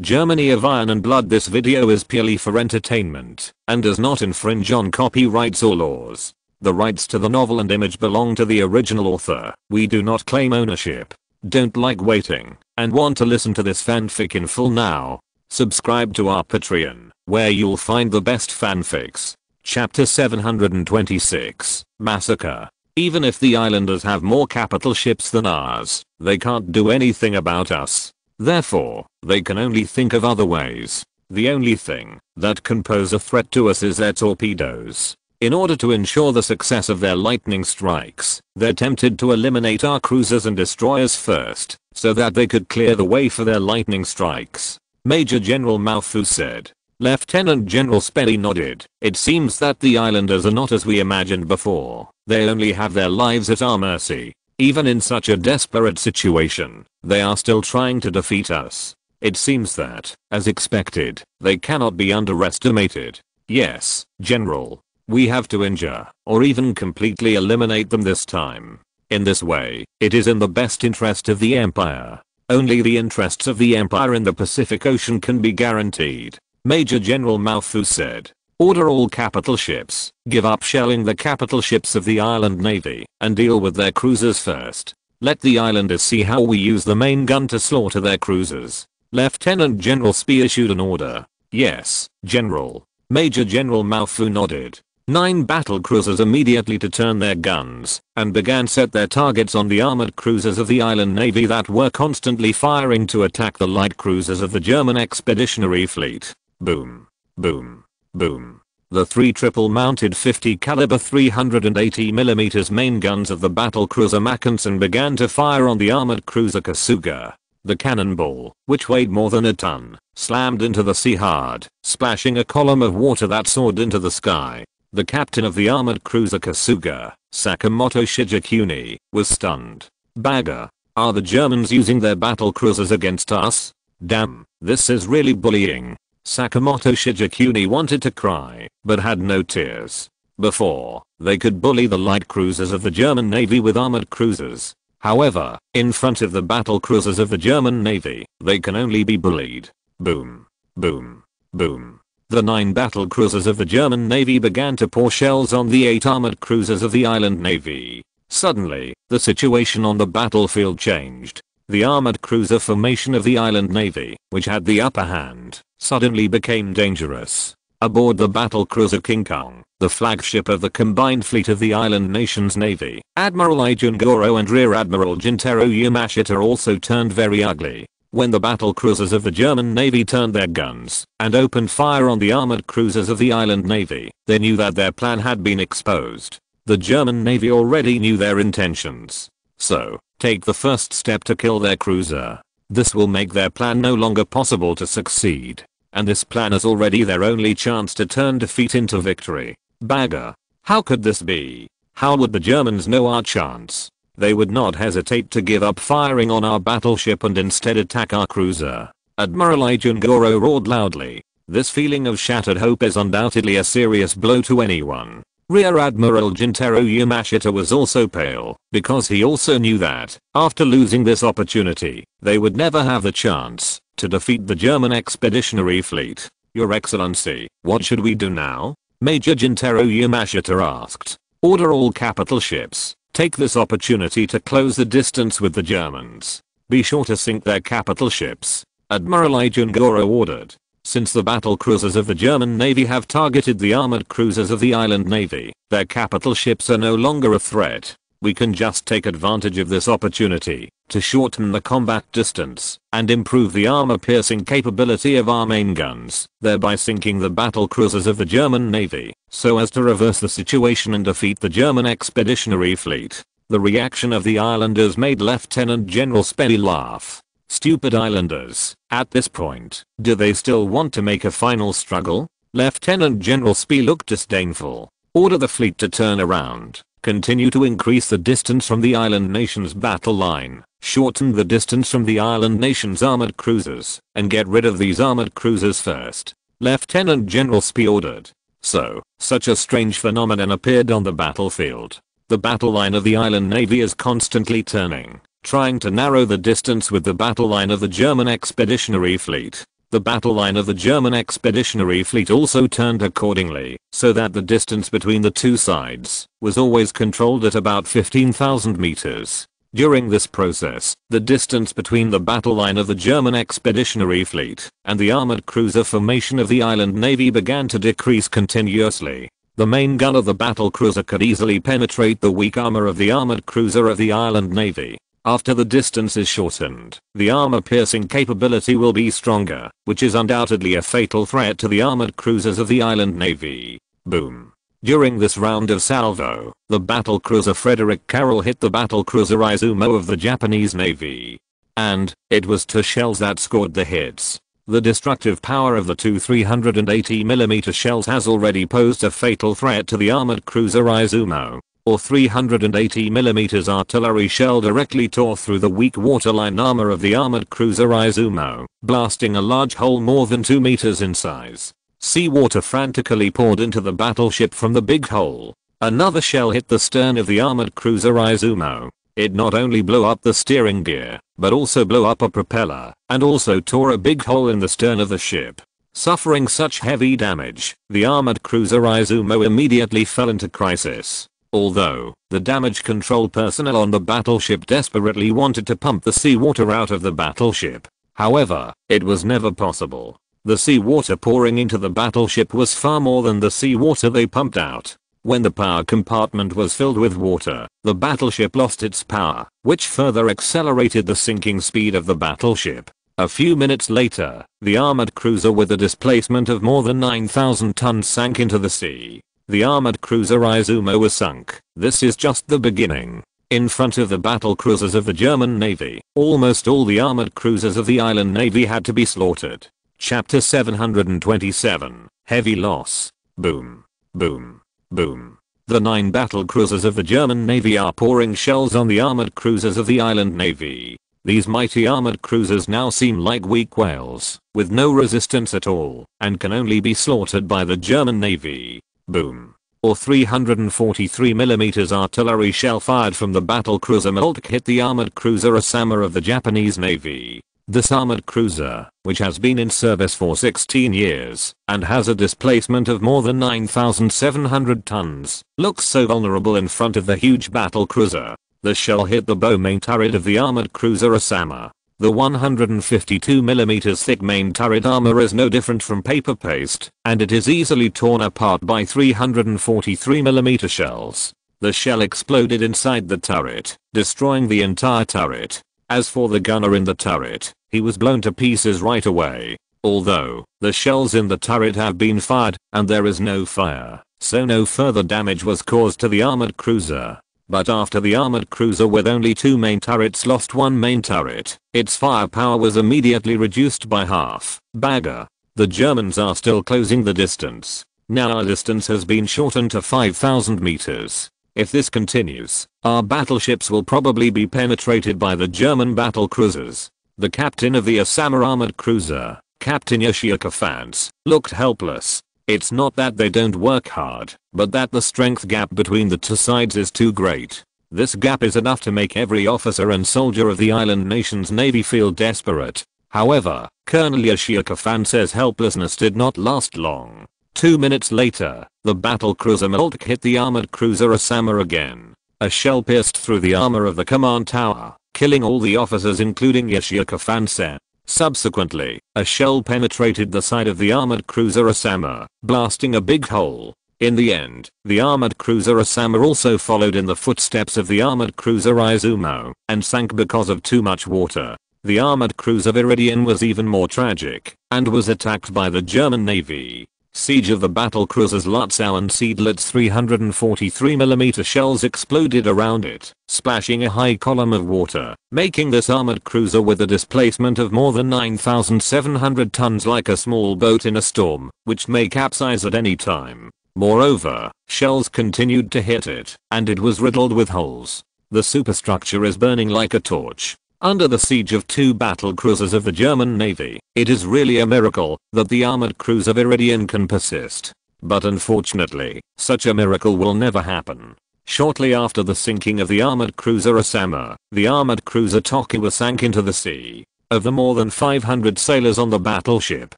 Germany of Iron and Blood. This video is purely for entertainment and does not infringe on copyrights or laws. The rights to the novel and image belong to the original author. We do not claim ownership. Don't like waiting and want to listen to this fanfic in full now? Subscribe to our Patreon, where you'll find the best fanfics. Chapter 726, Massacre. Even if the islanders have more capital ships than ours, they can't do anything about us. Therefore, they can only think of other ways. The only thing that can pose a threat to us is their torpedoes. In order to ensure the success of their lightning strikes, they're tempted to eliminate our cruisers and destroyers first, so that they could clear the way for their lightning strikes. Major General Malfu said. Lieutenant General Spelly nodded. It seems that the islanders are not as we imagined before. They only have their lives at our mercy. Even in such a desperate situation, they are still trying to defeat us. It seems that, as expected, they cannot be underestimated. Yes, General. We have to injure, or even completely eliminate them this time. In this way, it is in the best interest of the Empire. Only the interests of the Empire in the Pacific Ocean can be guaranteed. Major General Malfu said. Order all capital ships, give up shelling the capital ships of the island navy, and deal with their cruisers first. Let the islanders see how we use the main gun to slaughter their cruisers. Lieutenant General Spee issued an order. Yes, General. Major General Malfu nodded. 9 battle cruisers immediately to turn their guns, and began set their targets on the armored cruisers of the island navy that were constantly firing to attack the light cruisers of the German expeditionary fleet. Boom. Boom. Boom. The 3 triple-mounted 50 caliber 380mm main guns of the battle cruiser Mackensen began to fire on the armored cruiser Kasuga. The cannonball, which weighed more than a ton, slammed into the sea hard, splashing a column of water that soared into the sky. The captain of the armored cruiser Kasuga, Sakamoto Shigekuni, was stunned. Bagger. Are the Germans using their battle cruisers against us? Damn, this is really bullying. Sakamoto Shigekuni wanted to cry, but had no tears. Before, they could bully the light cruisers of the German Navy with armored cruisers. However, in front of the battle cruisers of the German Navy, they can only be bullied. Boom. Boom. Boom. The 9 battle cruisers of the German Navy began to pour shells on the 8 armored cruisers of the island navy. Suddenly, the situation on the battlefield changed. The armored cruiser formation of the island navy, which had the upper hand, suddenly became dangerous. Aboard the battle cruiser King Kong, the flagship of the combined fleet of the island nation's navy, Admiral Ijun Goro and Rear Admiral Jintaro Yamashita also turned very ugly. When the battle cruisers of the German Navy turned their guns and opened fire on the armored cruisers of the island navy, they knew that their plan had been exposed. The German Navy already knew their intentions. So, take the first step to kill their cruiser. This will make their plan no longer possible to succeed. And this plan is already their only chance to turn defeat into victory. Bagger. How could this be? How would the Germans know our chance? They would not hesitate to give up firing on our battleship and instead attack our cruiser. Admiral Ijun Goro roared loudly. This feeling of shattered hope is undoubtedly a serious blow to anyone. Rear Admiral Jintaro Yamashita was also pale, because he also knew that, after losing this opportunity, they would never have the chance to defeat the German expeditionary fleet. Your Excellency, what should we do now? Major Jintaro Yamashita asked. Order all capital ships. Take this opportunity to close the distance with the Germans. Be sure to sink their capital ships. Admiral Ijun Goro ordered. Since the battle cruisers of the German Navy have targeted the armored cruisers of the island navy, their capital ships are no longer a threat. We can just take advantage of this opportunity to shorten the combat distance and improve the armor-piercing capability of our main guns, thereby sinking the battle cruisers of the German Navy, so as to reverse the situation and defeat the German expeditionary fleet. The reaction of the islanders made Lieutenant General Spelly laugh. Stupid islanders. At this point, do they still want to make a final struggle? Lieutenant General Spee looked disdainful. Order the fleet to turn around. Continue to increase the distance from the island nation's battle line. Shorten the distance from the island nation's armored cruisers, and get rid of these armored cruisers first. Lieutenant General Spee ordered. So, such a strange phenomenon appeared on the battlefield. The battle line of the island navy is constantly turning, trying to narrow the distance with the battle line of the German expeditionary fleet. The battle line of the German expeditionary fleet also turned accordingly, so that the distance between the two sides was always controlled at about 15,000 meters. During this process, the distance between the battle line of the German expeditionary fleet and the armored cruiser formation of the island navy began to decrease continuously. The main gun of the battle cruiser could easily penetrate the weak armor of the armored cruiser of the island navy. After the distance is shortened, the armor-piercing capability will be stronger, which is undoubtedly a fatal threat to the armored cruisers of the island navy. Boom. During this round of salvo, the battle cruiser Frederick Carroll hit the battle cruiser Izumo of the Japanese navy. And, it was two shells that scored the hits. The destructive power of the two 380mm shells has already posed a fatal threat to the armored cruiser Izumo. Or 380mm artillery shell directly tore through the weak waterline armor of the armored cruiser Izumo, blasting a large hole more than 2 meters in size. Seawater frantically poured into the battleship from the big hole. Another shell hit the stern of the armored cruiser Izumo. It not only blew up the steering gear, but also blew up a propeller, and also tore a big hole in the stern of the ship. Suffering such heavy damage, the armored cruiser Izumo immediately fell into crisis. Although, the damage control personnel on the battleship desperately wanted to pump the seawater out of the battleship. However, it was never possible. The seawater pouring into the battleship was far more than the seawater they pumped out. When the power compartment was filled with water, the battleship lost its power, which further accelerated the sinking speed of the battleship. A few minutes later, the armored cruiser with a displacement of more than 9,000 tons sank into the sea. The armored cruiser Izumo was sunk. This is just the beginning. In front of the battle cruisers of the German Navy, almost all the armored cruisers of the island navy had to be slaughtered. Chapter 727, Heavy Loss. Boom. Boom. Boom. The 9 battle cruisers of the German Navy are pouring shells on the armored cruisers of the island navy. These mighty armored cruisers now seem like weak whales, with no resistance at all, and can only be slaughtered by the German Navy. Boom. Or 343mm artillery shell fired from the battle cruiser Moltke hit the armored cruiser Osama of the Japanese Navy. This armored cruiser, which has been in service for 16 years, and has a displacement of more than 9,700 tons, looks so vulnerable in front of the huge battle cruiser. The shell hit the bow main turret of the armored cruiser Osama. The 152mm thick main turret armor is no different from paper paste, and it is easily torn apart by 343mm shells. The shell exploded inside the turret, destroying the entire turret. As for the gunner in the turret, he was blown to pieces right away. Although, the shells in the turret have been fired, and there is no fire, so no further damage was caused to the armored cruiser. But after the armored cruiser with only 2 main turrets lost one main turret, its firepower was immediately reduced by half. Bagger. The Germans are still closing the distance. Now our distance has been shortened to 5,000 meters. If this continues, our battleships will probably be penetrated by the German battle cruisers. The captain of the Osama armored cruiser, Captain Yoshioka Fantz, looked helpless. It's not that they don't work hard, but that the strength gap between the two sides is too great. This gap is enough to make every officer and soldier of the island nation's navy feel desperate. However, Colonel Yoshioka Fantz says helplessness did not last long. 2 minutes later, the battle cruiser Moltke hit the armored cruiser Osama again. A shell pierced through the armor of the command tower, killing all the officers including Yoshioka Fantz. Subsequently, a shell penetrated the side of the armored cruiser Osama, blasting a big hole. In the end, the armored cruiser Osama also followed in the footsteps of the armored cruiser Izumo, and sank because of too much water. The armored cruiser Viridian was even more tragic, and was attacked by the German Navy. Siege of the battle cruisers Lutzow and Seydlitz 343mm shells exploded around it, splashing a high column of water, making this armored cruiser with a displacement of more than 9,700 tons like a small boat in a storm, which may capsize at any time. Moreover, shells continued to hit it, and it was riddled with holes. The superstructure is burning like a torch. Under the siege of 2 battle cruisers of the German Navy, it is really a miracle that the armored cruiser Viridian can persist. But unfortunately, such a miracle will never happen. Shortly after the sinking of the armored cruiser Osama, the armored cruiser Tokugawa sank into the sea. Of the more than 500 sailors on the battleship,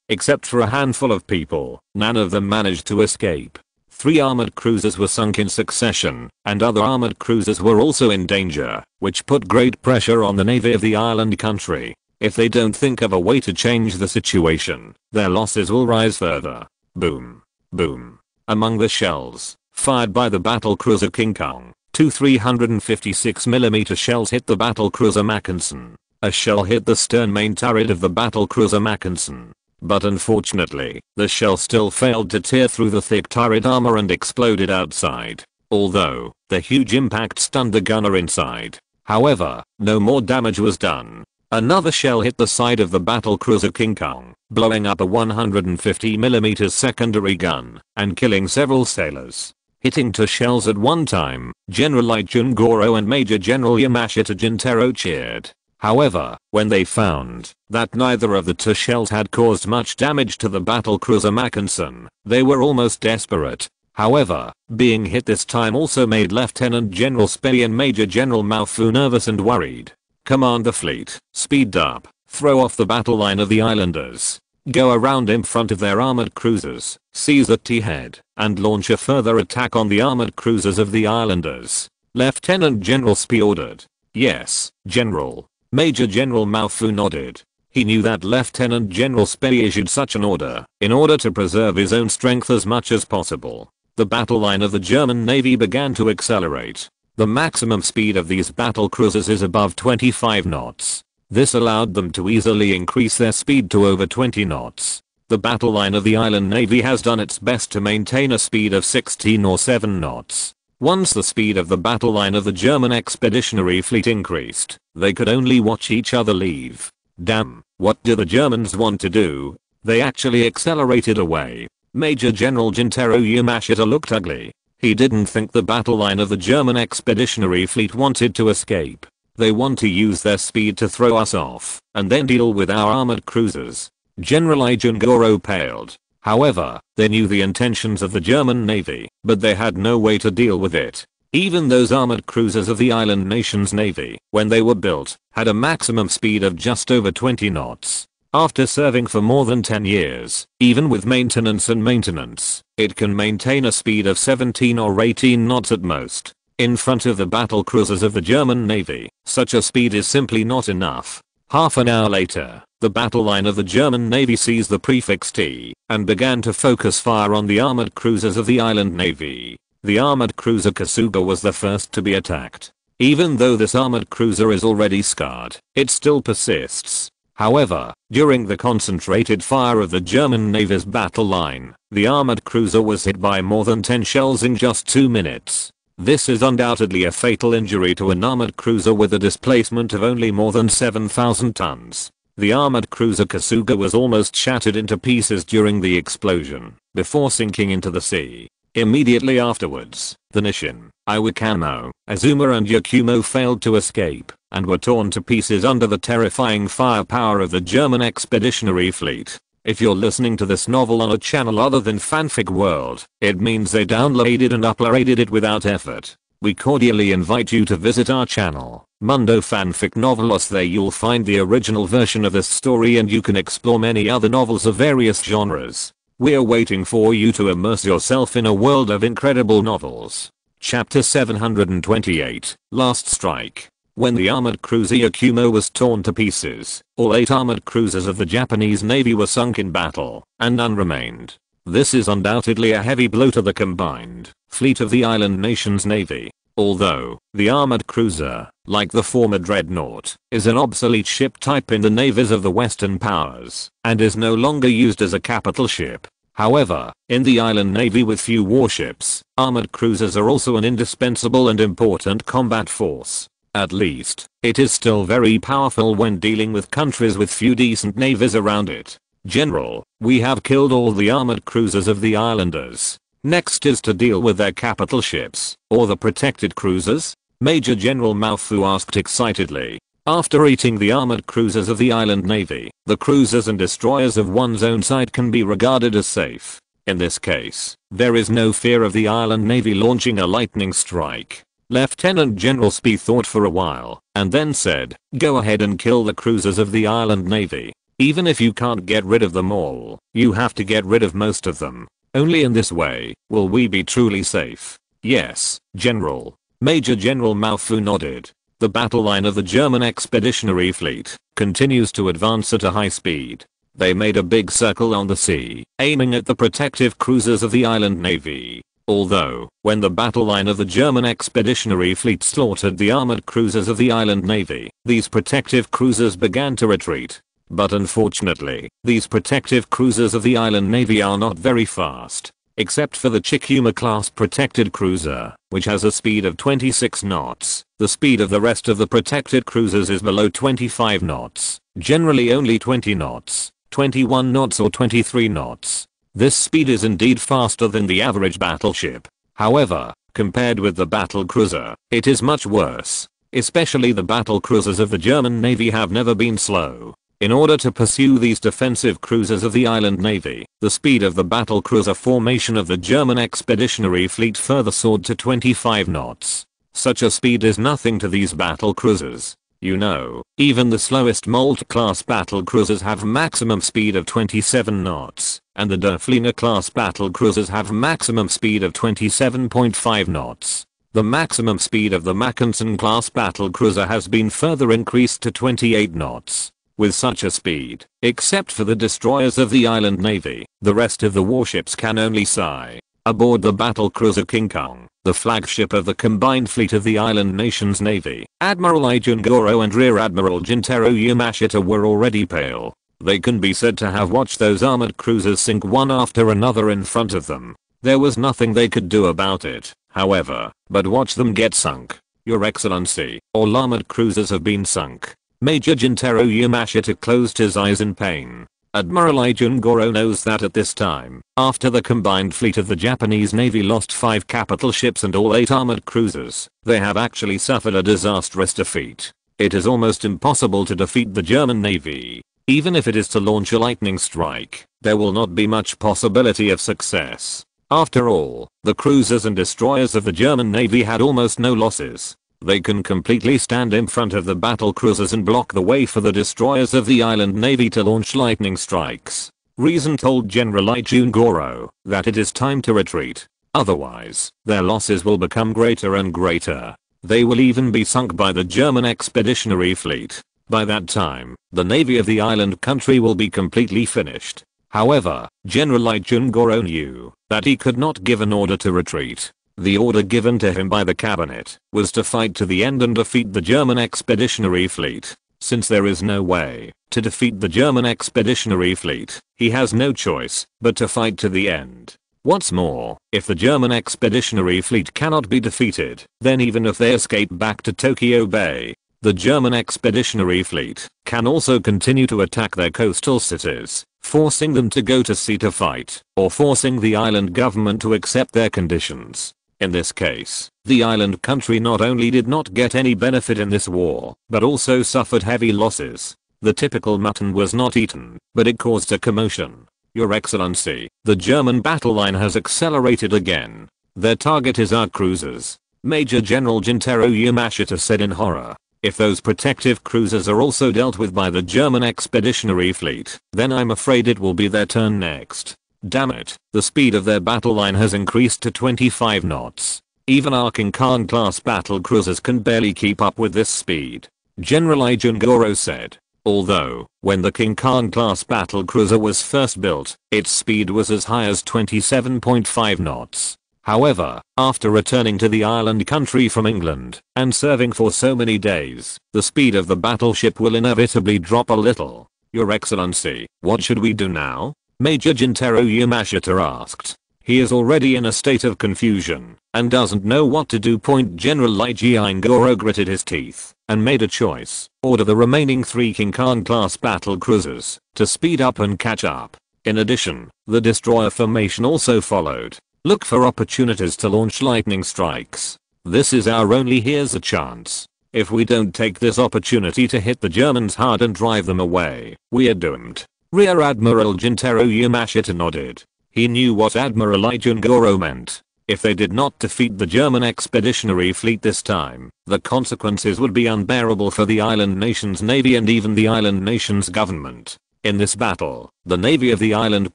except for a handful of people, none of them managed to escape. 3 armored cruisers were sunk in succession, and other armored cruisers were also in danger, which put great pressure on the navy of the island country. If they don't think of a way to change the situation, their losses will rise further. Boom. Boom. Among the shells fired by the battlecruiser King Kong, 2 356mm shells hit the battlecruiser Mackensen. A shell hit the stern main turret of the battlecruiser Mackensen. But unfortunately, the shell still failed to tear through the thick turret armor and exploded outside. Although, the huge impact stunned the gunner inside. However, no more damage was done. Another shell hit the side of the battlecruiser King Kong, blowing up a 150mm secondary gun, and killing several sailors. Hitting 2 shells at one time, General Ijun Goro and Major General Yamashita Jintaro cheered. However, when they found that neither of the 2 shells had caused much damage to the battlecruiser Mackensen, they were almost desperate. However, being hit this time also made Lieutenant General Spey and Major General Mao Fu nervous and worried. Command the fleet, speed up, throw off the battle line of the islanders. Go around in front of their armored cruisers, seize the T-head, and launch a further attack on the armored cruisers of the islanders. Lieutenant General Spey ordered. Yes, General. Major General Mao Fu nodded. He knew that Lieutenant General Spey issued such an order in order to preserve his own strength as much as possible. The battle line of the German Navy began to accelerate. The maximum speed of these battle cruisers is above 25 knots. This allowed them to easily increase their speed to over 20 knots. The battle line of the island navy has done its best to maintain a speed of 16 or 7 knots. Once the speed of the battle line of the German expeditionary fleet increased, they could only watch each other leave. Damn, what do the Germans want to do? They actually accelerated away. Major General Jintaro Yamashita looked ugly. He didn't think the battle line of the German expeditionary fleet wanted to escape. They want to use their speed to throw us off, and then deal with our armored cruisers. General Ijun Goro paled. However, they knew the intentions of the German Navy, but they had no way to deal with it. Even those armored cruisers of the island nation's navy, when they were built, had a maximum speed of just over 20 knots. After serving for more than 10 years, even with maintenance, it can maintain a speed of 17 or 18 knots at most. In front of the battle cruisers of the German Navy, such a speed is simply not enough. Half an hour later, the battle line of the German Navy seized the prefix T and began to focus fire on the armored cruisers of the island navy. The armored cruiser Kasuga was the first to be attacked. Even though this armored cruiser is already scarred, it still persists. However, during the concentrated fire of the German Navy's battle line, the armored cruiser was hit by more than 10 shells in just 2 minutes. This is undoubtedly a fatal injury to an armored cruiser with a displacement of only more than 7,000 tons. The armored cruiser Kasuga was almost shattered into pieces during the explosion, before sinking into the sea. Immediately afterwards, the Nishin, Iwakamo, Azuma and Yakumo failed to escape, and were torn to pieces under the terrifying firepower of the German expeditionary fleet. If you're listening to this novel on a channel other than Fanfic World, it means they downloaded and uploaded it without effort. We cordially invite you to visit our channel, Mundo Fanfic Novelos. There you'll find the original version of this story and you can explore many other novels of various genres. We're waiting for you to immerse yourself in a world of incredible novels. Chapter 728, Last Strike. When the armored cruiser Yakumo was torn to pieces, all 8 armored cruisers of the Japanese Navy were sunk in battle, and none remained. This is undoubtedly a heavy blow to the combined fleet of the island nation's navy. Although, the armored cruiser, like the former dreadnought, is an obsolete ship type in the navies of the Western powers, and is no longer used as a capital ship. However, in the island navy with few warships, armored cruisers are also an indispensable and important combat force. At least, it is still very powerful when dealing with countries with few decent navies around it. General, we have killed all the armored cruisers of the islanders. Next is to deal with their capital ships, or the protected cruisers? Major General Mao Fu asked excitedly. After eating the armored cruisers of the island navy, the cruisers and destroyers of one's own side can be regarded as safe. In this case, there is no fear of the island navy launching a lightning strike. Lieutenant General Spee thought for a while, and then said, "Go ahead and kill the cruisers of the island navy. Even if you can't get rid of them all, you have to get rid of most of them. Only in this way will we be truly safe." "Yes, General." Major General Mao Fu nodded. The battle line of the German Expeditionary Fleet continues to advance at a high speed. They made a big circle on the sea, aiming at the protective cruisers of the island navy. Although, when the battle line of the German Expeditionary Fleet slaughtered the armored cruisers of the island navy, these protective cruisers began to retreat. But unfortunately, these protective cruisers of the island navy are not very fast. Except for the Chikuma class protected cruiser, which has a speed of 26 knots, the speed of the rest of the protected cruisers is below 25 knots, generally only 20 knots, 21 knots or 23 knots. This speed is indeed faster than the average battleship. However, compared with the battle cruiser, it is much worse. Especially the battle cruisers of the German Navy have never been slow. In order to pursue these defensive cruisers of the island navy, the speed of the battle cruiser formation of the German Expeditionary Fleet further soared to 25 knots. Such a speed is nothing to these battle cruisers. You know, even the slowest Molt-class battle cruisers have maximum speed of 27 knots, and the Der Flieger-class battle cruisers have maximum speed of 27.5 knots. The maximum speed of the Mackensen-class battle cruiser has been further increased to 28 knots. With such a speed, except for the destroyers of the island navy, the rest of the warships can only sigh. Aboard the battle cruiser King Kong, the flagship of the combined fleet of the island nation's navy, Admiral Ijun Goro and Rear Admiral Jintaro Yamashita were already pale. They can be said to have watched those armored cruisers sink one after another in front of them. There was nothing they could do about it, however, but watch them get sunk. Your Excellency, all armored cruisers have been sunk. Major Jintaro Yamashita closed his eyes in pain. Admiral Ijun Goro knows that at this time, after the combined fleet of the Japanese Navy lost 5 capital ships and all 8 armored cruisers, they have actually suffered a disastrous defeat. It is almost impossible to defeat the German Navy. Even if it is to launch a lightning strike, there will not be much possibility of success. After all, the cruisers and destroyers of the German Navy had almost no losses. They can completely stand in front of the battle cruisers and block the way for the destroyers of the island navy to launch lightning strikes. Reason told General Ijun Goro that it is time to retreat. Otherwise, their losses will become greater and greater. They will even be sunk by the German Expeditionary Fleet. By that time, the navy of the island country will be completely finished. However, General Ijun Goro knew that he could not give an order to retreat. The order given to him by the cabinet was to fight to the end and defeat the German Expeditionary Fleet. Since there is no way to defeat the German Expeditionary Fleet, he has no choice but to fight to the end. What's more, if the German Expeditionary Fleet cannot be defeated, then even if they escape back to Tokyo Bay, the German Expeditionary Fleet can also continue to attack their coastal cities, forcing them to go to sea to fight, or forcing the island government to accept their conditions. In this case, the island country not only did not get any benefit in this war, but also suffered heavy losses. The typical mutton was not eaten, but it caused a commotion. Your Excellency, the German battle line has accelerated again. Their target is our cruisers. Major General Jintaro Yamashita said in horror. If those protective cruisers are also dealt with by the German Expeditionary Fleet, then I'm afraid it will be their turn next. Damn it, the speed of their battle line has increased to 25 knots. Even our King Khan class battle cruisers can barely keep up with this speed. General Ijun Goro said. Although, when the King Khan class battle cruiser was first built, its speed was as high as 27.5 knots. However, after returning to the island country from England and serving for so many days, the speed of the battleship will inevitably drop a little. Your Excellency, what should we do now? Major Jintaro Yamashita asked. He is already in a state of confusion and doesn't know what to do. General Ijun Goro gritted his teeth and made a choice. Order the remaining 3 King Khan class battle cruisers to speed up and catch up. In addition, the destroyer formation also followed. Look for opportunities to launch lightning strikes. This is our only here's a chance. If we don't take this opportunity to hit the Germans hard and drive them away, we are doomed. Rear Admiral Jintaro Yamashita nodded. He knew what Admiral Ijun Goro meant. If they did not defeat the German expeditionary fleet this time, the consequences would be unbearable for the island nation's navy and even the island nation's government. In this battle, the navy of the island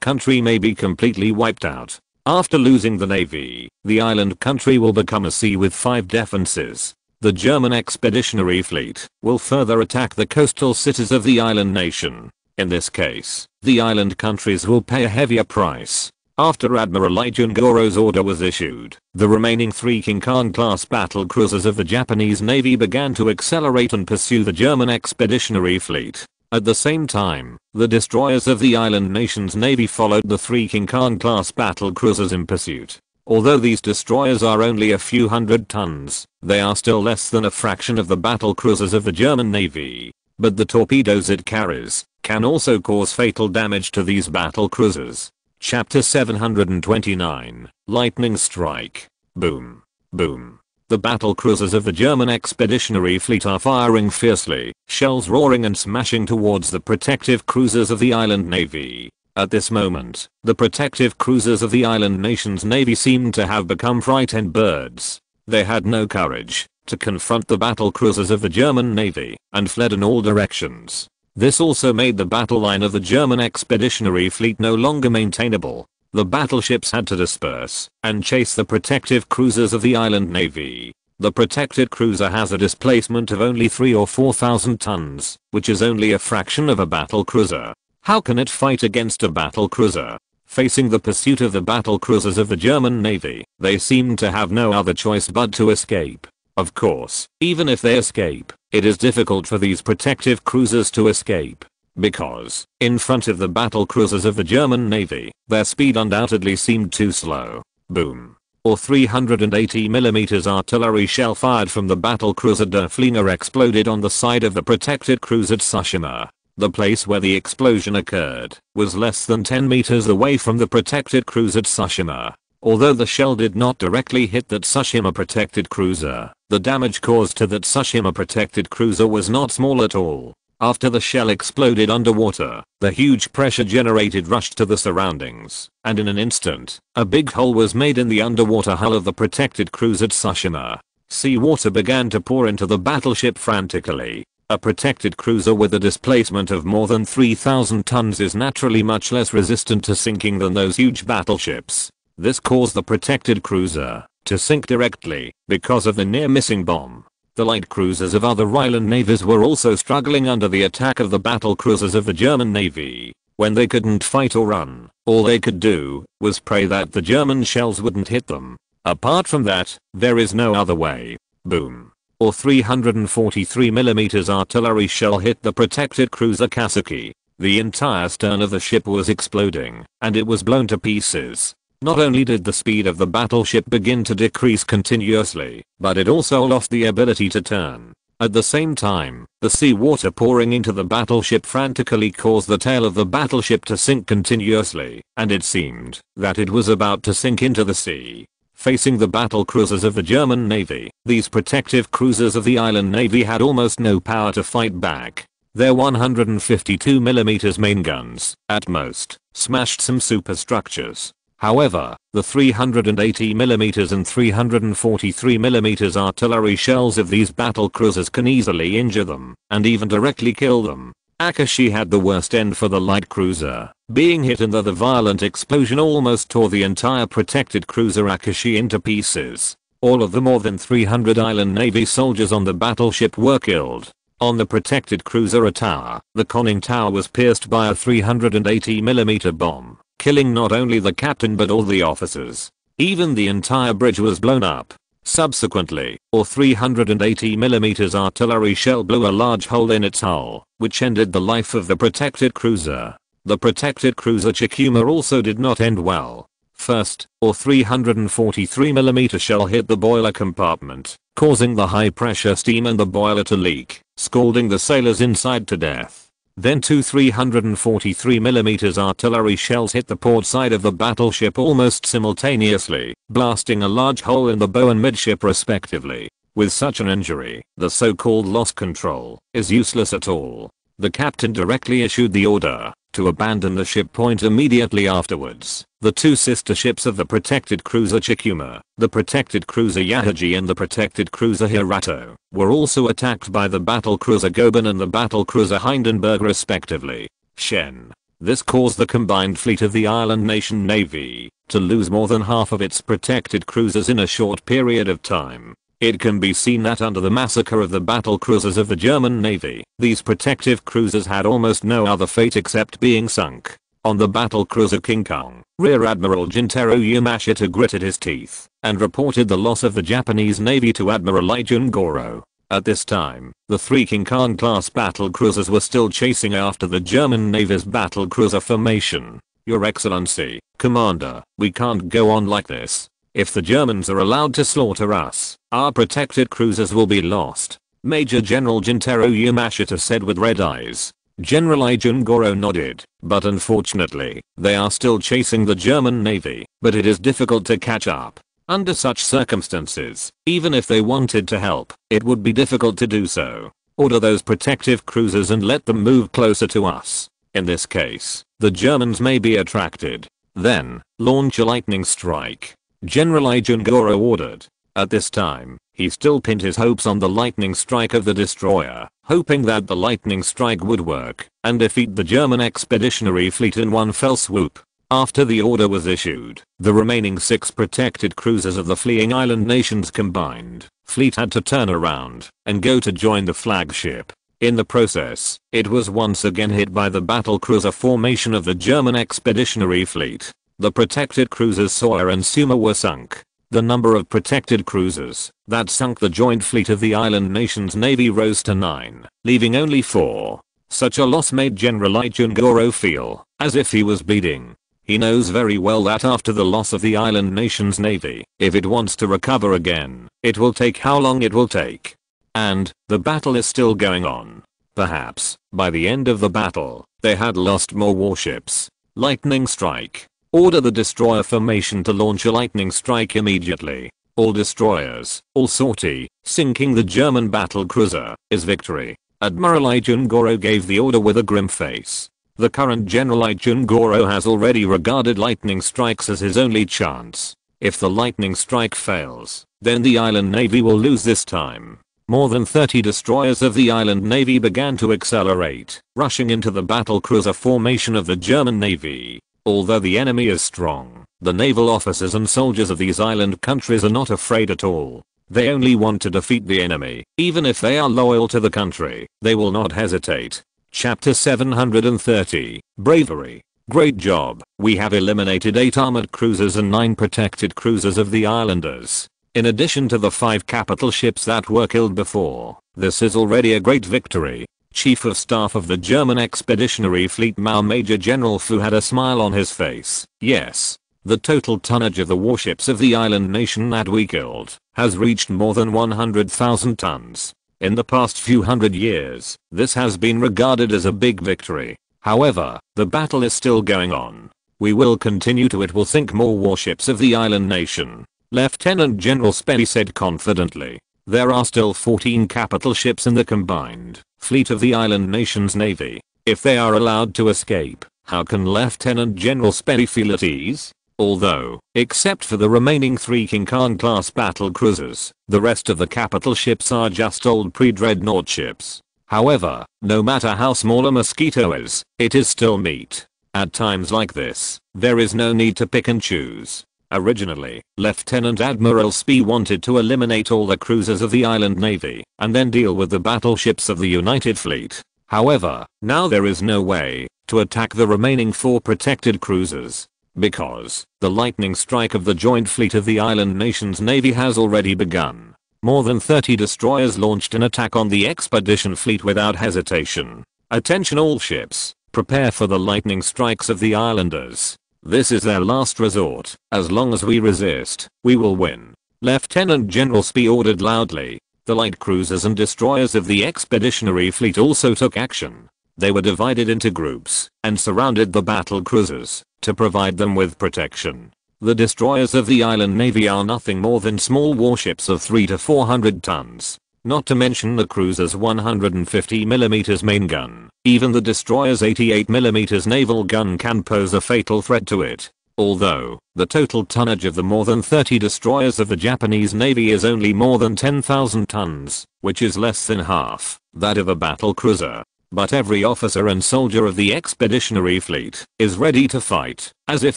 country may be completely wiped out. After losing the navy, the island country will become a sea with 5 defenses. The German expeditionary fleet will further attack the coastal cities of the island nation. In this case, the island countries will pay a heavier price. After Admiral Ijungoro's order was issued, the remaining 3 Qin Tian class battle cruisers of the Japanese Navy began to accelerate and pursue the German expeditionary fleet. At the same time, the destroyers of the island nation's navy followed the 3 Qin Tian class battle cruisers in pursuit. Although these destroyers are only a few hundred tons, they are still less than a fraction of the battle cruisers of the German Navy. But the torpedoes it carries can also cause fatal damage to these battle cruisers. Chapter 729, Lightning Strike. Boom. Boom. The battle cruisers of the German expeditionary fleet are firing fiercely, shells roaring and smashing towards the protective cruisers of the island navy. At this moment, the protective cruisers of the island nation's navy seemed to have become frightened birds. They had no courage to confront the battle cruisers of the German navy and fled in all directions. This also made the battle line of the German expeditionary fleet no longer maintainable. The battleships had to disperse and chase the protective cruisers of the island navy. The protected cruiser has a displacement of only 3 or 4,000 tons, which is only a fraction of a battle cruiser. How can it fight against a battle cruiser? Facing the pursuit of the battle cruisers of the German navy, they seem to have no other choice but to escape. Of course, even if they escape, it is difficult for these protective cruisers to escape. Because, in front of the battle cruisers of the German navy, their speed undoubtedly seemed too slow. Boom. Or 380mm artillery shell fired from the battle cruiser Der Flieger exploded on the side of the protected cruiser Tsushima. The place where the explosion occurred was less than 10 meters away from the protected cruiser Tsushima. Although the shell did not directly hit that Tsushima protected cruiser, the damage caused to that Tsushima protected cruiser was not small at all. After the shell exploded underwater, the huge pressure generated rushed to the surroundings, and in an instant, a big hole was made in the underwater hull of the protected cruiser Tsushima. Seawater began to pour into the battleship frantically. A protected cruiser with a displacement of more than 3,000 tons is naturally much less resistant to sinking than those huge battleships. This caused the protected cruiser to sink directly because of the near missing bomb. The light cruisers of other island navies were also struggling under the attack of the battle cruisers of the German navy. When they couldn't fight or run, all they could do was pray that the German shells wouldn't hit them. Apart from that, there is no other way. Boom. Or 343mm artillery shell hit the protected cruiser Kasuki. The entire stern of the ship was exploding, and it was blown to pieces. Not only did the speed of the battleship begin to decrease continuously, but it also lost the ability to turn. At the same time, the seawater pouring into the battleship frantically caused the tail of the battleship to sink continuously, and it seemed that it was about to sink into the sea. Facing the battle cruisers of the German navy, these protective cruisers of the island navy had almost no power to fight back. Their 152mm main guns, at most, smashed some superstructures. However, the 380mm and 343mm artillery shells of these battle cruisers can easily injure them, and even directly kill them. Akashi had the worst end for the light cruiser. Being hit in the violent explosion almost tore the entire protected cruiser Akashi into pieces. All of the more than 300 island navy soldiers on the battleship were killed. On the protected cruiser tower, the conning tower was pierced by a 380mm bomb, killing not only the captain but all the officers. Even the entire bridge was blown up. Subsequently, a 380mm artillery shell blew a large hole in its hull, which ended the life of the protected cruiser. The protected cruiser Chikuma also did not end well. First, a 343mm shell hit the boiler compartment, causing the high pressure steam in the boiler to leak, scalding the sailors inside to death. Then 2 343mm artillery shells hit the port side of the battleship almost simultaneously, blasting a large hole in the bow and midship respectively. With such an injury, the so-called loss control is useless at all. The captain directly issued the order to abandon the ship point immediately afterwards. The two sister ships of the protected cruiser Chikuma, the protected cruiser Yahaji and the protected cruiser Hirato, were also attacked by the battle cruiser Goben and the battle cruiser Hindenburg respectively. Shen. This caused the combined fleet of the island nation navy to lose more than half of its protected cruisers in a short period of time. It can be seen that under the massacre of the battle cruisers of the German Navy, these protective cruisers had almost no other fate except being sunk. On the battle cruiser King Kong, Rear Admiral Jintaro Yamashita gritted his teeth and reported the loss of the Japanese Navy to Admiral Ijun Goro. At this time, the three King Kong class battle cruisers were still chasing after the German Navy's battle cruiser formation. Your Excellency, Commander, we can't go on like this. If the Germans are allowed to slaughter us, our protected cruisers will be lost, Major General Jintaro Yamashita said with red eyes. General Ijun Goro nodded, but unfortunately, they are still chasing the German Navy, but it is difficult to catch up. Under such circumstances, even if they wanted to help, it would be difficult to do so. Order those protective cruisers and let them move closer to us. In this case, the Germans may be attracted. Then, launch a lightning strike. General Ijun Goro ordered. At this time, he still pinned his hopes on the lightning strike of the destroyer, hoping that the lightning strike would work and defeat the German expeditionary fleet in one fell swoop. After the order was issued, the remaining 6 protected cruisers of the fleeing island nations combined fleet had to turn around and go to join the flagship. In the process, it was once again hit by the battle cruiser formation of the German expeditionary fleet. The protected cruisers Sawyer and Suma were sunk. The number of protected cruisers that sunk the joint fleet of the island nation's navy rose to 9, leaving only 4. Such a loss made General Ijun Goro feel as if he was bleeding. He knows very well that after the loss of the island nation's navy, if it wants to recover again, it will take how long it will take. And the battle is still going on. Perhaps, by the end of the battle, they had lost more warships. Lightning strike. Order the destroyer formation to launch a lightning strike immediately. All destroyers, all sortie, sinking the German battle cruiser, is victory. Admiral Ijun Goro gave the order with a grim face. The current General Ijun Goro has already regarded lightning strikes as his only chance. If the lightning strike fails, then the island navy will lose this time. More than 30 destroyers of the island navy began to accelerate, rushing into the battle cruiser formation of the German navy. Although the enemy is strong, the naval officers and soldiers of these island countries are not afraid at all. They only want to defeat the enemy. Even if they are loyal to the country, they will not hesitate. Chapter 730, Bravery. Great job. We have eliminated 8 armored cruisers and 9 protected cruisers of the islanders. In addition to the 5 capital ships that were killed before, this is already a great victory. Chief of Staff of the German Expeditionary Fleet Major General Fu had a smile on his face. Yes, the total tonnage of the warships of the island nation that we killed has reached more than 100,000 tons. In the past few hundred years, this has been regarded as a big victory. However, the battle is still going on. We will continue to it will think more warships of the island nation. Lieutenant General Spedy said confidently. There are still 14 capital ships in the combined fleet of the island nation's navy. If they are allowed to escape, how can Lieutenant General Spedy feel at ease? Although, except for the remaining 3 King Kong class battle cruisers, the rest of the capital ships are just old pre-dreadnought ships. However, no matter how small a mosquito is, it is still meat. At times like this, there is no need to pick and choose. Originally, Lieutenant Admiral Spee wanted to eliminate all the cruisers of the island navy and then deal with the battleships of the United Fleet. However, now there is no way to attack the remaining 4 protected cruisers because the lightning strike of the joint fleet of the island nation's navy has already begun. More than 30 destroyers launched an attack on the expedition fleet without hesitation. Attention all ships, prepare for the lightning strikes of the islanders. This is their last resort. As long as we resist, we will win. Lieutenant General Spee ordered loudly. The light cruisers and destroyers of the expeditionary fleet also took action. They were divided into groups and surrounded the battle cruisers to provide them with protection. The destroyers of the island navy are nothing more than small warships of 300 to 400 tons. not to mention the cruiser's 150mm main gun. Even the destroyer's 88mm naval gun can pose a fatal threat to it. Although, the total tonnage of the more than 30 destroyers of the Japanese Navy is only more than 10,000 tons, which is less than half that of a battle cruiser. But every officer and soldier of the expeditionary fleet is ready to fight, as if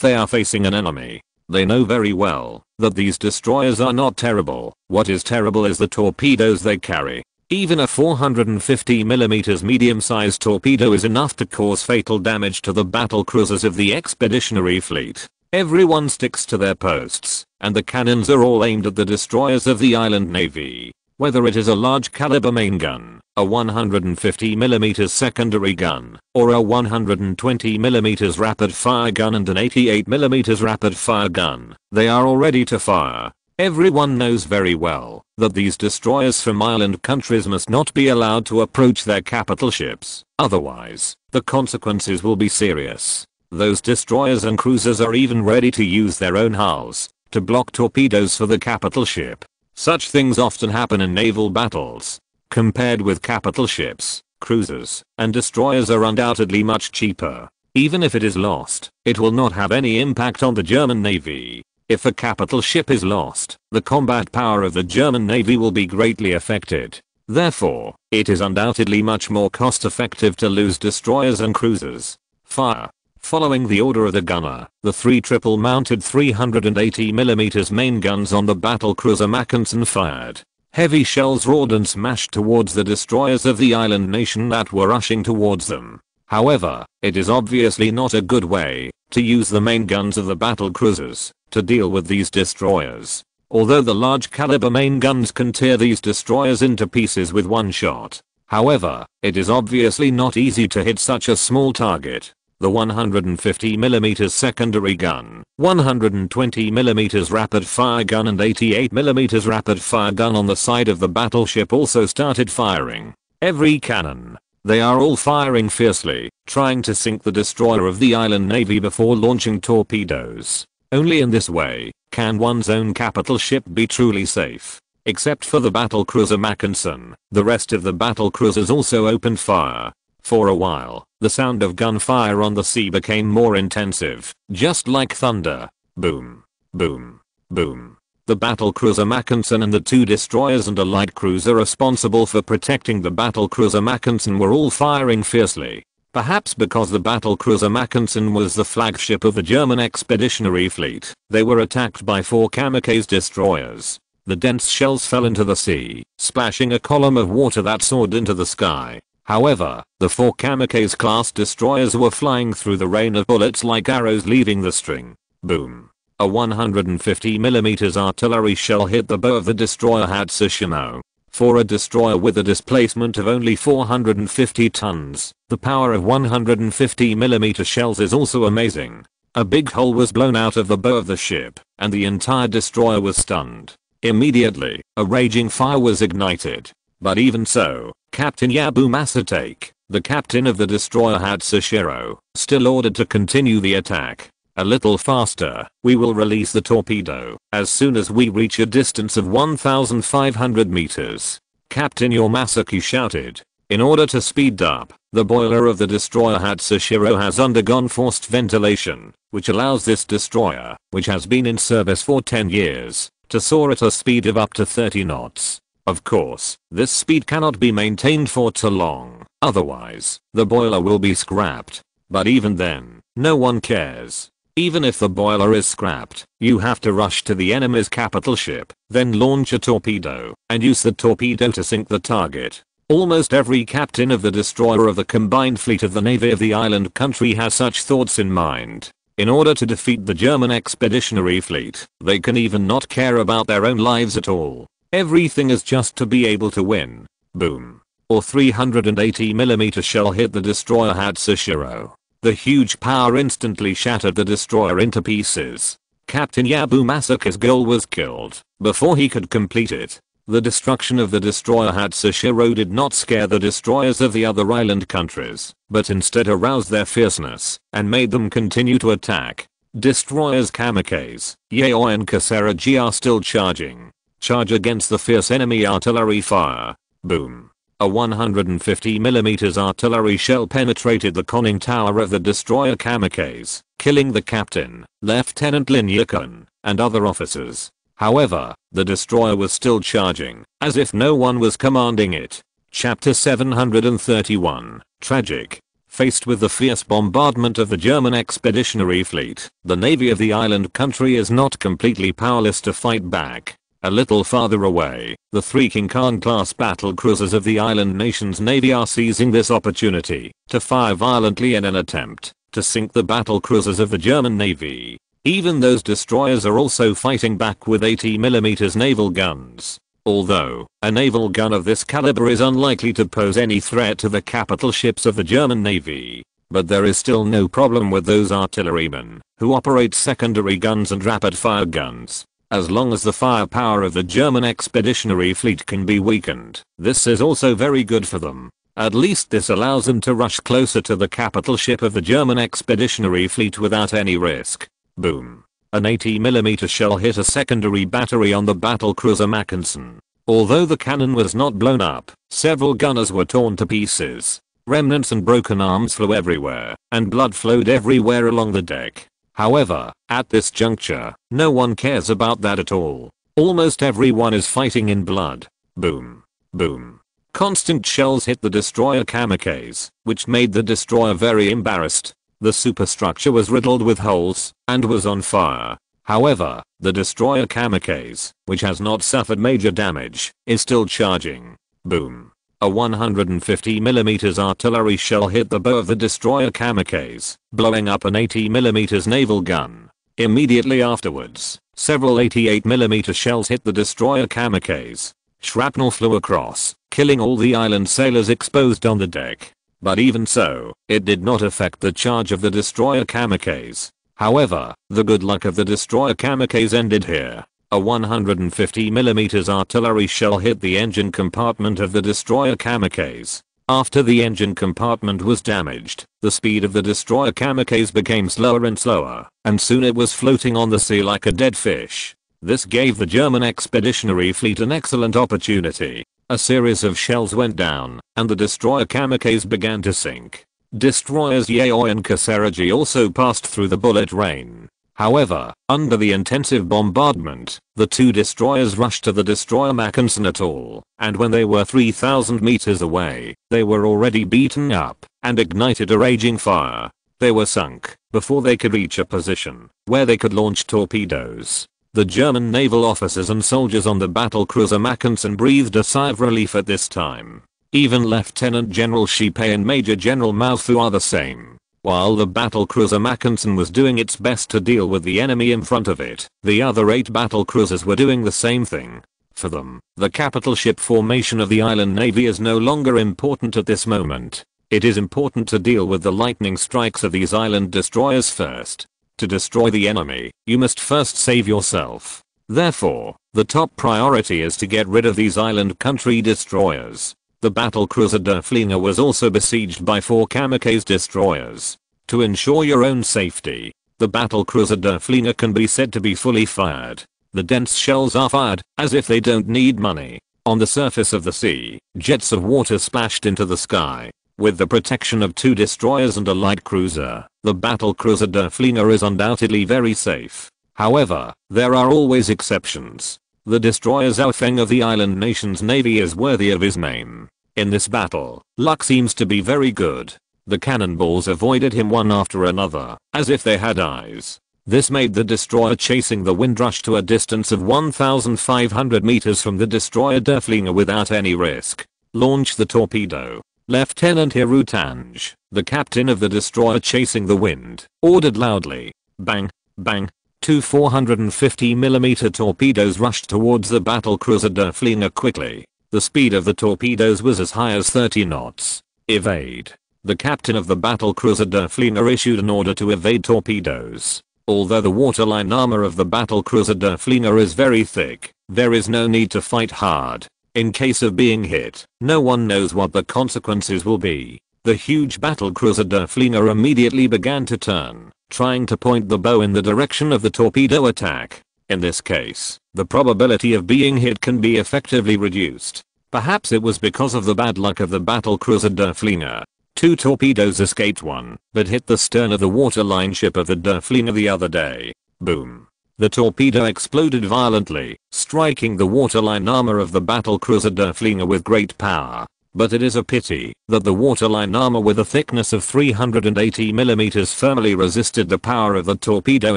they are facing an enemy. They know very well that these destroyers are not terrible. What is terrible is the torpedoes they carry. Even a 450mm medium-sized torpedo is enough to cause fatal damage to the battle cruisers of the expeditionary fleet. Everyone sticks to their posts, and the cannons are all aimed at the destroyers of the island navy. Whether it is a large caliber main gun, a 150mm secondary gun, or a 120mm rapid fire gun and an 88mm rapid fire gun, they are all ready to fire. Everyone knows very well that these destroyers from island countries must not be allowed to approach their capital ships, otherwise, the consequences will be serious. Those destroyers and cruisers are even ready to use their own hulls to block torpedoes for the capital ship. Such things often happen in naval battles. Compared with capital ships, cruisers and destroyers are undoubtedly much cheaper. Even if it is lost, it will not have any impact on the German Navy. If a capital ship is lost, the combat power of the German Navy will be greatly affected. Therefore, it is undoubtedly much more cost-effective to lose destroyers and cruisers. Fire. Following the order of the gunner, the 3 triple-mounted 380mm main guns on the battle cruiser Mackensen fired. Heavy shells roared and smashed towards the destroyers of the island nation that were rushing towards them. However, it is obviously not a good way to use the main guns of the battle cruisers to deal with these destroyers. Although the large caliber main guns can tear these destroyers into pieces with one shot. However, it is obviously not easy to hit such a small target. The 150mm secondary gun, 120mm rapid fire gun and 88mm rapid fire gun on the side of the battleship also started firing. Every cannon. They are all firing fiercely, trying to sink the destroyer of the island navy before launching torpedoes. Only in this way can one's own capital ship be truly safe. Except for the battle cruiser Mackensen, the rest of the battle cruisers also opened fire. For a while, the sound of gunfire on the sea became more intensive, just like thunder. Boom, boom, boom. The battle cruiser Mackensen and the 2 destroyers and a light cruiser responsible for protecting the battle cruiser Mackensen were all firing fiercely. Perhaps because the battle cruiser Mackensen was the flagship of the German expeditionary fleet, they were attacked by 4 kamikaze destroyers. The dense shells fell into the sea, splashing a column of water that soared into the sky. However, the 4 kamikaze-class destroyers were flying through the rain of bullets like arrows leaving the string. Boom. A 150mm artillery shell hit the bow of the destroyer Hatsushino. For a destroyer with a displacement of only 450 tons, the power of 150mm shells is also amazing. A big hole was blown out of the bow of the ship, and the entire destroyer was stunned. Immediately, a raging fire was ignited. But even so, Captain Yabu Masatake, the captain of the destroyer Hatsushiro, still ordered to continue the attack. A little faster, we will release the torpedo as soon as we reach a distance of 1,500 meters. Captain Yamasaki shouted. In order to speed up, the boiler of the destroyer Hatsushiro has undergone forced ventilation, which allows this destroyer, which has been in service for 10 years, to soar at a speed of up to 30 knots. Of course, this speed cannot be maintained for too long, otherwise, the boiler will be scrapped. But even then, no one cares. Even if the boiler is scrapped, you have to rush to the enemy's capital ship, then launch a torpedo, and use the torpedo to sink the target. Almost every captain of the destroyer of the combined fleet of the navy of the island country has such thoughts in mind. In order to defeat the German expeditionary fleet, they can even not care about their own lives at all. Everything is just to be able to win. Boom. Or 380mm shell hit the destroyer Hatsushiro. The huge power instantly shattered the destroyer into pieces. Captain Yabu Masaki's goal was killed before he could complete it. The destruction of the destroyer Hatsushiro did not scare the destroyers of the other island countries, but instead aroused their fierceness and made them continue to attack. Destroyers Kamikaze, Yaoi and Kasaragi are still charging. Charge against the fierce enemy artillery fire. Boom. A 150mm artillery shell penetrated the conning tower of the destroyer kamikaze, killing the captain, Lieutenant Lin Yikun, and other officers. However, the destroyer was still charging, as if no one was commanding it. Chapter 731, Tragic. Faced with the fierce bombardment of the German expeditionary fleet, the navy of the island country is not completely powerless to fight back. A little farther away, the three Qin Tian-class battle cruisers of the island nation's navy are seizing this opportunity to fire violently in an attempt to sink the battle cruisers of the German navy. Even those destroyers are also fighting back with 80mm naval guns. Although, a naval gun of this caliber is unlikely to pose any threat to the capital ships of the German navy. But there is still no problem with those artillerymen who operate secondary guns and rapid-fire guns. As long as the firepower of the German expeditionary fleet can be weakened, this is also very good for them. At least this allows them to rush closer to the capital ship of the German expeditionary fleet without any risk. Boom. An 80mm shell hit a secondary battery on the battlecruiser Mackensen. Although the cannon was not blown up, several gunners were torn to pieces. Remnants and broken arms flew everywhere, and blood flowed everywhere along the deck. However, at this juncture, no one cares about that at all. Almost everyone is fighting in blood. Boom. Boom. Constant shells hit the destroyer kamikaze, which made the destroyer very embarrassed. The superstructure was riddled with holes and was on fire. However, the destroyer kamikaze, which has not suffered major damage, is still charging. Boom. A 150mm artillery shell hit the bow of the destroyer kamikaze, blowing up an 80mm naval gun. Immediately afterwards, several 88mm shells hit the destroyer kamikaze. Shrapnel flew across, killing all the island sailors exposed on the deck. But even so, it did not affect the charge of the destroyer kamikaze. However, the good luck of the destroyer kamikaze ended here. A 150mm artillery shell hit the engine compartment of the destroyer kamikaze. After the engine compartment was damaged, the speed of the destroyer kamikaze became slower and slower, and soon it was floating on the sea like a dead fish. This gave the German expeditionary fleet an excellent opportunity. A series of shells went down, and the destroyer kamikaze began to sink. Destroyers Yayoi and Kasaraji also passed through the bullet rain. However, under the intensive bombardment, the two destroyers rushed to the destroyer Mackensen at all, and when they were 3,000 meters away, they were already beaten up and ignited a raging fire. They were sunk before they could reach a position where they could launch torpedoes. The German naval officers and soldiers on the battlecruiser Mackensen breathed a sigh of relief at this time. Even Lieutenant General Shipe and Major General Mao Fu are the same. While the battlecruiser Mackensen was doing its best to deal with the enemy in front of it, the other 8 battlecruisers were doing the same thing. For them, the capital ship formation of the island navy is no longer important at this moment. It is important to deal with the lightning strikes of these island destroyers first. To destroy the enemy, you must first save yourself. Therefore, the top priority is to get rid of these island country destroyers. The battlecruiser Der Flieger was also besieged by 4 kamikaze destroyers. To ensure your own safety, the battlecruiser Der Flieger can be said to be fully fired. The dense shells are fired as if they don't need money. On the surface of the sea, jets of water splashed into the sky. With the protection of 2 destroyers and a light cruiser, the battlecruiser Der Flieger is undoubtedly very safe. However, there are always exceptions. The destroyer Zhao Feng of the island nation's navy is worthy of his name. In this battle, luck seems to be very good. The cannonballs avoided him one after another, as if they had eyes. This made the destroyer chasing the wind rush to a distance of 1,500 meters from the destroyer Der Flieger without any risk. Launch the torpedo. Lieutenant Hirutange, the captain of the destroyer chasing the wind, ordered loudly. Bang, bang. 2 450mm torpedoes rushed towards the battlecruiser Der Flieger quickly. The speed of the torpedoes was as high as 30 knots. Evade. The captain of the battlecruiser Der Flieger issued an order to evade torpedoes. Although the waterline armor of the battlecruiser Der Flieger is very thick, there is no need to fight hard. In case of being hit, no one knows what the consequences will be. The huge battlecruiser Der Flieger immediately began to turn, trying to point the bow in the direction of the torpedo attack. In this case, the probability of being hit can be effectively reduced. Perhaps it was because of the bad luck of the battlecruiser Der Flieger. 2 torpedoes escaped one, but hit the stern of the waterline ship of the Der Flieger the other day. Boom. The torpedo exploded violently, striking the waterline armor of the battlecruiser Der Flieger with great power. But it is a pity that the waterline armor with a thickness of 380 mm firmly resisted the power of the torpedo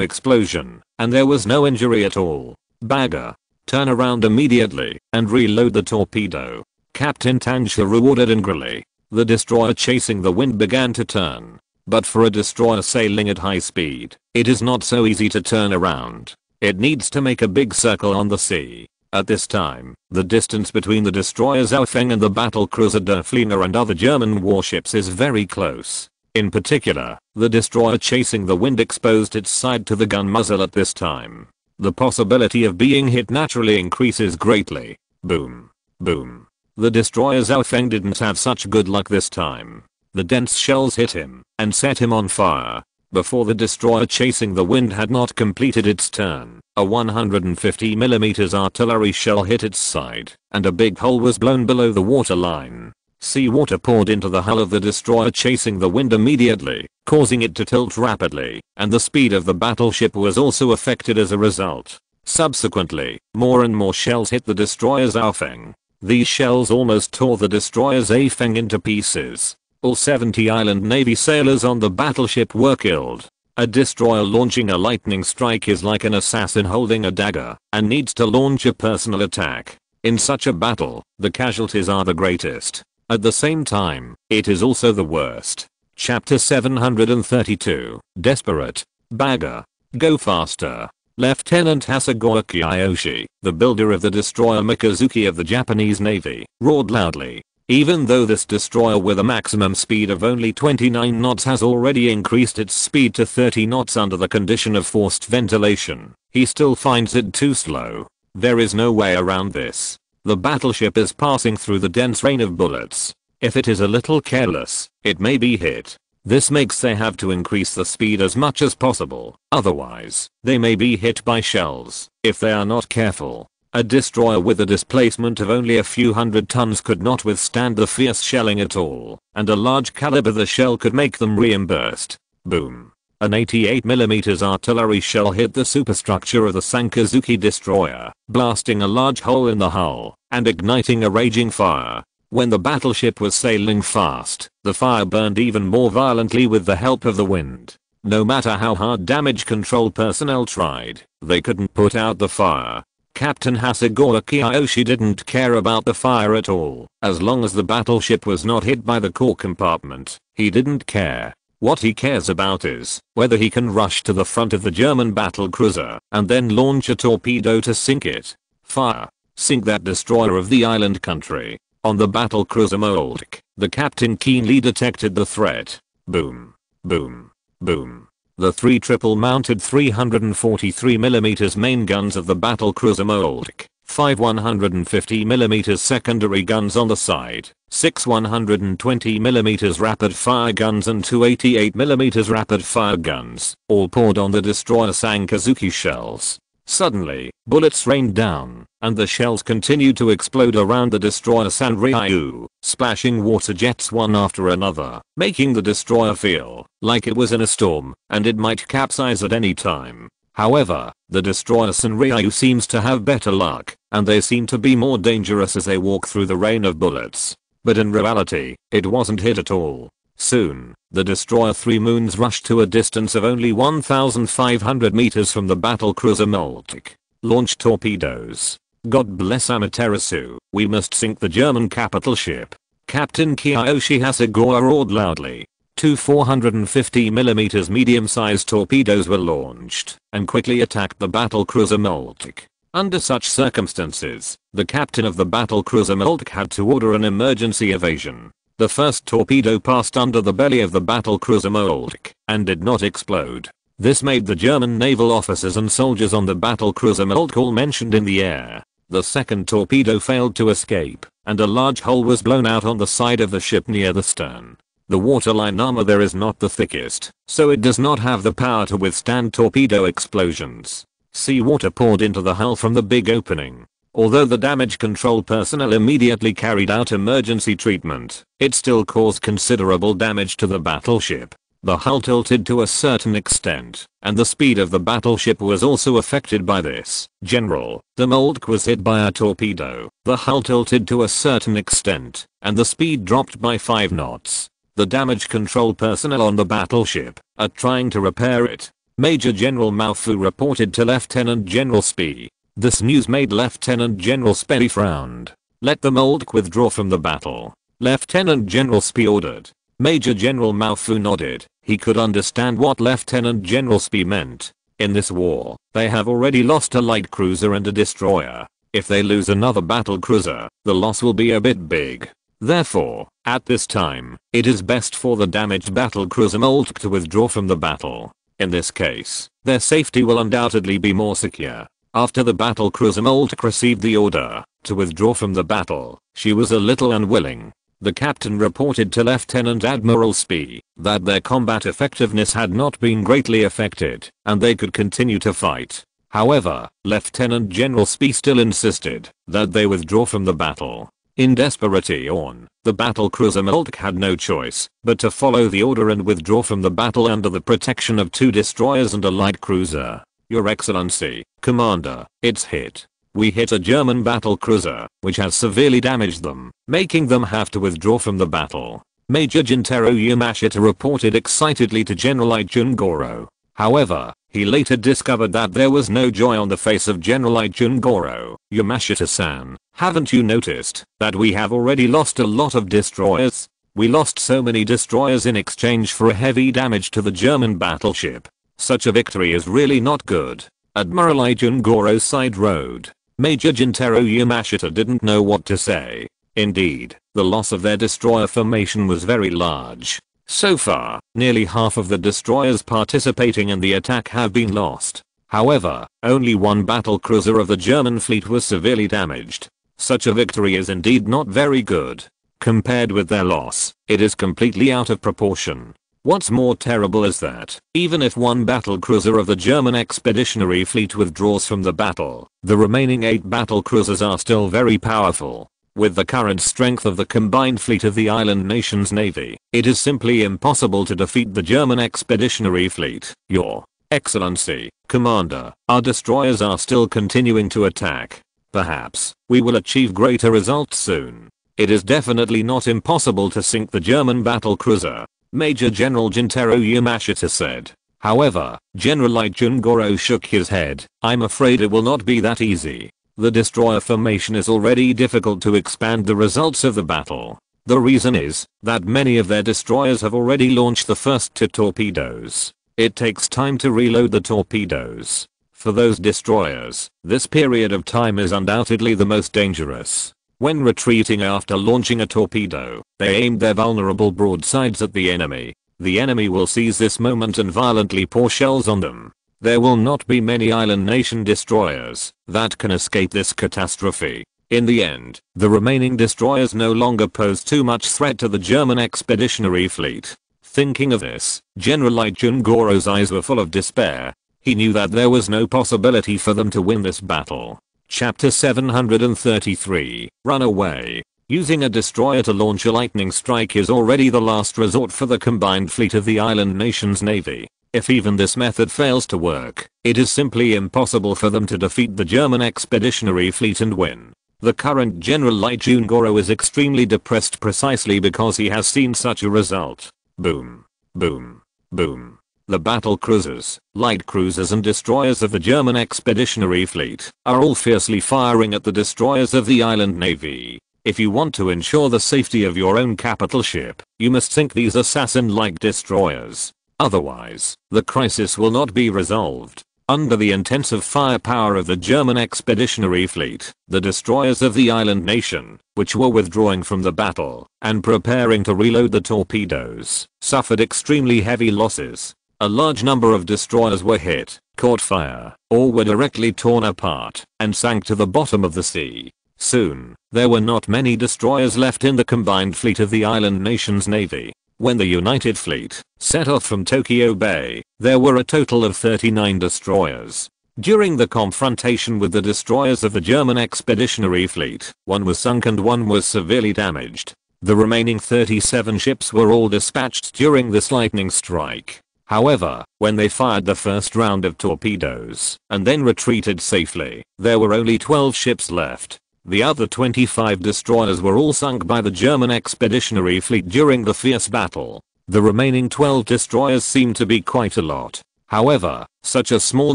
explosion, and there was no injury at all. Bagger. Turn around immediately and reload the torpedo. Captain Tansha rewarded angrily. The destroyer chasing the wind began to turn. But for a destroyer sailing at high speed, it is not so easy to turn around. It needs to make a big circle on the sea. At this time, the distance between the destroyer Zaofeng and the battlecruiser Der Flieger and other German warships is very close. In particular, the destroyer chasing the wind exposed its side to the gun muzzle at this time. The possibility of being hit naturally increases greatly. Boom. Boom. The destroyer Zaofeng didn't have such good luck this time. The dense shells hit him and set him on fire. Before the destroyer chasing the wind had not completed its turn, a 150 mm artillery shell hit its side, and a big hole was blown below the waterline. Seawater poured into the hull of the destroyer chasing the wind immediately, causing it to tilt rapidly, and the speed of the battleship was also affected as a result. Subsequently, more and more shells hit the destroyer Zaofeng. These shells almost tore the destroyer Zaofeng into pieces. All 70 island navy sailors on the battleship were killed. A destroyer launching a lightning strike is like an assassin holding a dagger and needs to launch a personal attack. In such a battle, the casualties are the greatest. At the same time, it is also the worst. Chapter 732. Desperate. Bagger. Go faster. Lieutenant Hasegawa Kiyoshi, the builder of the destroyer Mikazuki of the Japanese Navy, roared loudly. Even though this destroyer with a maximum speed of only 29 knots has already increased its speed to 30 knots under the condition of forced ventilation, he still finds it too slow. There is no way around this. The battleship is passing through the dense rain of bullets. If it is a little careless, it may be hit. This makes they have to increase the speed as much as possible, otherwise, they may be hit by shells, if they are not careful. A destroyer with a displacement of only a few hundred tons could not withstand the fierce shelling at all, and a large caliber the shell could make them reimbursed. Boom. An 88mm artillery shell hit the superstructure of the Sankazuki destroyer, blasting a large hole in the hull, and igniting a raging fire. When the battleship was sailing fast, the fire burned even more violently with the help of the wind. No matter how hard damage control personnel tried, they couldn't put out the fire. Captain Hasegawa Kiyoshi didn't care about the fire at all. As long as the battleship was not hit by the core compartment, he didn't care. What he cares about is whether he can rush to the front of the German battlecruiser and then launch a torpedo to sink it. Fire. Sink that destroyer of the island country. On the battlecruiser Moltke, the captain keenly detected the threat. Boom. Boom. Boom. The 3 triple-mounted 343mm main guns of the battlecruiser Moltke, 5 150mm secondary guns on the side, 6 120mm rapid-fire guns and 2 88mm rapid-fire guns, all poured on the destroyer Sankazuki shells. Suddenly, bullets rained down, and the shells continued to explode around the destroyer Sanryu, splashing water jets one after another, making the destroyer feel like it was in a storm, and it might capsize at any time. However, the destroyer Sanryu seems to have better luck, and they seem to be more dangerous as they walk through the rain of bullets. But in reality, it wasn't hit at all. Soon, the destroyer Three Moons rushed to a distance of only 1,500 meters from the battlecruiser Moltke. Launched torpedoes. God bless Amaterasu, we must sink the German capital ship. Captain Kiyoshi Hasegawa roared loudly. 2 450mm medium-sized torpedoes were launched and quickly attacked the battlecruiser Moltke. Under such circumstances, the captain of the battlecruiser Moltke had to order an emergency evasion. The first torpedo passed under the belly of the battlecruiser Moltke and did not explode. This made the German naval officers and soldiers on the battlecruiser Moltke all mentioned in the air. The second torpedo failed to escape, and a large hole was blown out on the side of the ship near the stern. The waterline armor there is not the thickest, so it does not have the power to withstand torpedo explosions. Seawater poured into the hull from the big opening. Although the damage control personnel immediately carried out emergency treatment, it still caused considerable damage to the battleship. The hull tilted to a certain extent, and the speed of the battleship was also affected by this. General, the Moltke was hit by a torpedo. The hull tilted to a certain extent, and the speed dropped by 5 knots. The damage control personnel on the battleship are trying to repair it. Major General Mao Fu reported to Lieutenant General Spee. This news made Lieutenant General Spee frowned. Let the Moltke withdraw from the battle. Lieutenant General Spee ordered. Major General Mao Fu nodded. He could understand what Lieutenant General Spee meant. In this war, they have already lost a light cruiser and a destroyer. If they lose another battle cruiser, the loss will be a bit big. Therefore, at this time, it is best for the damaged battle cruiser Moltke to withdraw from the battle. In this case, their safety will undoubtedly be more secure. After the battle cruiser Moltke received the order to withdraw from the battle, she was a little unwilling. The captain reported to Lieutenant Admiral Spee that their combat effectiveness had not been greatly affected, and they could continue to fight. However, Lieutenant General Spee still insisted that they withdraw from the battle. In desperation, the battle cruiser Moltke had no choice but to follow the order and withdraw from the battle under the protection of 2 destroyers and a light cruiser. Your Excellency, Commander, it's hit. We hit a German battle cruiser, which has severely damaged them, making them have to withdraw from the battle. Major Jintaro Yamashita reported excitedly to General Ijungoro. However, he later discovered that there was no joy on the face of General Ijungoro. Yamashita-san, haven't you noticed that we have already lost a lot of destroyers? We lost so many destroyers in exchange for a heavy damage to the German battleship. Such a victory is really not good. Admiral Ijungoro side road. Major Jintaro Yamashita didn't know what to say. Indeed, the loss of their destroyer formation was very large. So far, nearly half of the destroyers participating in the attack have been lost. However, only 1 battle cruiser of the German fleet was severely damaged. Such a victory is indeed not very good. Compared with their loss, it is completely out of proportion. What's more terrible is that, even if 1 battle cruiser of the German expeditionary fleet withdraws from the battle, the remaining 8 battle cruisers are still very powerful. With the current strength of the combined fleet of the island nation's navy, it is simply impossible to defeat the German expeditionary fleet. Your Excellency, Commander, our destroyers are still continuing to attack. Perhaps, we will achieve greater results soon. It is definitely not impossible to sink the German battle cruiser, Major General Jintaro Yamashita said. However, General Ijungoro shook his head. I'm afraid it will not be that easy. The destroyer formation is already difficult to expand the results of the battle. The reason is that many of their destroyers have already launched the first 2 torpedoes. It takes time to reload the torpedoes. For those destroyers, this period of time is undoubtedly the most dangerous. When retreating after launching a torpedo, they aim their vulnerable broadsides at the enemy. The enemy will seize this moment and violently pour shells on them. There will not be many island nation destroyers that can escape this catastrophe. In the end, the remaining destroyers no longer pose too much threat to the German expeditionary fleet. Thinking of this, General Ijungoro's eyes were full of despair. He knew that there was no possibility for them to win this battle. Chapter 733, Run Away. Using a destroyer to launch a lightning strike is already the last resort for the combined fleet of the island nation's navy. If even this method fails to work, it is simply impossible for them to defeat the German expeditionary fleet and win. The current General Ijungoro is extremely depressed precisely because he has seen such a result. Boom. Boom. Boom. The battle cruisers, light cruisers and destroyers of the German expeditionary fleet are all fiercely firing at the destroyers of the island navy. If you want to ensure the safety of your own capital ship, you must sink these assassin-like destroyers. Otherwise, the crisis will not be resolved. Under the intensive firepower of the German expeditionary fleet, the destroyers of the island nation, which were withdrawing from the battle and preparing to reload the torpedoes, suffered extremely heavy losses. A large number of destroyers were hit, caught fire, or were directly torn apart and sank to the bottom of the sea. Soon, there were not many destroyers left in the combined fleet of the island nation's navy. When the United Fleet set off from Tokyo Bay, there were a total of 39 destroyers. During the confrontation with the destroyers of the German expeditionary fleet, one was sunk and one was severely damaged. The remaining 37 ships were all dispatched during this lightning strike. However, when they fired the first round of torpedoes and then retreated safely, there were only 12 ships left. The other 25 destroyers were all sunk by the German expeditionary fleet during the fierce battle. The remaining 12 destroyers seem to be quite a lot. However, such a small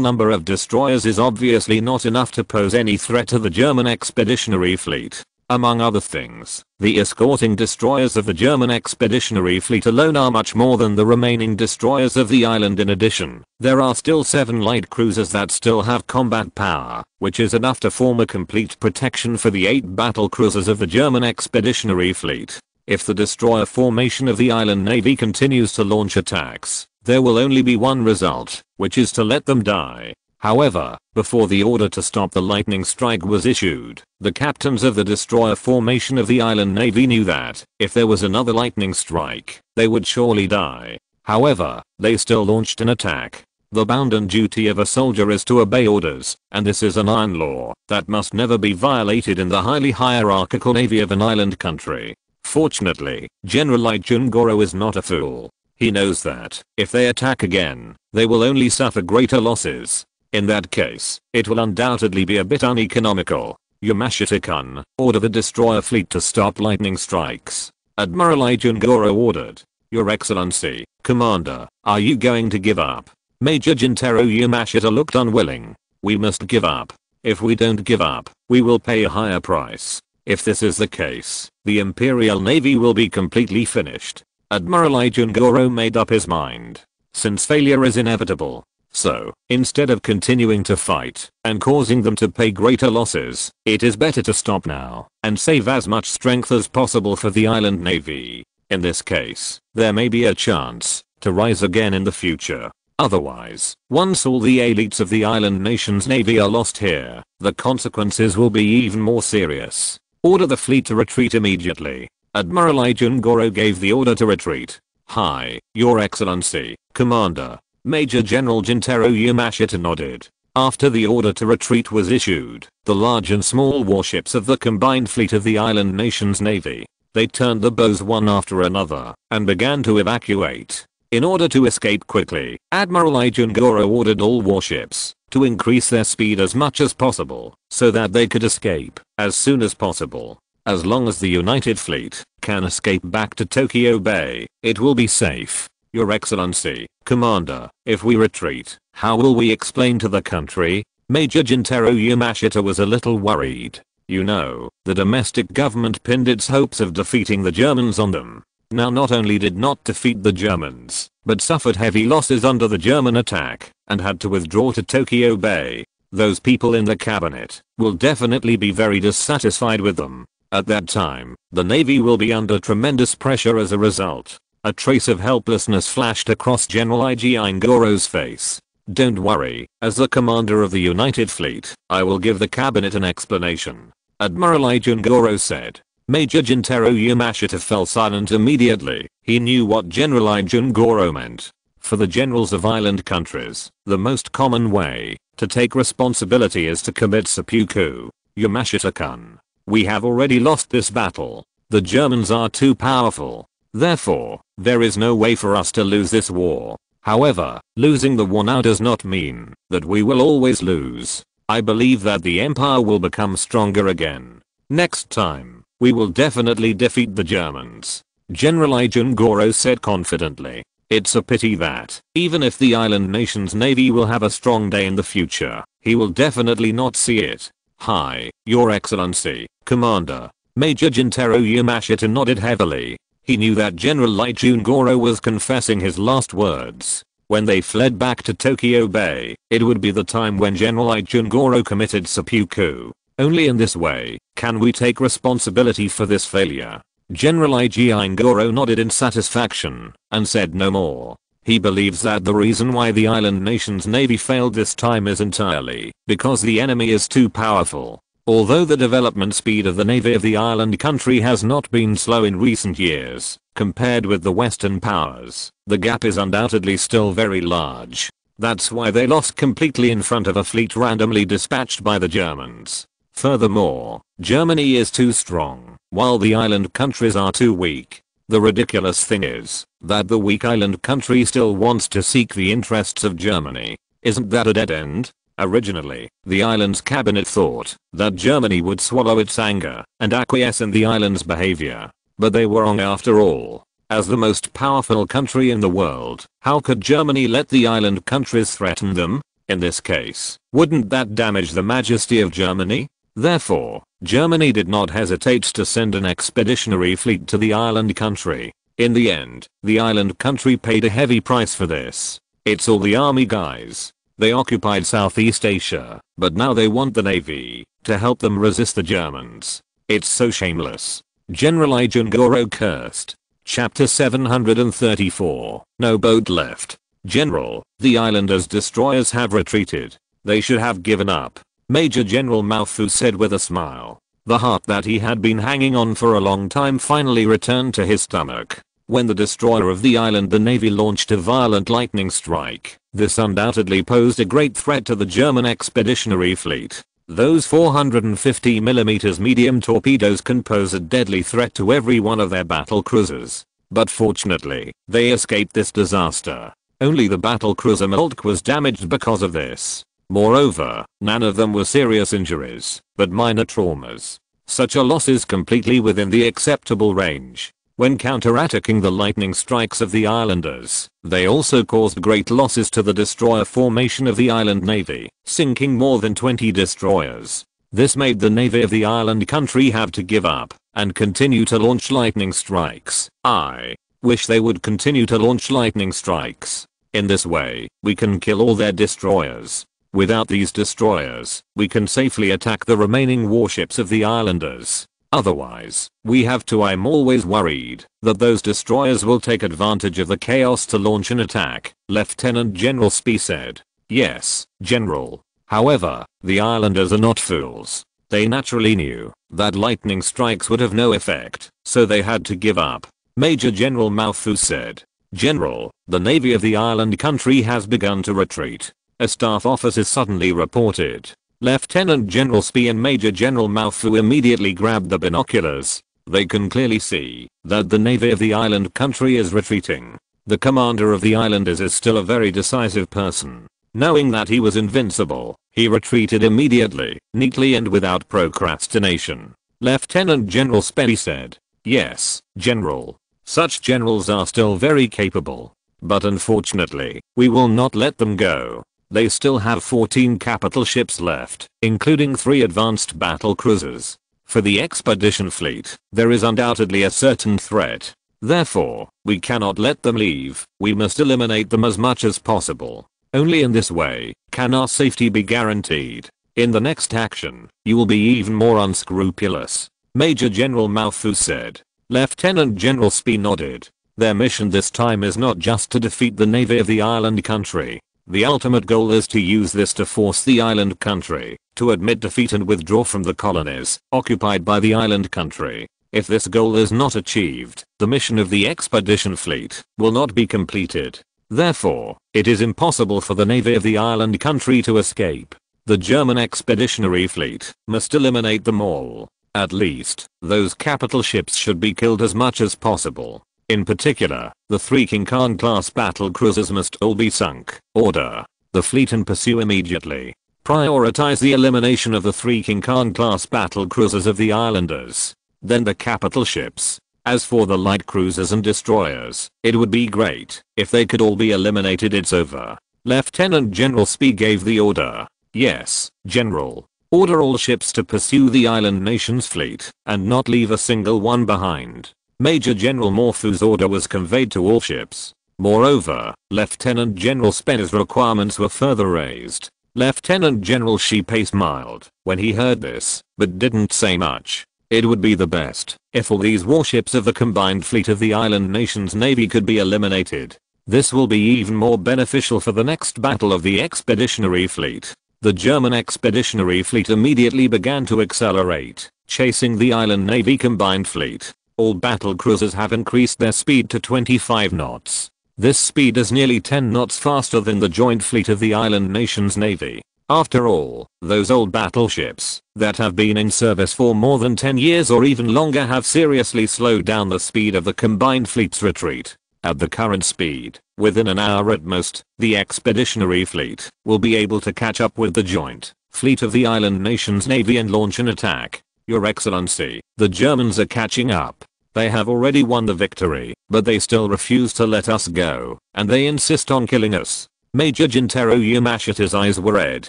number of destroyers is obviously not enough to pose any threat to the German expeditionary fleet. Among other things, the escorting destroyers of the German expeditionary fleet alone are much more than the remaining destroyers of the island. In addition, there are still 7 light cruisers that still have combat power, which is enough to form a complete protection for the 8 battle cruisers of the German expeditionary fleet. If the destroyer formation of the island navy continues to launch attacks, there will only be one result, which is to let them die. However, before the order to stop the lightning strike was issued, the captains of the destroyer formation of the island navy knew that, if there was another lightning strike, they would surely die. However, they still launched an attack. The bounden duty of a soldier is to obey orders, and this is an iron law that must never be violated in the highly hierarchical navy of an island country. Fortunately, General Ijun is not a fool. He knows that, if they attack again, they will only suffer greater losses. In that case, it will undoubtedly be a bit uneconomical. Yamashita-kun, order the destroyer fleet to stop lightning strikes. Admiral Ijun ordered. Your Excellency, Commander, are you going to give up? Major Jintaro Yamashita looked unwilling. We must give up. If we don't give up, we will pay a higher price. If this is the case, the Imperial Navy will be completely finished. Admiral Ijun made up his mind. Since failure is inevitable, so, instead of continuing to fight and causing them to pay greater losses, it is better to stop now and save as much strength as possible for the island navy. In this case, there may be a chance to rise again in the future. Otherwise, once all the elites of the island nation's navy are lost here, the consequences will be even more serious. Order the fleet to retreat immediately. Admiral Ijun gave the order to retreat. Hi, Your Excellency, Commander. Major General Jintaro Yamashita nodded. After the order to retreat was issued, the large and small warships of the combined fleet of the island nation's navy, they turned the bows one after another and began to evacuate. In order to escape quickly, Admiral Ijun ordered all warships to increase their speed as much as possible so that they could escape as soon as possible. As long as the United Fleet can escape back to Tokyo Bay, it will be safe. Your Excellency, Commander, if we retreat, how will we explain to the country? Major Jintaro Yamashita was a little worried. You know, the domestic government pinned its hopes of defeating the Germans on them. Now not only did not defeat the Germans, but suffered heavy losses under the German attack, and had to withdraw to Tokyo Bay. Those people in the cabinet will definitely be very dissatisfied with them. At that time, the Navy will be under tremendous pressure as a result. A trace of helplessness flashed across General Ijun face. Don't worry, as the commander of the United Fleet, I will give the cabinet an explanation. Admiral Ijun said. Major Jintaro Yamashita fell silent immediately. He knew what General Ijun meant. For the generals of island countries, the most common way to take responsibility is to commit seppuku. Yamashita-kun, we have already lost this battle. The Germans are too powerful. Therefore, there is no way for us to lose this war. However, losing the war now does not mean that we will always lose. I believe that the empire will become stronger again. Next time, we will definitely defeat the Germans. General Ijun said confidently. It's a pity that, even if the island nation's navy will have a strong day in the future, he will definitely not see it. Hi, Your Excellency, Commander. Major Jintaro Yamashita nodded heavily. He knew that General Ijun was confessing his last words. When they fled back to Tokyo Bay, it would be the time when General Ijun committed seppuku. Only in this way can we take responsibility for this failure. General Ijun nodded in satisfaction and said no more. He believes that the reason why the island nation's navy failed this time is entirely because the enemy is too powerful. Although the development speed of the navy of the island country has not been slow in recent years, compared with the Western powers, the gap is undoubtedly still very large. That's why they lost completely in front of a fleet randomly dispatched by the Germans. Furthermore, Germany is too strong, while the island countries are too weak. The ridiculous thing is that the weak island country still wants to seek the interests of Germany. Isn't that a dead end? Originally, the island's cabinet thought that Germany would swallow its anger and acquiesce in the island's behavior. But they were wrong after all. As the most powerful country in the world, how could Germany let the island countries threaten them? In this case, wouldn't that damage the majesty of Germany? Therefore, Germany did not hesitate to send an expeditionary fleet to the island country. In the end, the island country paid a heavy price for this. It's all the army guys. They occupied Southeast Asia, but now they want the navy to help them resist the Germans. It's so shameless. General Ijungoro cursed. Chapter 734. No boat left. General, the islanders' destroyers have retreated. They should have given up. Major General Mao Fu said with a smile. The heart that he had been hanging on for a long time finally returned to his stomach. When the destroyer of the island the navy launched a violent lightning strike, this undoubtedly posed a great threat to the German expeditionary fleet. Those 450mm medium torpedoes can pose a deadly threat to every one of their battle cruisers. But fortunately, they escaped this disaster. Only the battle cruiser Moltke was damaged because of this. Moreover, none of them were serious injuries, but minor traumas. Such a loss is completely within the acceptable range. When counterattacking the lightning strikes of the islanders, they also caused great losses to the destroyer formation of the island navy, sinking more than 20 destroyers. This made the navy of the island country have to give up and continue to launch lightning strikes. I wish they would continue to launch lightning strikes. In this way, we can kill all their destroyers. Without these destroyers, we can safely attack the remaining warships of the islanders. Otherwise, we have to. I'm always worried that those destroyers will take advantage of the chaos to launch an attack, Lieutenant General Spee said. Yes, General. However, the islanders are not fools. They naturally knew that lightning strikes would have no effect, so they had to give up. Major General Mao Fu said. General, the navy of the island country has begun to retreat. A staff officer suddenly reported. Lieutenant General Spee and Major General Mao Fu immediately grabbed the binoculars. They can clearly see that the navy of the island country is retreating. The commander of the islanders is still a very decisive person. Knowing that he was invincible, he retreated immediately, neatly and without procrastination. Lieutenant General Spee said. Yes, General. Such generals are still very capable. But unfortunately, we will not let them go. They still have 14 capital ships left, including 3 advanced battle cruisers. For the expedition fleet, there is undoubtedly a certain threat. Therefore, we cannot let them leave. We must eliminate them as much as possible. Only in this way can our safety be guaranteed. In the next action, you will be even more unscrupulous. Major General Mao Fu said. Lieutenant General Spee nodded. Their mission this time is not just to defeat the navy of the island country. The ultimate goal is to use this to force the island country to admit defeat and withdraw from the colonies occupied by the island country. If this goal is not achieved, the mission of the expedition fleet will not be completed. Therefore, it is impossible for the navy of the island country to escape. The German expeditionary fleet must eliminate them all. At least, those capital ships should be killed as much as possible. In particular, the 3 Qin Tian class battle cruisers must all be sunk. Order the fleet and pursue immediately. Prioritize the elimination of the 3 Qin Tian class battle cruisers of the islanders. Then the capital ships. As for the light cruisers and destroyers, it would be great if they could all be eliminated. It's over. Lieutenant General Spee gave the order. Yes, General. Order all ships to pursue the island nation's fleet and not leave a single one behind. Major General Mao Fu's order was conveyed to all ships. Moreover, Lieutenant General Spee's requirements were further raised. Lieutenant General Spee smiled when he heard this, but didn't say much. It would be the best if all these warships of the combined fleet of the island nation's navy could be eliminated. This will be even more beneficial for the next battle of the expeditionary fleet. The German expeditionary fleet immediately began to accelerate, chasing the island navy combined fleet. All battle cruisers have increased their speed to 25 knots. This speed is nearly 10 knots faster than the joint fleet of the island nation's navy. After all, those old battleships that have been in service for more than 10 years or even longer have seriously slowed down the speed of the combined fleet's retreat. At the current speed, within an hour at most, the expeditionary fleet will be able to catch up with the joint fleet of the island nation's navy and launch an attack. Your Excellency, the Germans are catching up. They have already won the victory, but they still refuse to let us go, and they insist on killing us. Major Gentaro Yamashita's eyes were red,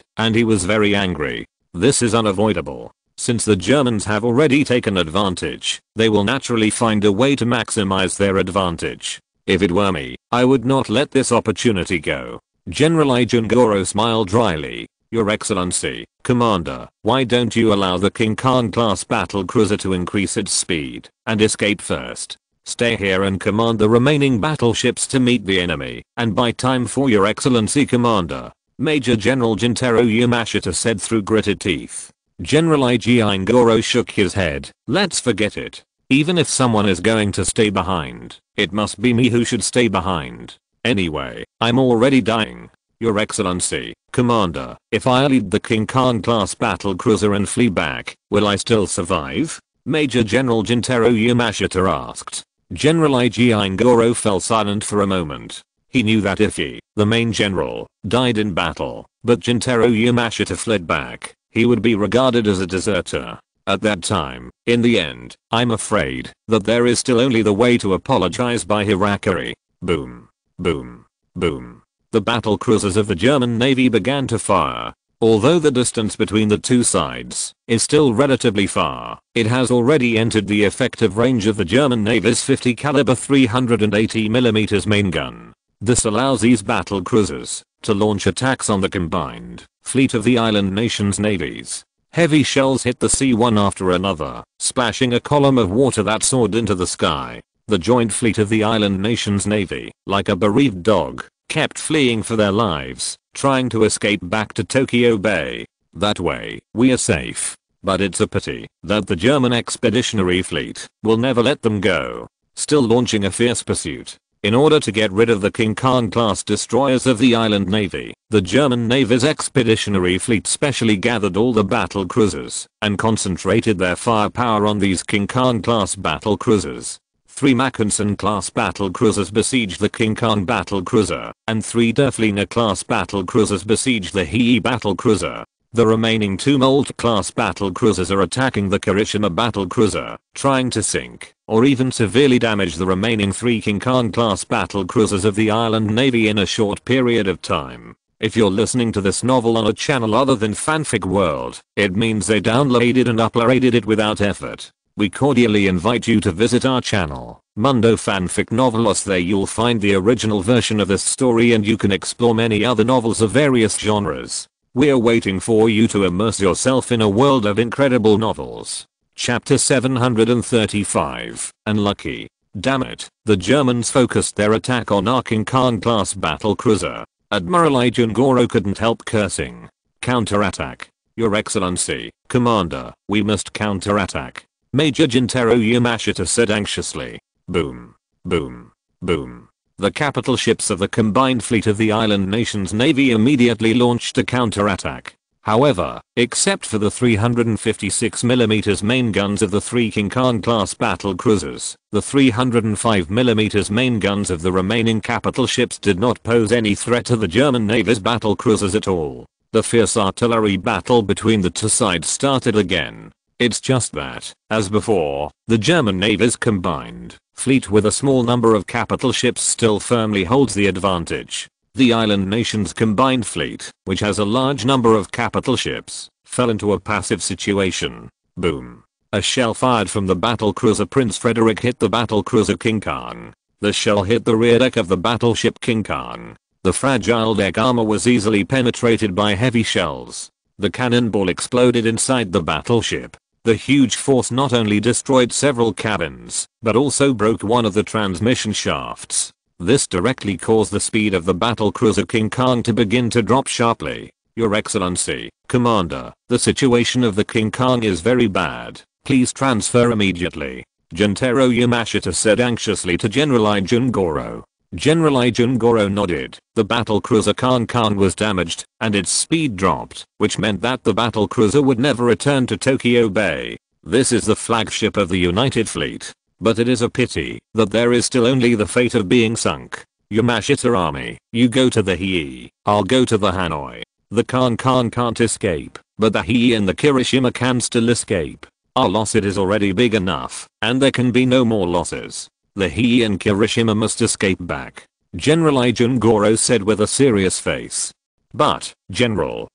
and he was very angry. This is unavoidable. Since the Germans have already taken advantage, they will naturally find a way to maximize their advantage. If it were me, I would not let this opportunity go. General Ijungoro smiled dryly. Your Excellency, Commander, why don't you allow the King Khan class battle cruiser to increase its speed and escape first? Stay here and command the remaining battleships to meet the enemy and buy time for Your Excellency, Commander. Major General Gentaro Yamashita said through gritted teeth. General Ijungoro shook his head. Let's forget it. Even if someone is going to stay behind, it must be me who should stay behind. Anyway, I'm already dying. Your Excellency, Commander, if I lead the King Khan class battle cruiser and flee back, will I still survive? Major General Gentaro Yamashita asked. General Ijungoro fell silent for a moment. He knew that if he, the main general, died in battle, but Gentaro Yamashita fled back, he would be regarded as a deserter. At that time, in the end, I'm afraid that there is still only the way to apologize by Hirakiri. Boom. Boom. Boom. The battle cruisers of the German Navy began to fire. Although the distance between the two sides is still relatively far, it has already entered the effective range of the German Navy's 50 caliber 380mm main gun. This allows these battle cruisers to launch attacks on the combined fleet of the island nation's navies. Heavy shells hit the sea one after another, splashing a column of water that soared into the sky. The joint fleet of the island nation's navy, like a bereaved dog, kept fleeing for their lives, trying to escape back to Tokyo Bay. That way, we are safe. But it's a pity that the German expeditionary fleet will never let them go, still launching a fierce pursuit. In order to get rid of the King Khan class destroyers of the island navy, the German Navy's expeditionary fleet specially gathered all the battle cruisers and concentrated their firepower on these King Khan class battle cruisers. 3 Mackensen class battle cruisers besieged the King Khan battle cruiser, and 3 Derfliner class battle cruisers besieged the Hii battle cruiser. The remaining 2 Molt class battle cruisers are attacking the Kirishima battle cruiser, trying to sink or even severely damage the remaining 3 King Khan class battle cruisers of the island navy in a short period of time. If you're listening to this novel on a channel other than Fanfic World, it means they downloaded and uploaded it without effort. We cordially invite you to visit our channel, Mundo Fanfic Novelos. There you'll find the original version of this story and you can explore many other novels of various genres. We're waiting for you to immerse yourself in a world of incredible novels. Chapter 735, Unlucky. Damn it, the Germans focused their attack on our King Khan class battle cruiser. Admiral Ijungoro couldn't help cursing. Counterattack. Your Excellency, Commander, we must counterattack. Major Gentaro Yamashita said anxiously. Boom. Boom. Boom. The capital ships of the combined fleet of the island nation's navy immediately launched a counterattack. However, except for the 356mm main guns of the 3 King Khan class battle cruisers, the 305mm main guns of the remaining capital ships did not pose any threat to the German Navy's battle cruisers at all. The fierce artillery battle between the two sides started again. It's just that, as before, the German Navy's combined fleet with a small number of capital ships still firmly holds the advantage. The island nation's combined fleet, which has a large number of capital ships, fell into a passive situation. Boom. A shell fired from the battle cruiser Prince Frederick hit the battle cruiser King Kong. The shell hit the rear deck of the battleship King Kong. The fragile deck armor was easily penetrated by heavy shells. The cannonball exploded inside the battleship. The huge force not only destroyed several cabins, but also broke one of the transmission shafts. This directly caused the speed of the battle cruiser King Kong to begin to drop sharply. Your Excellency, Commander, the situation of the King Kong is very bad. Please transfer immediately. Gentaro Yamashita said anxiously to General Ijungoro. General Ijun Goro nodded. The battlecruiser Qin was damaged, and its speed dropped, which meant that the battlecruiser would never return to Tokyo Bay. This is the flagship of the United Fleet. But it is a pity that there is still only the fate of being sunk. Yamashita Army, you go to the Hii, I'll go to the Hanoi. The Qin can't escape, but the Hii and the Kirishima can still escape. Our loss it is already big enough, and there can be no more losses. The Hii and Kirishima must escape back. General Ijun Goro said with a serious face. But, General,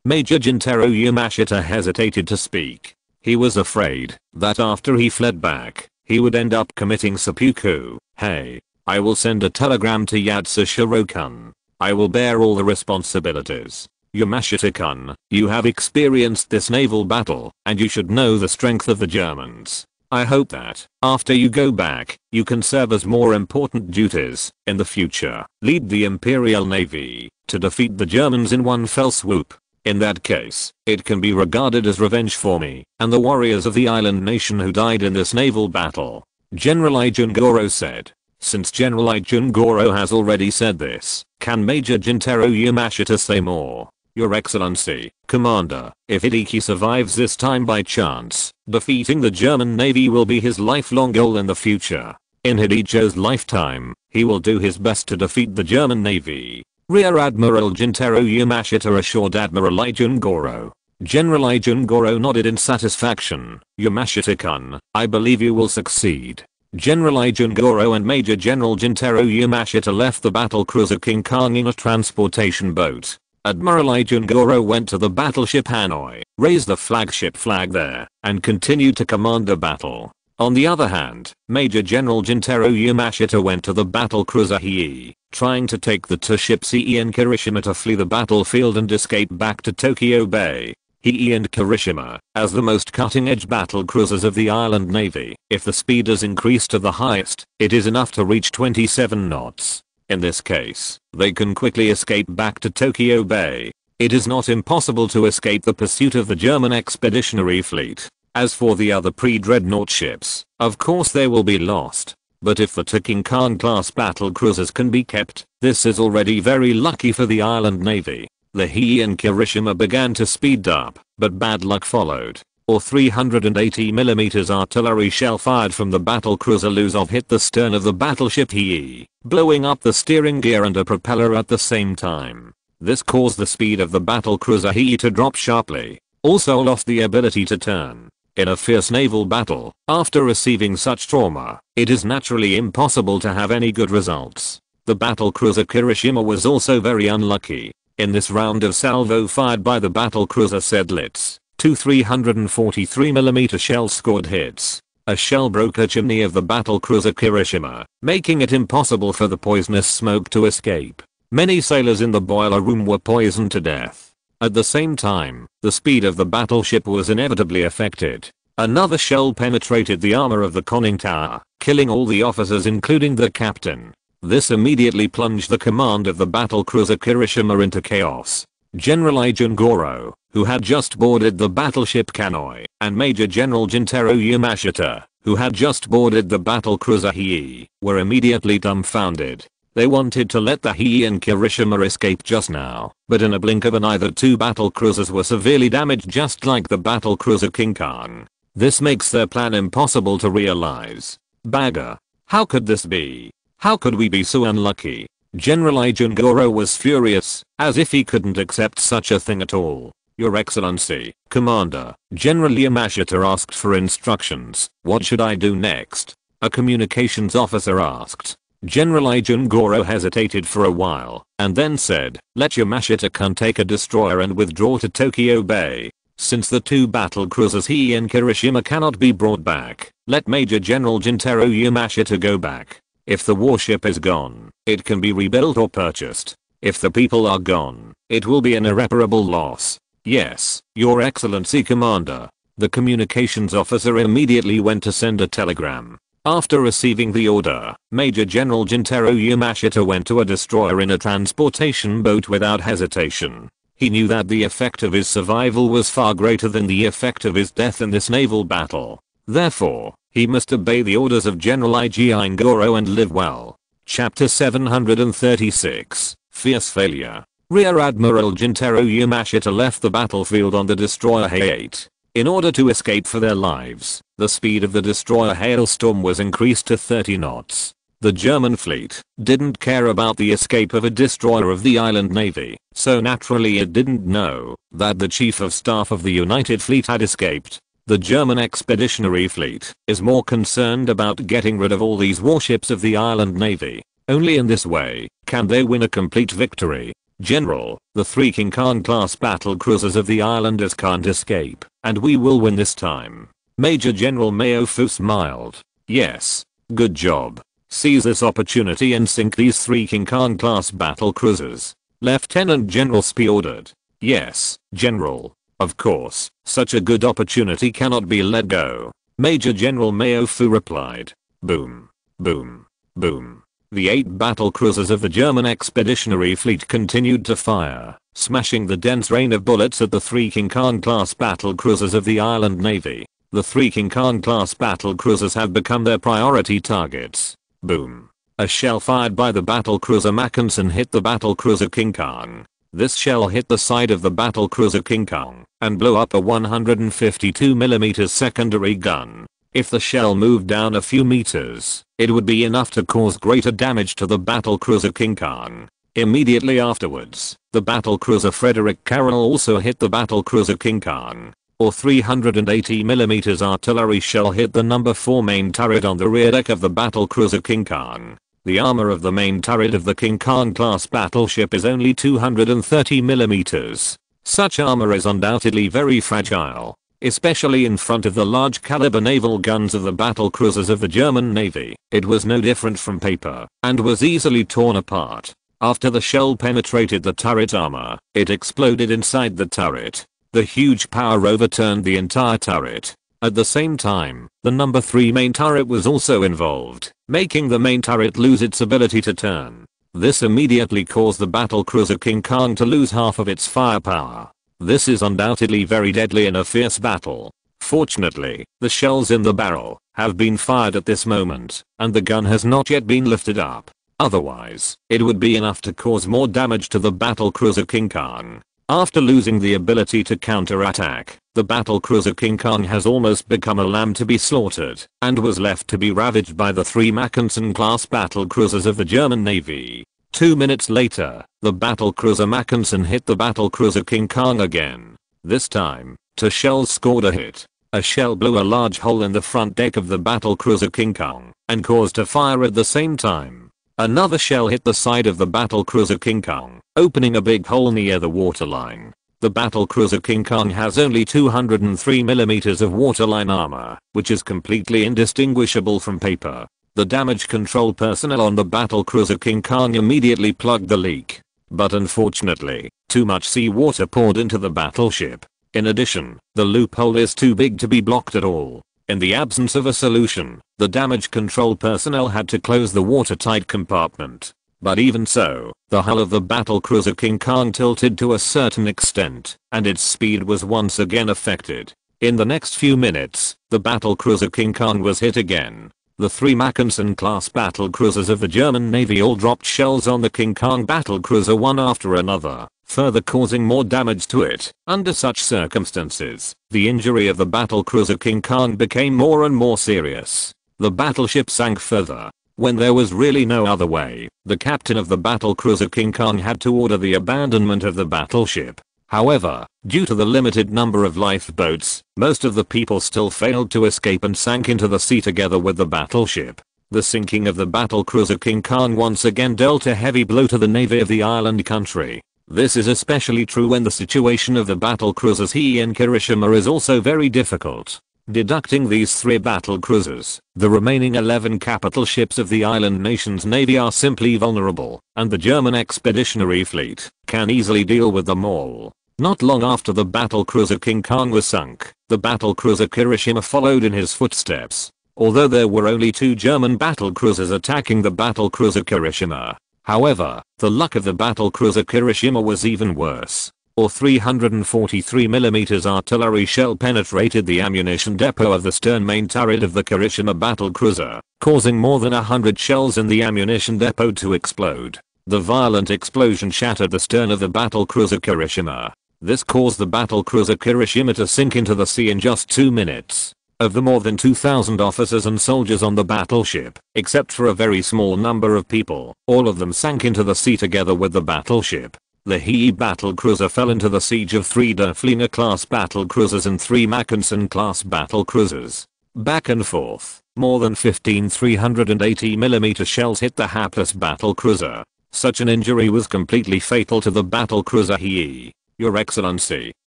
Major Jintaro Yamashita hesitated to speak. He was afraid that after he fled back, he would end up committing seppuku. Hey, I will send a telegram to Yatsushiro-kun. I will bear all the responsibilities. Yamashita-kun, you have experienced this naval battle, and you should know the strength of the Germans. I hope that, after you go back, you can serve as more important duties in the future. Lead the Imperial Navy to defeat the Germans in one fell swoop. In that case, it can be regarded as revenge for me and the warriors of the island nation who died in this naval battle. General Ijun Goro said. Since General Ijun Goro has already said this, can Major Jintaro Yamashita say more? Your Excellency, Commander, if Hideki survives this time by chance, defeating the German Navy will be his lifelong goal in the future. In Hideki's lifetime, he will do his best to defeat the German Navy. Rear Admiral Jintaro Yamashita assured Admiral Ijun Goro. General Ijun Goro nodded in satisfaction. Yamashita-kun, I believe you will succeed. General Ijun Goro and Major General Jintaro Yamashita left the battlecruiser King Kong in a transportation boat. Admiral Ijun Goro went to the battleship Hanoi, raised the flagship flag there, and continued to command the battle. On the other hand, Major General Jintaro Yamashita went to the battlecruiser Hii, trying to take the two ships Hii and Kirishima to flee the battlefield and escape back to Tokyo Bay. Hii and Kirishima, as the most cutting-edge battlecruisers of the island navy, if the speed is increased to the highest, it is enough to reach 27 knots. In this case, they can quickly escape back to Tokyo Bay. It is not impossible to escape the pursuit of the German expeditionary fleet. As for the other pre-dreadnought ships, of course they will be lost. But if the King Kong class battlecruisers can be kept, this is already very lucky for the island navy. The Hii and Kirishima began to speed up, but bad luck followed. Or 380mm artillery shell fired from the battlecruiser Luzov hit the stern of the battleship Hii, blowing up the steering gear and a propeller at the same time. This caused the speed of the battlecruiser Hii to drop sharply, also lost the ability to turn. In a fierce naval battle, after receiving such trauma, it is naturally impossible to have any good results. The battlecruiser Kirishima was also very unlucky. In this round of salvo fired by the battlecruiser Sedlitz, two 343mm shells scored hits. A shell broke the chimney of the battlecruiser Kirishima, making it impossible for the poisonous smoke to escape. Many sailors in the boiler room were poisoned to death. At the same time, the speed of the battleship was inevitably affected. Another shell penetrated the armor of the conning tower, killing all the officers including the captain. This immediately plunged the command of the battlecruiser Kirishima into chaos. General Ijun Goro, who had just boarded the battleship Kanoi, and Major General Jintaro Yamashita, who had just boarded the battlecruiser Hii, were immediately dumbfounded. They wanted to let the Hii and Kirishima escape just now, but in a blink of an eye the two battlecruisers were severely damaged just like the battlecruiser King Kong. This makes their plan impossible to realize. Bagger. How could this be? How could we be so unlucky? General Ijun Goro was furious, as if he couldn't accept such a thing at all. Your Excellency, Commander, General Yamashita asked for instructions. What should I do next? A communications officer asked. General Ijun Goro hesitated for a while, and then said, let Yamashita-kun take a destroyer and withdraw to Tokyo Bay. Since the two battlecruisers Hii and Kirishima cannot be brought back, let Major General Jintaro Yamashita go back. If the warship is gone, it can be rebuilt or purchased. If the people are gone, it will be an irreparable loss. Yes, Your Excellency Commander. The communications officer immediately went to send a telegram. After receiving the order, Major General Jintaro Yamashita went to a destroyer in a transportation boat without hesitation. He knew that the effect of his survival was far greater than the effect of his death in this naval battle. Therefore, he must obey the orders of General Ijun Goro and live well. Chapter 736, Fierce Failure. Rear Admiral Jintaro Yamashita left the battlefield on the destroyer Hay-8. In order to escape for their lives, the speed of the destroyer Hailstorm was increased to 30 knots. The German fleet didn't care about the escape of a destroyer of the island navy, so naturally it didn't know that the Chief of Staff of the United Fleet had escaped. The German Expeditionary Fleet is more concerned about getting rid of all these warships of the island navy. Only in this way can they win a complete victory. General, the 3 Qin Tian class battle cruisers of the islanders can't escape, and we will win this time. Major General Mao Fu smiled. Yes. Good job. Seize this opportunity and sink these 3 Qin Tian class battle cruisers. Lieutenant General Spee ordered. Yes, General. Of course, such a good opportunity cannot be let go. Major General Mao Fu replied. Boom. Boom. Boom. The 8 battle cruisers of the German Expeditionary Fleet continued to fire, smashing the dense rain of bullets at the 3 Qin Tian class battle cruisers of the island navy. The 3 Qin Tian class battle cruisers have become their priority targets. Boom. A shell fired by the battle cruiser Mackensen hit the battle cruiser Qin Tian. This shell hit the side of the battle cruiser Qin Tian and blew up a 152mm secondary gun. If the shell moved down a few meters, it would be enough to cause greater damage to the battle cruiser Qin Tian. Immediately afterwards, the battle cruiser Frederick Carroll also hit the battle cruiser Qin Tian. A 380mm artillery shell hit the number 4 main turret on the rear deck of the battle cruiser Qin Tian. The armor of the main turret of the Qin Tian class battleship is only 230mm. Such armor is undoubtedly very fragile, especially in front of the large caliber naval guns of the battle cruisers of the German Navy. It was no different from paper and was easily torn apart. After the shell penetrated the turret armor, it exploded inside the turret. The huge power overturned the entire turret. At the same time, the number 3 main turret was also involved, making the main turret lose its ability to turn. This immediately caused the battle cruiser Qin Tian to lose half of its firepower. This is undoubtedly very deadly in a fierce battle. Fortunately, the shells in the barrel have been fired at this moment, and the gun has not yet been lifted up. Otherwise, it would be enough to cause more damage to the battle cruiser Qin Tian. After losing the ability to counterattack, the battle cruiser Qin Tian has almost become a lamb to be slaughtered and was left to be ravaged by the 3 Mackensen class battle cruisers of the German Navy. 2 minutes later, the battle cruiser Mackensen hit the battle cruiser Qin Tian again. This time, 2 shells scored a hit. A shell blew a large hole in the front deck of the battle cruiser Qin Tian and caused a fire at the same time. Another shell hit the side of the battle cruiser Qin Tian, opening a big hole near the waterline. The battle cruiser Qin Tian has only 203mm of waterline armor, which is completely indistinguishable from paper. The damage control personnel on the battle cruiser Qin Tian immediately plugged the leak. But unfortunately, too much seawater poured into the battleship. In addition, the loophole is too big to be blocked at all. In the absence of a solution, the damage control personnel had to close the watertight compartment. But even so, the hull of the battle cruiser Qin Tian tilted to a certain extent, and its speed was once again affected. In the next few minutes, the battle cruiser Qin Tian was hit again. The 3 Mackensen class battle cruisers of the German Navy all dropped shells on the Qin Tian battle cruiser one after another, further causing more damage to it. Under such circumstances, the injury of the battle cruiser Qin Tian became more and more serious. The battleship sank further. When there was really no other way, the captain of the battle cruiser Qin Tian had to order the abandonment of the battleship. However, due to the limited number of lifeboats, most of the people still failed to escape and sank into the sea together with the battleship. The sinking of the battle cruiser Qin Tian once again dealt a heavy blow to the navy of the island country. This is especially true when the situation of the battle cruisers Hii and Kirishima is also very difficult. Deducting these 3 battle cruisers, the remaining 11 capital ships of the island nation's navy are simply vulnerable, and the German Expeditionary Fleet can easily deal with them all. Not long after the battle cruiser Qin Tian was sunk, the battle cruiser Kirishima followed in his footsteps. Although there were only 2 German battle cruisers attacking the battle cruiser Kirishima. However, the luck of the battle cruiser Kirishima was even worse. or 343mm artillery shell penetrated the ammunition depot of the stern main turret of the Kirishima battlecruiser, causing more than 100 shells in the ammunition depot to explode. The violent explosion shattered the stern of the battlecruiser Kirishima. This caused the battlecruiser Kirishima to sink into the sea in just 2 minutes. Of the more than 2,000 officers and soldiers on the battleship, except for a very small number of people, all of them sank into the sea together with the battleship. The Heer battlecruiser fell into the siege of 3 Der Flieger class battlecruisers and 3 Mackensen class battlecruisers. Back and forth, more than 15 380mm shells hit the hapless battlecruiser. Such an injury was completely fatal to the battlecruiser Heer. Your Excellency,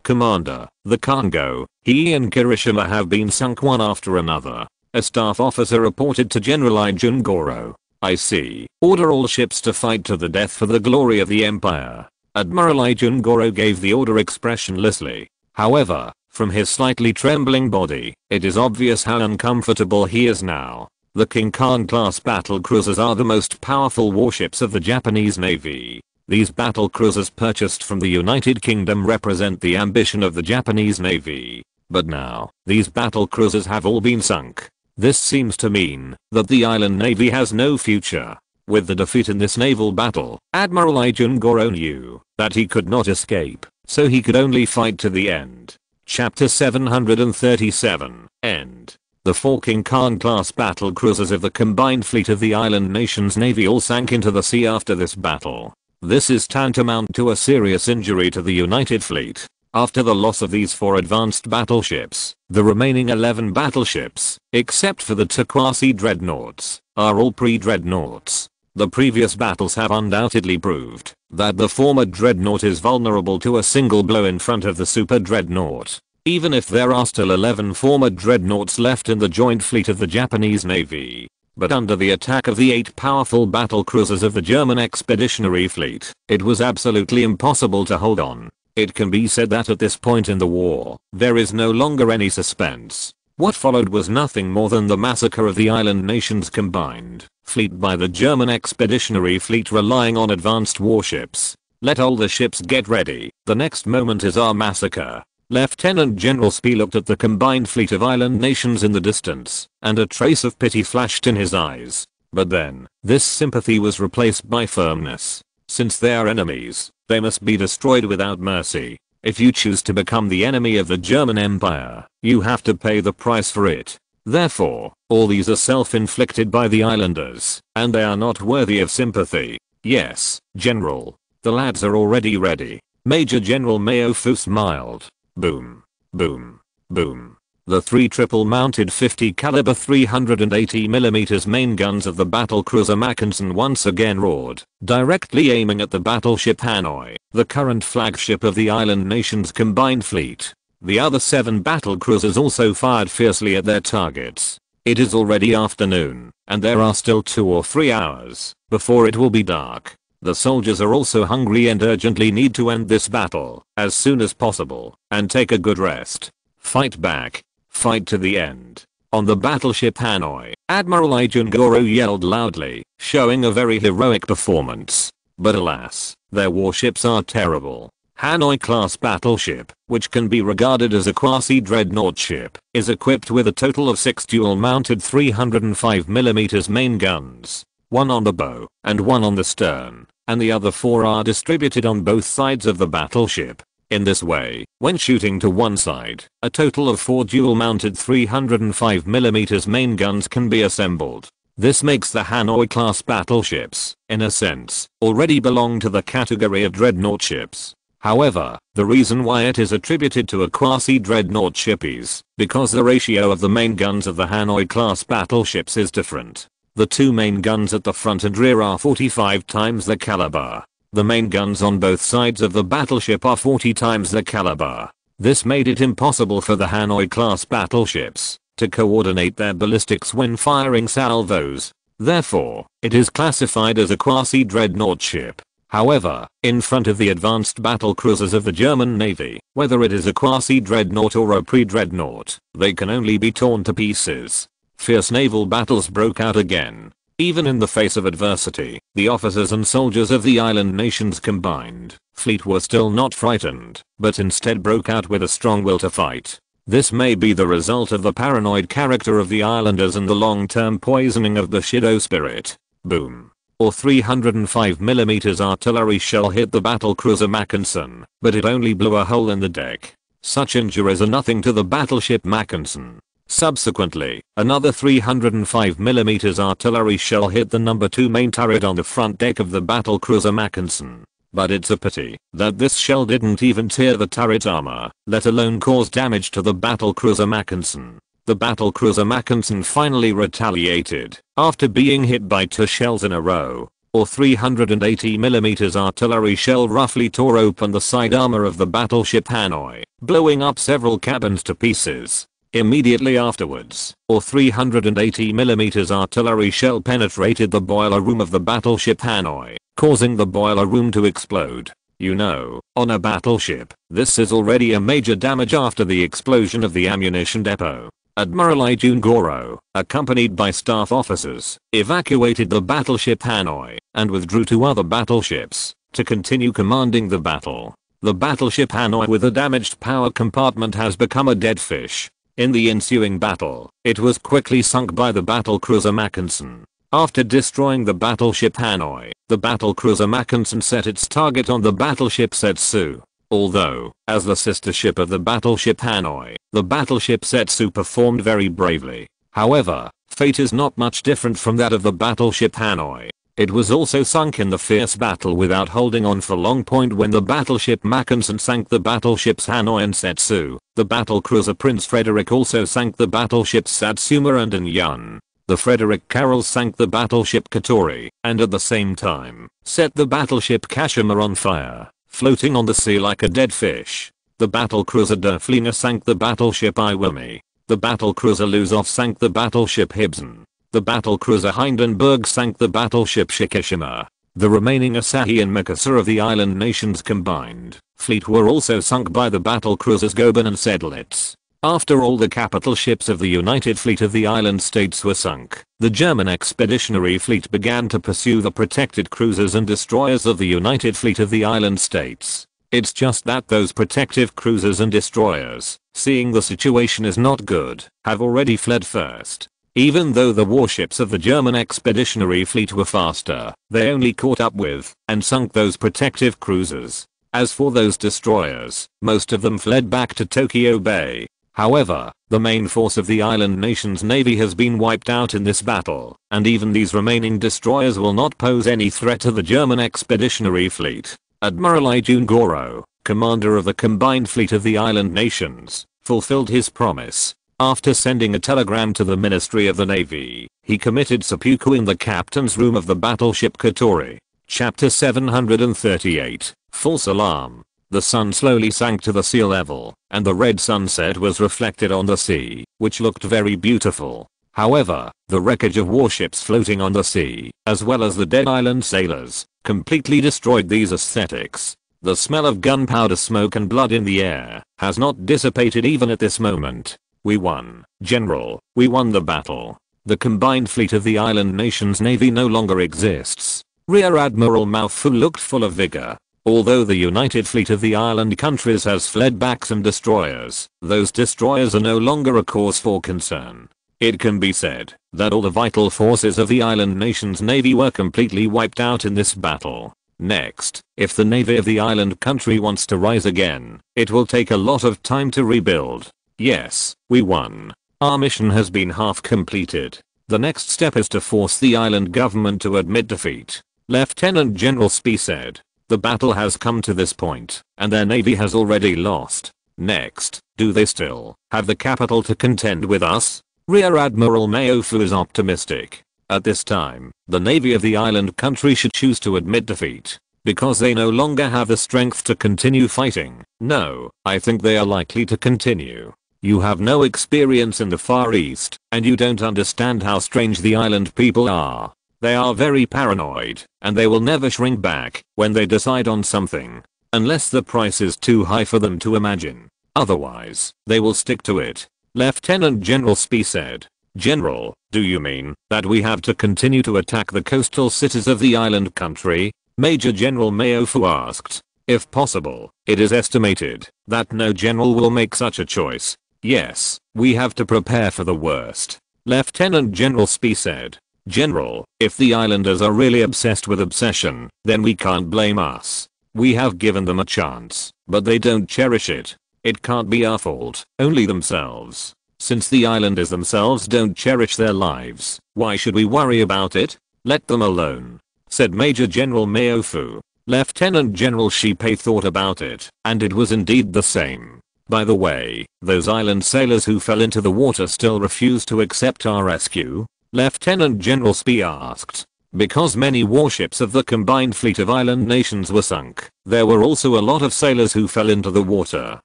Commander, the cargo, Heer and Kirishima have been sunk one after another. A staff officer reported to General Ijun Goro. I see. Order all ships to fight to the death for the glory of the Empire. Admiral Ijun Goro gave the order expressionlessly. However, from his slightly trembling body, it is obvious how uncomfortable he is now. The King Khan class battlecruisers are the most powerful warships of the Japanese Navy. These battlecruisers purchased from the United Kingdom represent the ambition of the Japanese Navy. But now, these battlecruisers have all been sunk. This seems to mean that the island navy has no future. With the defeat in this naval battle, Admiral Ijun Goro knew that he could not escape, so he could only fight to the end. Chapter 737, End. The 4 King Khan class battlecruisers of the combined fleet of the island nation's navy all sank into the sea after this battle. This is tantamount to a serious injury to the United Fleet. After the loss of these 4 advanced battleships, the remaining 11 battleships, except for the 2 quasi-dreadnoughts, are all pre-dreadnoughts. The previous battles have undoubtedly proved that the former dreadnought is vulnerable to a single blow in front of the super dreadnought. Even if there are still 11 former dreadnoughts left in the joint fleet of the Japanese Navy. But under the attack of the 8 powerful battlecruisers of the German Expeditionary Fleet, it was absolutely impossible to hold on. It can be said that at this point in the war, there is no longer any suspense. What followed was nothing more than the massacre of the island nations combined fleet by the German Expeditionary Fleet relying on advanced warships. Let all the ships get ready, the next moment is our massacre. Lieutenant General Spee looked at the combined fleet of island nations in the distance, and a trace of pity flashed in his eyes. But then, this sympathy was replaced by firmness. Since they are enemies, they must be destroyed without mercy. If you choose to become the enemy of the German Empire, you have to pay the price for it. Therefore, all these are self-inflicted by the islanders, and they are not worthy of sympathy. Yes, General. The lads are already ready. Major General Mayofu smiled. Boom. Boom. Boom. The 3 triple-mounted 50 caliber 380mm main guns of the battlecruiser Mackensen once again roared, directly aiming at the battleship Hanoi, the current flagship of the island nation's combined fleet. The other 7 battlecruisers also fired fiercely at their targets. It is already afternoon, and there are still 2 or 3 hours before it will be dark. The soldiers are also hungry and urgently need to end this battle as soon as possible and take a good rest. Fight back. Fight to the end. On the battleship Hanoi, Admiral Ijun Goro yelled loudly, showing a very heroic performance. But alas, their warships are terrible. Hanoi class battleship, which can be regarded as a quasi-dreadnought ship, is equipped with a total of 6 dual-mounted 305mm main guns, 1 on the bow and 1 on the stern, and the other 4 are distributed on both sides of the battleship. In this way, when shooting to one side, a total of 4 dual-mounted 305mm main guns can be assembled. This makes the Hanoi class battleships, in a sense, already belong to the category of dreadnought ships. However, the reason why it is attributed to a quasi-dreadnought ship is because the ratio of the main guns of the Hanoi class battleships is different. The 2 main guns at the front and rear are 45 times the caliber. The main guns on both sides of the battleship are 40 times the caliber. This made it impossible for the Hanoi class battleships to coordinate their ballistics when firing salvos. Therefore, it is classified as a quasi-dreadnought ship. However, in front of the advanced battlecruisers of the German Navy, whether it is a quasi-dreadnought or a pre-dreadnought, they can only be torn to pieces. Fierce naval battles broke out again. Even in the face of adversity, the officers and soldiers of the island nations combined fleet were still not frightened, but instead broke out with a strong will to fight. This may be the result of the paranoid character of the islanders and the long-term poisoning of the Shido spirit. Boom. Or 305mm artillery shell hit the battlecruiser Mackensen, but it only blew a hole in the deck. Such injuries are nothing to the battleship Mackensen. Subsequently, another 305mm artillery shell hit the number 2 main turret on the front deck of the battlecruiser Mackensen. But it's a pity that this shell didn't even tear the turret armor, let alone cause damage to the battlecruiser Mackensen. The battlecruiser Mackensen finally retaliated after being hit by 2 shells in a row. Or 380mm artillery shell roughly tore open the side armor of the battleship Hanoi, blowing up several cabins to pieces. Immediately afterwards, or 380mm artillery shell penetrated the boiler room of the battleship Hanoi, causing the boiler room to explode. You know, on a battleship, this is already a major damage after the explosion of the ammunition depot. Admiral Ijun Goro, accompanied by staff officers, evacuated the battleship Hanoi and withdrew to other battleships to continue commanding the battle. The battleship Hanoi with a damaged power compartment has become a dead fish. In the ensuing battle, it was quickly sunk by the battlecruiser Mackensen. After destroying the battleship Hanoi, the battlecruiser Mackensen set its target on the battleship Setsu. Although, as the sister ship of the battleship Hanoi, the battleship Setsu performed very bravely. However, fate is not much different from that of the battleship Hanoi. It was also sunk in the fierce battle without holding on for long. When the battleship Mackensen sank the battleships Hanoi and Setsu, the battlecruiser Prince Frederick also sank the battleships Satsuma and Anyun. The Frederick Carroll sank the battleship Katori, and at the same time, set the battleship Kashima on fire, floating on the sea like a dead fish. The battlecruiser Derflina sank the battleship Iwami. The battlecruiser Luzov sank the battleship Hibson. The battlecruiser Hindenburg sank the battleship Shikishima. The remaining Asahi and Mikasa of the island nations combined fleet were also sunk by the battlecruisers Goeben and Sedlitz. After all the capital ships of the United Fleet of the island states were sunk, the German expeditionary fleet began to pursue the protected cruisers and destroyers of the United Fleet of the island states. It's just that those protective cruisers and destroyers, seeing the situation is not good, have already fled first. Even though the warships of the German expeditionary fleet were faster, they only caught up with and sunk those protective cruisers. As for those destroyers, most of them fled back to Tokyo Bay. However, the main force of the island nation's navy has been wiped out in this battle, and even these remaining destroyers will not pose any threat to the German expeditionary fleet. Admiral Ijun Goro, commander of the combined fleet of the island nations, fulfilled his promise. After sending a telegram to the Ministry of the Navy, he committed seppuku in the captain's room of the battleship Katori. Chapter 738, False Alarm. The sun slowly sank to the sea level, and the red sunset was reflected on the sea, which looked very beautiful. However, the wreckage of warships floating on the sea, as well as the dead island sailors, completely destroyed these aesthetics. The smell of gunpowder smoke and blood in the air has not dissipated even at this moment. We won, General, we won the battle. The combined fleet of the island nation's navy no longer exists. Rear Admiral Mao Fu looked full of vigor. Although the United Fleet of the island countries has fled back some destroyers, those destroyers are no longer a cause for concern. It can be said that all the vital forces of the island nation's navy were completely wiped out in this battle. Next, if the navy of the island country wants to rise again, it will take a lot of time to rebuild. Yes, we won. Our mission has been half completed. The next step is to force the island government to admit defeat. Lieutenant General Spee said. The battle has come to this point, and their navy has already lost. Next, do they still have the capital to contend with us? Rear Admiral Mao Fu is optimistic. At this time, the navy of the island country should choose to admit defeat, because they no longer have the strength to continue fighting. No, I think they are likely to continue. You have no experience in the Far East, and you don't understand how strange the island people are. They are very paranoid, and they will never shrink back when they decide on something, unless the price is too high for them to imagine. Otherwise, they will stick to it. Lieutenant General Spee said. General, do you mean that we have to continue to attack the coastal cities of the island country? Major General Mao Fu asked. If possible, it is estimated that no general will make such a choice. Yes, we have to prepare for the worst. Lieutenant General Spee said. General, if the islanders are really obsessed with obsession, then we can't blame us. We have given them a chance, but they don't cherish it. It can't be our fault, only themselves. Since the islanders themselves don't cherish their lives, why should we worry about it? Let them alone, said Major General Mao Fu. Lieutenant General Shi Pei thought about it, and it was indeed the same. By the way, those island sailors who fell into the water still refuse to accept our rescue? Lieutenant General Spee asked. Because many warships of the combined fleet of island nations were sunk, there were also a lot of sailors who fell into the water.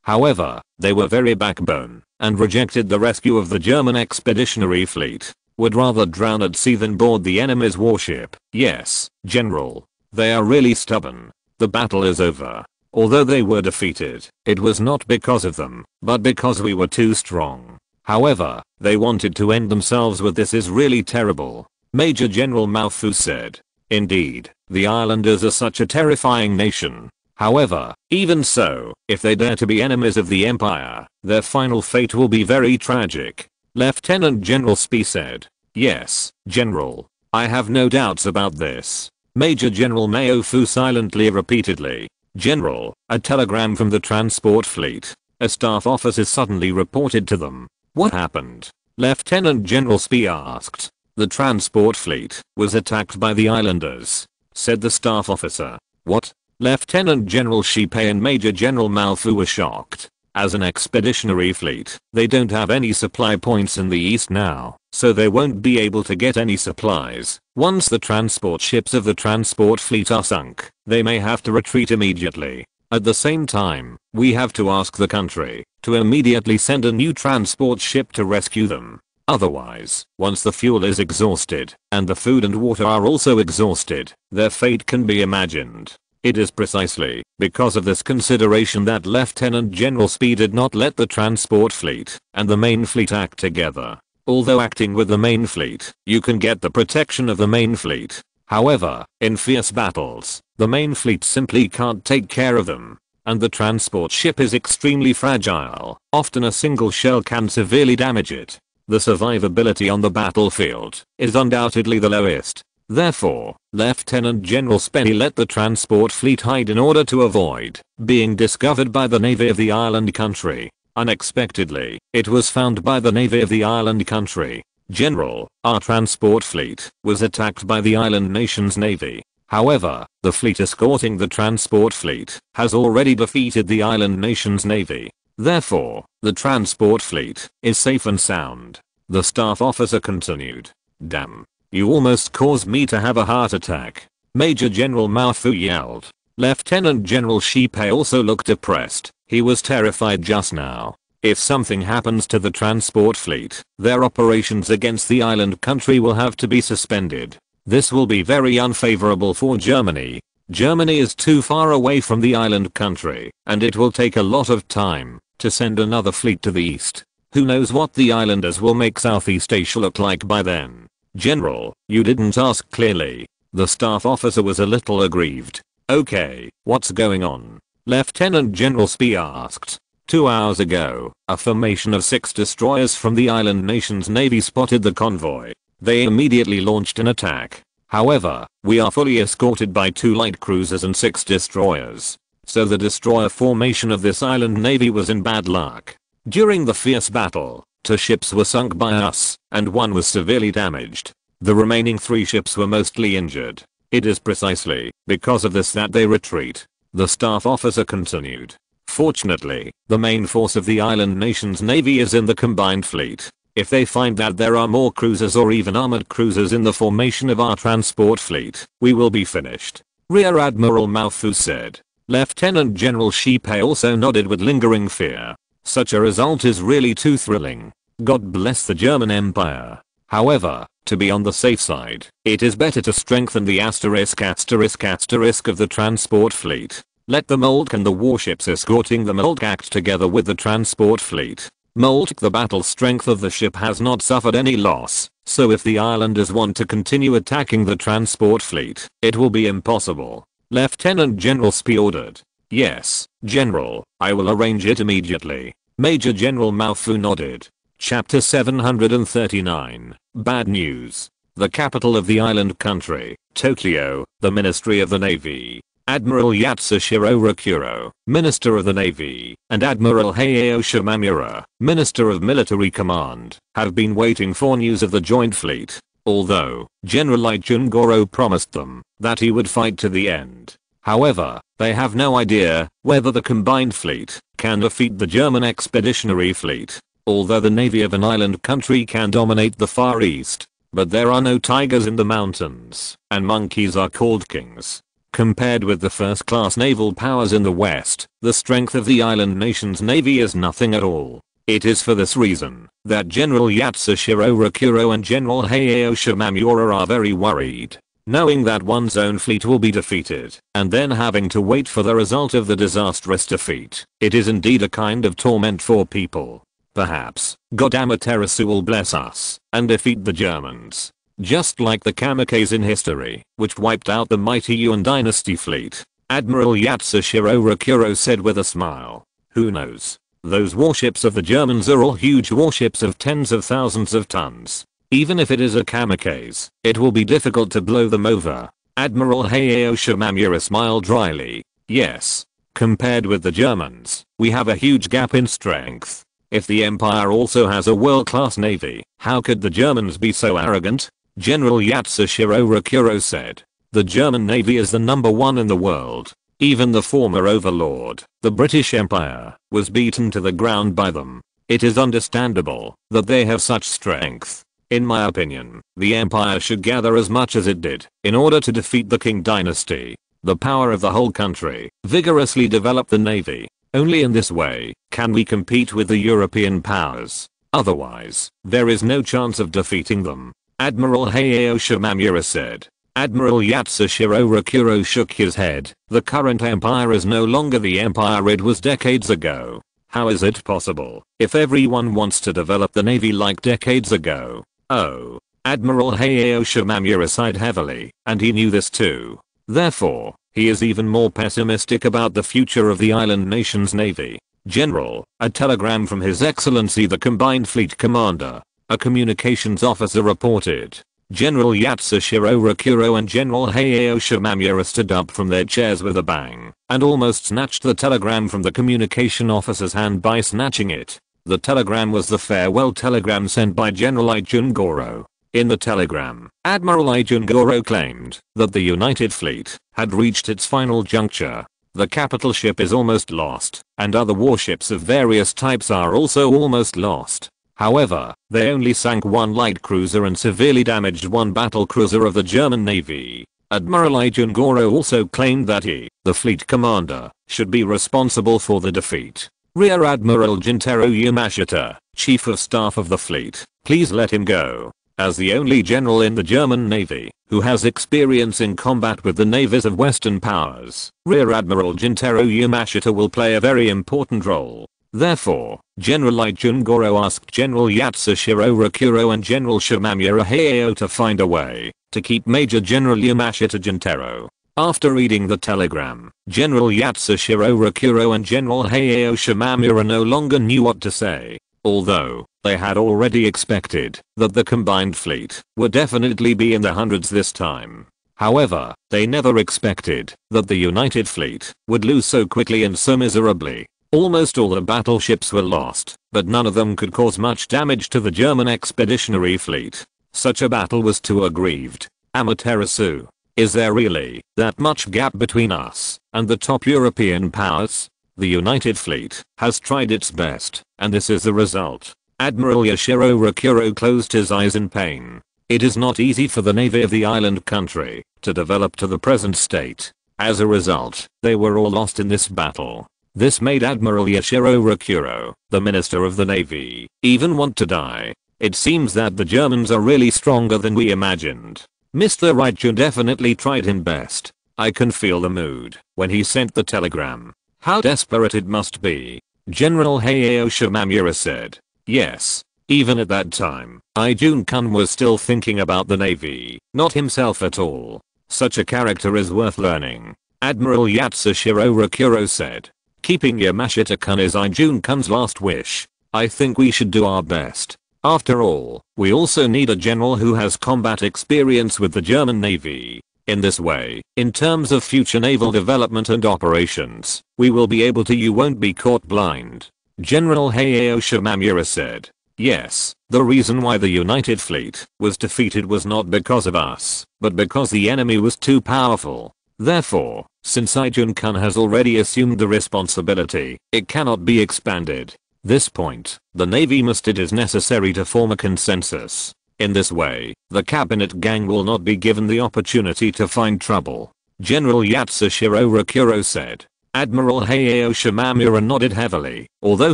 However, they were very backbone, and rejected the rescue of the German expeditionary fleet. Would rather drown at sea than board the enemy's warship. Yes, General. They are really stubborn. The battle is over. Although they were defeated, it was not because of them, but because we were too strong. However, they wanted to end themselves with this is really terrible. Major General Mao Fu said. Indeed, the islanders are such a terrifying nation. However, even so, if they dare to be enemies of the empire, their final fate will be very tragic. Lieutenant General Spee said. Yes, General. I have no doubts about this. Major General Mao Fu silently repeatedly. General, a telegram from the transport fleet. A staff officer suddenly reported to them. What happened? Lieutenant General Spee asked. The transport fleet was attacked by the islanders, said the staff officer. What? Lieutenant General Shi Pei and Major General Mao Fu were shocked. As an expeditionary fleet, they don't have any supply points in the east now, so they won't be able to get any supplies. Once the transport ships of the transport fleet are sunk, they may have to retreat immediately. At the same time, we have to ask the country to immediately send a new transport ship to rescue them. Otherwise, once the fuel is exhausted, and the food and water are also exhausted, their fate can be imagined. It is precisely because of this consideration that Lieutenant General Spee did not let the transport fleet and the main fleet act together. Although acting with the main fleet, you can get the protection of the main fleet. However, in fierce battles, the main fleet simply can't take care of them. And the transport ship is extremely fragile. Often a single shell can severely damage it. The survivability on the battlefield is undoubtedly the lowest. Therefore, Lieutenant General Spee let the transport fleet hide in order to avoid being discovered by the navy of the island country. Unexpectedly, it was found by the navy of the island country. General, our transport fleet was attacked by the island nation's navy. However, the fleet escorting the transport fleet has already defeated the island nation's navy. Therefore, the transport fleet is safe and sound. The staff officer continued. Damn. You almost caused me to have a heart attack. Major General Mao Fu yelled. Lieutenant General Shi Pei also looked depressed. He was terrified just now. If something happens to the transport fleet, their operations against the island country will have to be suspended. This will be very unfavorable for Germany. Germany is too far away from the island country, and it will take a lot of time to send another fleet to the east. Who knows what the islanders will make Southeast Asia look like by then. General, you didn't ask clearly. The staff officer was a little aggrieved. Okay, what's going on? Lieutenant General Spee asked. 2 hours ago, a formation of 6 destroyers from the island nation's navy spotted the convoy. They immediately launched an attack. However, we are fully escorted by 2 light cruisers and 6 destroyers. So the destroyer formation of this island navy was in bad luck. During the fierce battle, 2 ships were sunk by us, and 1 was severely damaged. The remaining 3 ships were mostly injured. It is precisely because of this that they retreat. The staff officer continued. Fortunately, the main force of the island nation's navy is in the combined fleet. If they find that there are more cruisers or even armored cruisers in the formation of our transport fleet, we will be finished. Rear Admiral Mao Fu said. Lieutenant General Shi Pei also nodded with lingering fear. Such a result is really too thrilling. God bless the German Empire. However, to be on the safe side, it is better to strengthen the asterisk of the transport fleet. Let the Moltke and the warships escorting the Moltke act together with the transport fleet. Molt, the battle strength of the ship has not suffered any loss, so if the islanders want to continue attacking the transport fleet, it will be impossible. Lieutenant General Spee ordered. Yes, General, I will arrange it immediately. Major General Mao Fu nodded. Chapter 739. Bad news. The capital of the island country, Tokyo, the Ministry of the Navy. Admiral Yatsushiro Rakuro, Minister of the Navy, and Admiral Hayao Shimamura, Minister of Military Command, have been waiting for news of the joint fleet, although General Ijungoro promised them that he would fight to the end. However, they have no idea whether the combined fleet can defeat the German expeditionary fleet, although the navy of an island country can dominate the Far East. But there are no tigers in the mountains, and monkeys are called kings. Compared with the first-class naval powers in the West, the strength of the island nation's navy is nothing at all. It is for this reason that General Yatsushiro Rakuro and General Hayao Shimamura are very worried, knowing that one's own fleet will be defeated, and then having to wait for the result of the disastrous defeat. It is indeed a kind of torment for people. Perhaps God Amaterasu will bless us and defeat the Germans. Just like the kamikaze in history, which wiped out the mighty Yuan dynasty fleet, Admiral Yatsushiro Rakuro said with a smile. Who knows? Those warships of the Germans are all huge warships of tens of thousands of tons. Even if it is a kamikaze, it will be difficult to blow them over. Admiral Hayao Shimamura smiled dryly. Yes. Compared with the Germans, we have a huge gap in strength. If the Empire also has a world-class navy, how could the Germans be so arrogant? General Yatsushiro Rakuro said. The German navy is the #1 in the world. Even the former overlord, the British Empire, was beaten to the ground by them. It is understandable that they have such strength. In my opinion, the Empire should gather as much as it did in order to defeat the Qing dynasty. The power of the whole country vigorously develop the navy. Only in this way can we compete with the European powers. Otherwise, there is no chance of defeating them. Admiral Hayao Shimamura said. Admiral Yatsushiro Rakuro shook his head. The current empire is no longer the empire it was decades ago. How is it possible if everyone wants to develop the navy like decades ago? Oh. Admiral Hayao Shimamura sighed heavily, and he knew this too. Therefore, he is even more pessimistic about the future of the island nation's navy. General, a telegram from His Excellency the Combined Fleet Commander. A communications officer reported. General Yatsushiro Rakuro and General Hayao Shimamura stood up from their chairs with a bang, and almost snatched the telegram from the communication officer's hand by snatching it. The telegram was the farewell telegram sent by General Ijungoro. In the telegram, Admiral Ijungoro claimed that the United Fleet had reached its final juncture. The capital ship is almost lost, and other warships of various types are also almost lost. However, they only sank one light cruiser and severely damaged one battle cruiser of the German Navy. Admiral Ijungoro also claimed that he, the fleet commander, should be responsible for the defeat. Rear Admiral Jintaro Yamashita, Chief of Staff of the fleet, please let him go. As the only general in the German Navy who has experience in combat with the navies of Western powers, Rear Admiral Jintaro Yamashita will play a very important role. Therefore, General Ijungoro asked General Yatsushiro Rakuro and General Shimamura Hayao to find a way to keep Major General Yamashita Jintaro. After reading the telegram, General Yatsushiro Rakuro and General Hayao Shimamura no longer knew what to say. Although, they had already expected that the combined fleet would definitely be in the hundreds this time. However, they never expected that the United Fleet would lose so quickly and so miserably. Almost all the battleships were lost, but none of them could cause much damage to the German expeditionary fleet. Such a battle was too aggrieved. Amaterasu, is there really that much gap between us and the top European powers? The United Fleet has tried its best, and this is the result. Admiral Yashiro Rakuro closed his eyes in pain. It is not easy for the navy of the island country to develop to the present state. As a result, they were all lost in this battle. This made Admiral Yashiro Rakuro, the Minister of the Navy, even want to die. It seems that the Germans are really stronger than we imagined. Mr. Reichu definitely tried his best. I can feel the mood when he sent the telegram. How desperate it must be. General Hayao Shimamura said. Yes. Even at that time, Ijun-kun was still thinking about the navy, not himself at all. Such a character is worth learning. Admiral Yatsushiro Rokuro said. Keeping Yamashita-kun is Ijun-kun's last wish. I think we should do our best. After all, we also need a general who has combat experience with the German Navy. In this way, in terms of future naval development and operations, we will be able to. You won't be caught blind. General Hayao Shimamura said. Yes, the reason why the United Fleet was defeated was not because of us, but because the enemy was too powerful. Therefore, since Ijun-kun has already assumed the responsibility, it cannot be expanded. This point, the Navy must. It is necessary to form a consensus. In this way, the cabinet gang will not be given the opportunity to find trouble. General Yatsushiro Rokuro said. Admiral Hayao Shimamura nodded heavily. Although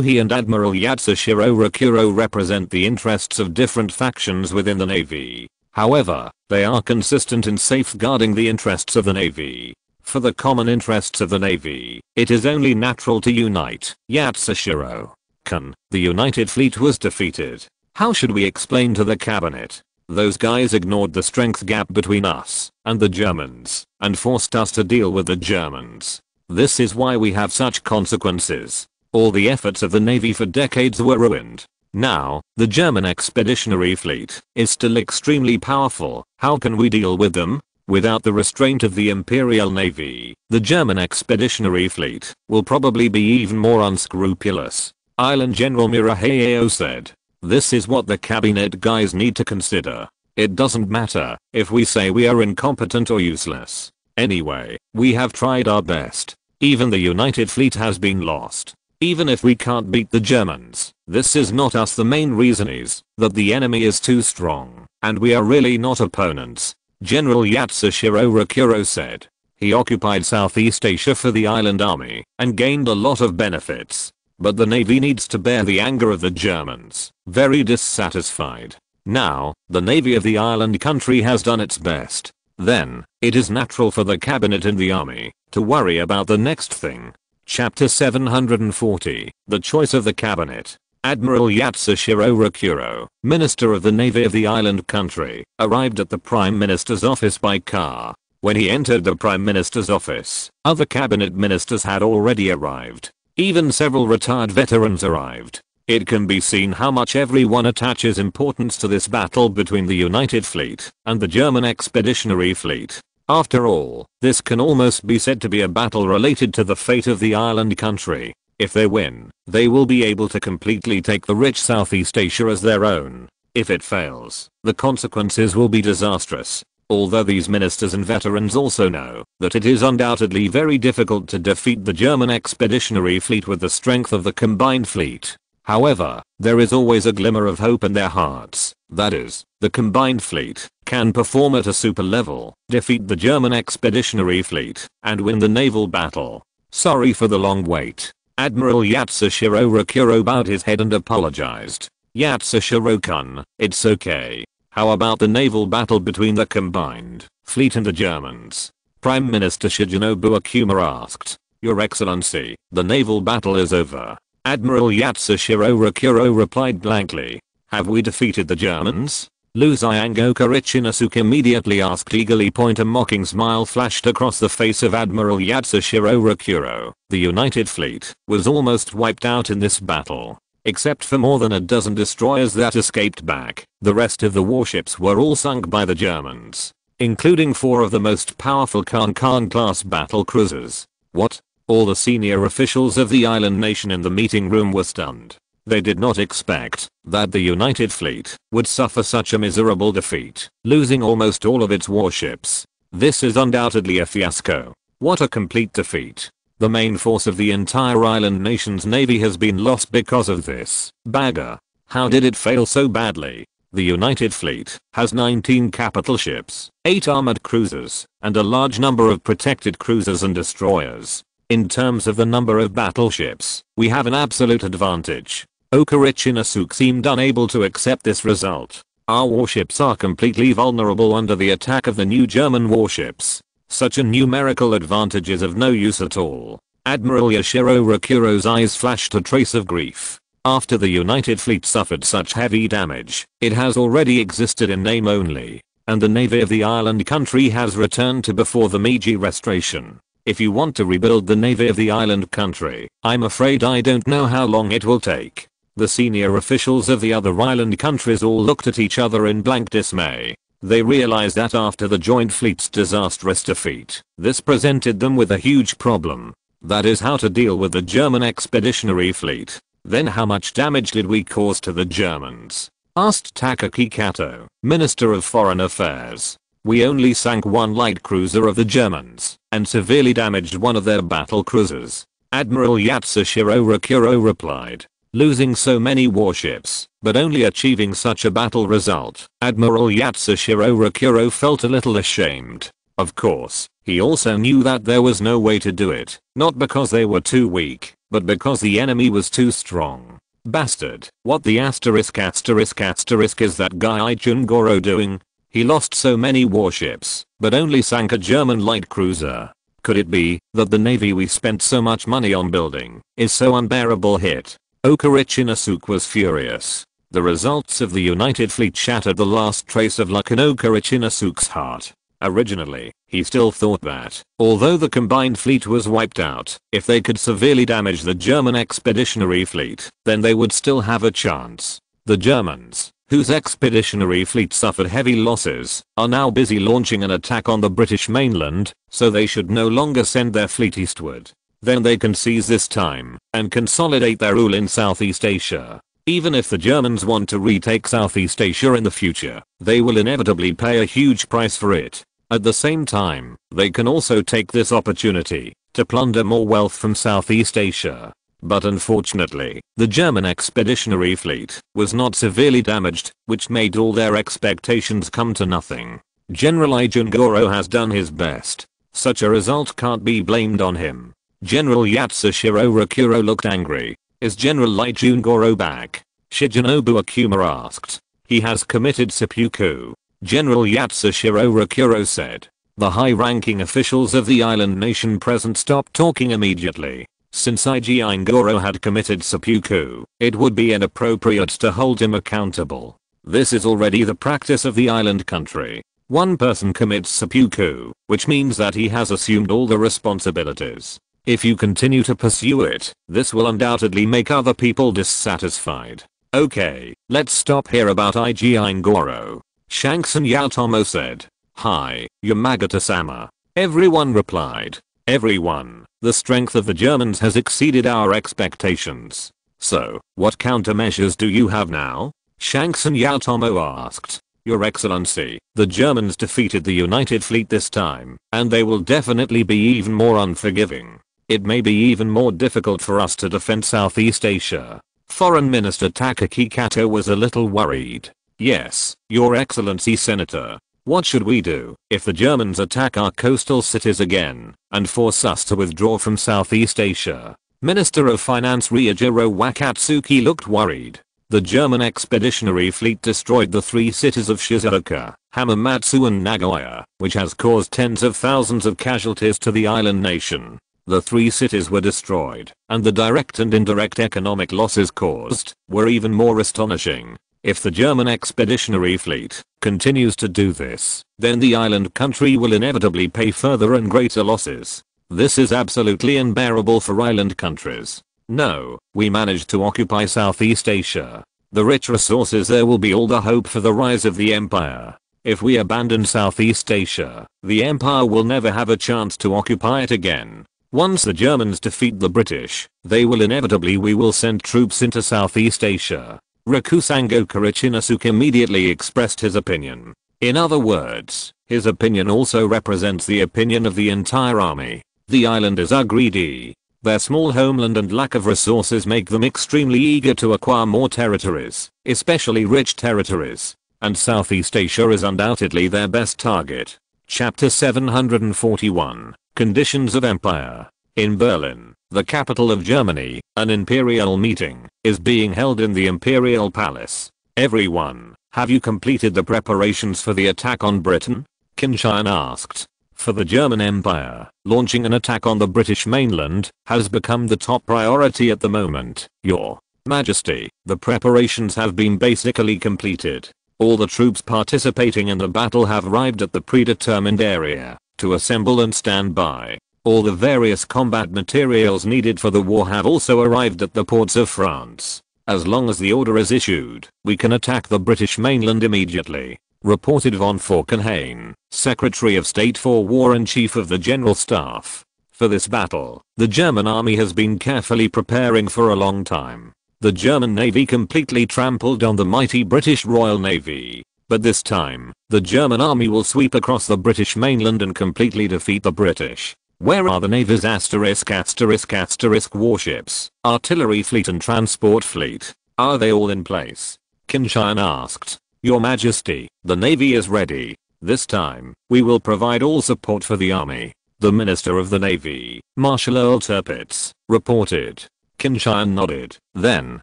he and Admiral Yatsushiro Rokuro represent the interests of different factions within the Navy, however, they are consistent in safeguarding the interests of the Navy. For the common interests of the Navy, it is only natural to unite. Yatsushiro-kun, the United Fleet was defeated. How should we explain to the cabinet? Those guys ignored the strength gap between us and the Germans and forced us to deal with the Germans. This is why we have such consequences. All the efforts of the Navy for decades were ruined. Now, the German expeditionary fleet is still extremely powerful. How can we deal with them? Without the restraint of the Imperial Navy, the German expeditionary fleet will probably be even more unscrupulous. Island General Murahayeo said. This is what the cabinet guys need to consider. It doesn't matter if we say we are incompetent or useless. Anyway, we have tried our best. Even the United Fleet has been lost. Even if we can't beat the Germans, this is not us. The main reason is that the enemy is too strong, and we are really not opponents. General Yatsushiro Rokuro said. He occupied Southeast Asia for the island army and gained a lot of benefits. But the Navy needs to bear the anger of the Germans, very dissatisfied. Now, the Navy of the island country has done its best. Then, it is natural for the cabinet and the army to worry about the next thing. Chapter 740, The Choice of the Cabinet. Admiral Yatsushiro Rokuro, Minister of the Navy of the island country, arrived at the Prime Minister's office by car. When he entered the Prime Minister's office, other cabinet ministers had already arrived. Even several retired veterans arrived. It can be seen how much everyone attaches importance to this battle between the United Fleet and the German Expeditionary Fleet. After all, this can almost be said to be a battle related to the fate of the island country. If they win, they will be able to completely take the rich Southeast Asia as their own. If it fails, the consequences will be disastrous. Although these ministers and veterans also know that it is undoubtedly very difficult to defeat the German Expeditionary Fleet with the strength of the combined fleet. However, there is always a glimmer of hope in their hearts. That is, the combined fleet can perform at a super level, defeat the German Expeditionary Fleet, and win the naval battle. Sorry for the long wait. Admiral Yatsushiro Rokuro bowed his head and apologized. Yatsushiro-kun, it's okay. How about the naval battle between the combined fleet and the Germans? Prime Minister Shigenobu Akuma asked. Your Excellency, the naval battle is over. Admiral Yatsushiro Rokuro replied blankly. Have we defeated the Germans? Luzyango Korichinasuke immediately asked eagerly. A mocking smile flashed across the face of Admiral Yatsushiro Rokuro. The United Fleet was almost wiped out in this battle. Except for more than a dozen destroyers that escaped back, the rest of the warships were all sunk by the Germans, including 4 of the most powerful Khan-class battle cruisers. What? All the senior officials of the island nation in the meeting room were stunned. They did not expect that the United Fleet would suffer such a miserable defeat, losing almost all of its warships. This is undoubtedly a fiasco. What a complete defeat. The main force of the entire island nation's navy has been lost because of this bagger. How did it fail so badly? The United Fleet has 19 capital ships, 8 armored cruisers, and a large number of protected cruisers and destroyers. In terms of the number of battleships, we have an absolute advantage. Okarichinasuke seemed unable to accept this result. Our warships are completely vulnerable under the attack of the new German warships. Such a numerical advantage is of no use at all. Admiral Yoshiro Rakuro's eyes flashed a trace of grief. After the United Fleet suffered such heavy damage, it has already existed in name only, and the navy of the island country has returned to before the Meiji Restoration. If you want to rebuild the navy of the island country, I'm afraid I don't know how long it will take. The senior officials of the other island countries all looked at each other in blank dismay. They realized that after the joint fleet's disastrous defeat, this presented them with a huge problem. That is how to deal with the German expeditionary fleet. Then how much damage did we cause to the Germans? Asked Takaki Kato, Minister of Foreign Affairs. We only sank one light cruiser of the Germans, and severely damaged one of their battle cruisers. Admiral Yatsushiro Rakuro replied. Losing so many warships, but only achieving such a battle result, Admiral Yatsushiro Rakuro felt a little ashamed. Of course, he also knew that there was no way to do it, not because they were too weak, but because the enemy was too strong. Bastard, what the asterisk is that guy Chungoro doing? He lost so many warships, but only sank a German light cruiser. Could it be that the navy we spent so much money on building is so unbearable hit? Okarichinasuke was furious. The results of the United Fleet shattered the last trace of luck in Okarichinasuke's heart. Originally, he still thought that, although the combined fleet was wiped out, if they could severely damage the German expeditionary fleet, then they would still have a chance. The Germans, whose expeditionary fleet suffered heavy losses, are now busy launching an attack on the British mainland, so they should no longer send their fleet eastward. Then they can seize this time and consolidate their rule in Southeast Asia. Even if the Germans want to retake Southeast Asia in the future, they will inevitably pay a huge price for it. At the same time, they can also take this opportunity to plunder more wealth from Southeast Asia. But unfortunately, the German expeditionary fleet was not severely damaged, which made all their expectations come to nothing. General Ijungoro has done his best. Such a result can't be blamed on him. General Yatsushiro Rakuro looked angry. Is General Ijungoro back? Shigenobu Akuma asked. He has committed seppuku. General Yatsushiro Rakuro said. The high-ranking officials of the island nation present stopped talking immediately. Since Ijungoro had committed seppuku, it would be inappropriate to hold him accountable. This is already the practice of the island country. One person commits seppuku, which means that he has assumed all the responsibilities. If you continue to pursue it, this will undoubtedly make other people dissatisfied. Okay, let's stop here about Ijungoro. Shanks Yatomo said. Hi, Yamagata-sama. Everyone replied. Everyone, the strength of the Germans has exceeded our expectations. So, what countermeasures do you have now? Shanks Yatomo asked. Your Excellency, the Germans defeated the United Fleet this time, and they will definitely be even more unforgiving. It may be even more difficult for us to defend Southeast Asia. Foreign Minister Takaki Kato was a little worried. Yes, Your Excellency Senator. What should we do if the Germans attack our coastal cities again and force us to withdraw from Southeast Asia? Minister of Finance Ryujiro Wakatsuki looked worried. The German expeditionary fleet destroyed the three cities of Shizuoka, Hamamatsu and Nagoya, which has caused tens of thousands of casualties to the island nation. The three cities were destroyed, and the direct and indirect economic losses caused were even more astonishing. If the German expeditionary fleet continues to do this, then the island country will inevitably pay further and greater losses. This is absolutely unbearable for island countries. No, we managed to occupy Southeast Asia. The rich resources there will be all the hope for the rise of the empire. If we abandon Southeast Asia, the empire will never have a chance to occupy it again. Once the Germans defeat the British, we will send troops into Southeast Asia. Rakusango Karichinasuke immediately expressed his opinion. In other words, his opinion also represents the opinion of the entire army. The islanders are greedy. Their small homeland and lack of resources make them extremely eager to acquire more territories, especially rich territories. And Southeast Asia is undoubtedly their best target. Chapter 741. Conditions of Empire. In Berlin, the capital of Germany, an imperial meeting is being held in the Imperial Palace. Everyone, have you completed the preparations for the attack on Britain? Qin Tian asked. For the German Empire, launching an attack on the British mainland has become the top priority at the moment, Your Majesty. The preparations have been basically completed. All the troops participating in the battle have arrived at the predetermined area to assemble and stand by. All the various combat materials needed for the war have also arrived at the ports of France. As long as the order is issued, we can attack the British mainland immediately, reported von Falkenhayn, Secretary of State for War and Chief of the General Staff. For this battle, the German army has been carefully preparing for a long time. The German Navy completely trampled on the mighty British Royal Navy. But this time, the German army will sweep across the British mainland and completely defeat the British. Where are the Navy's **** warships, artillery fleet and transport fleet? Are they all in place? Qin Tian asked. Your Majesty, the Navy is ready. This time, we will provide all support for the army. The Minister of the Navy, Marshal Earl Tirpitz, reported. Qin Tian nodded. Then,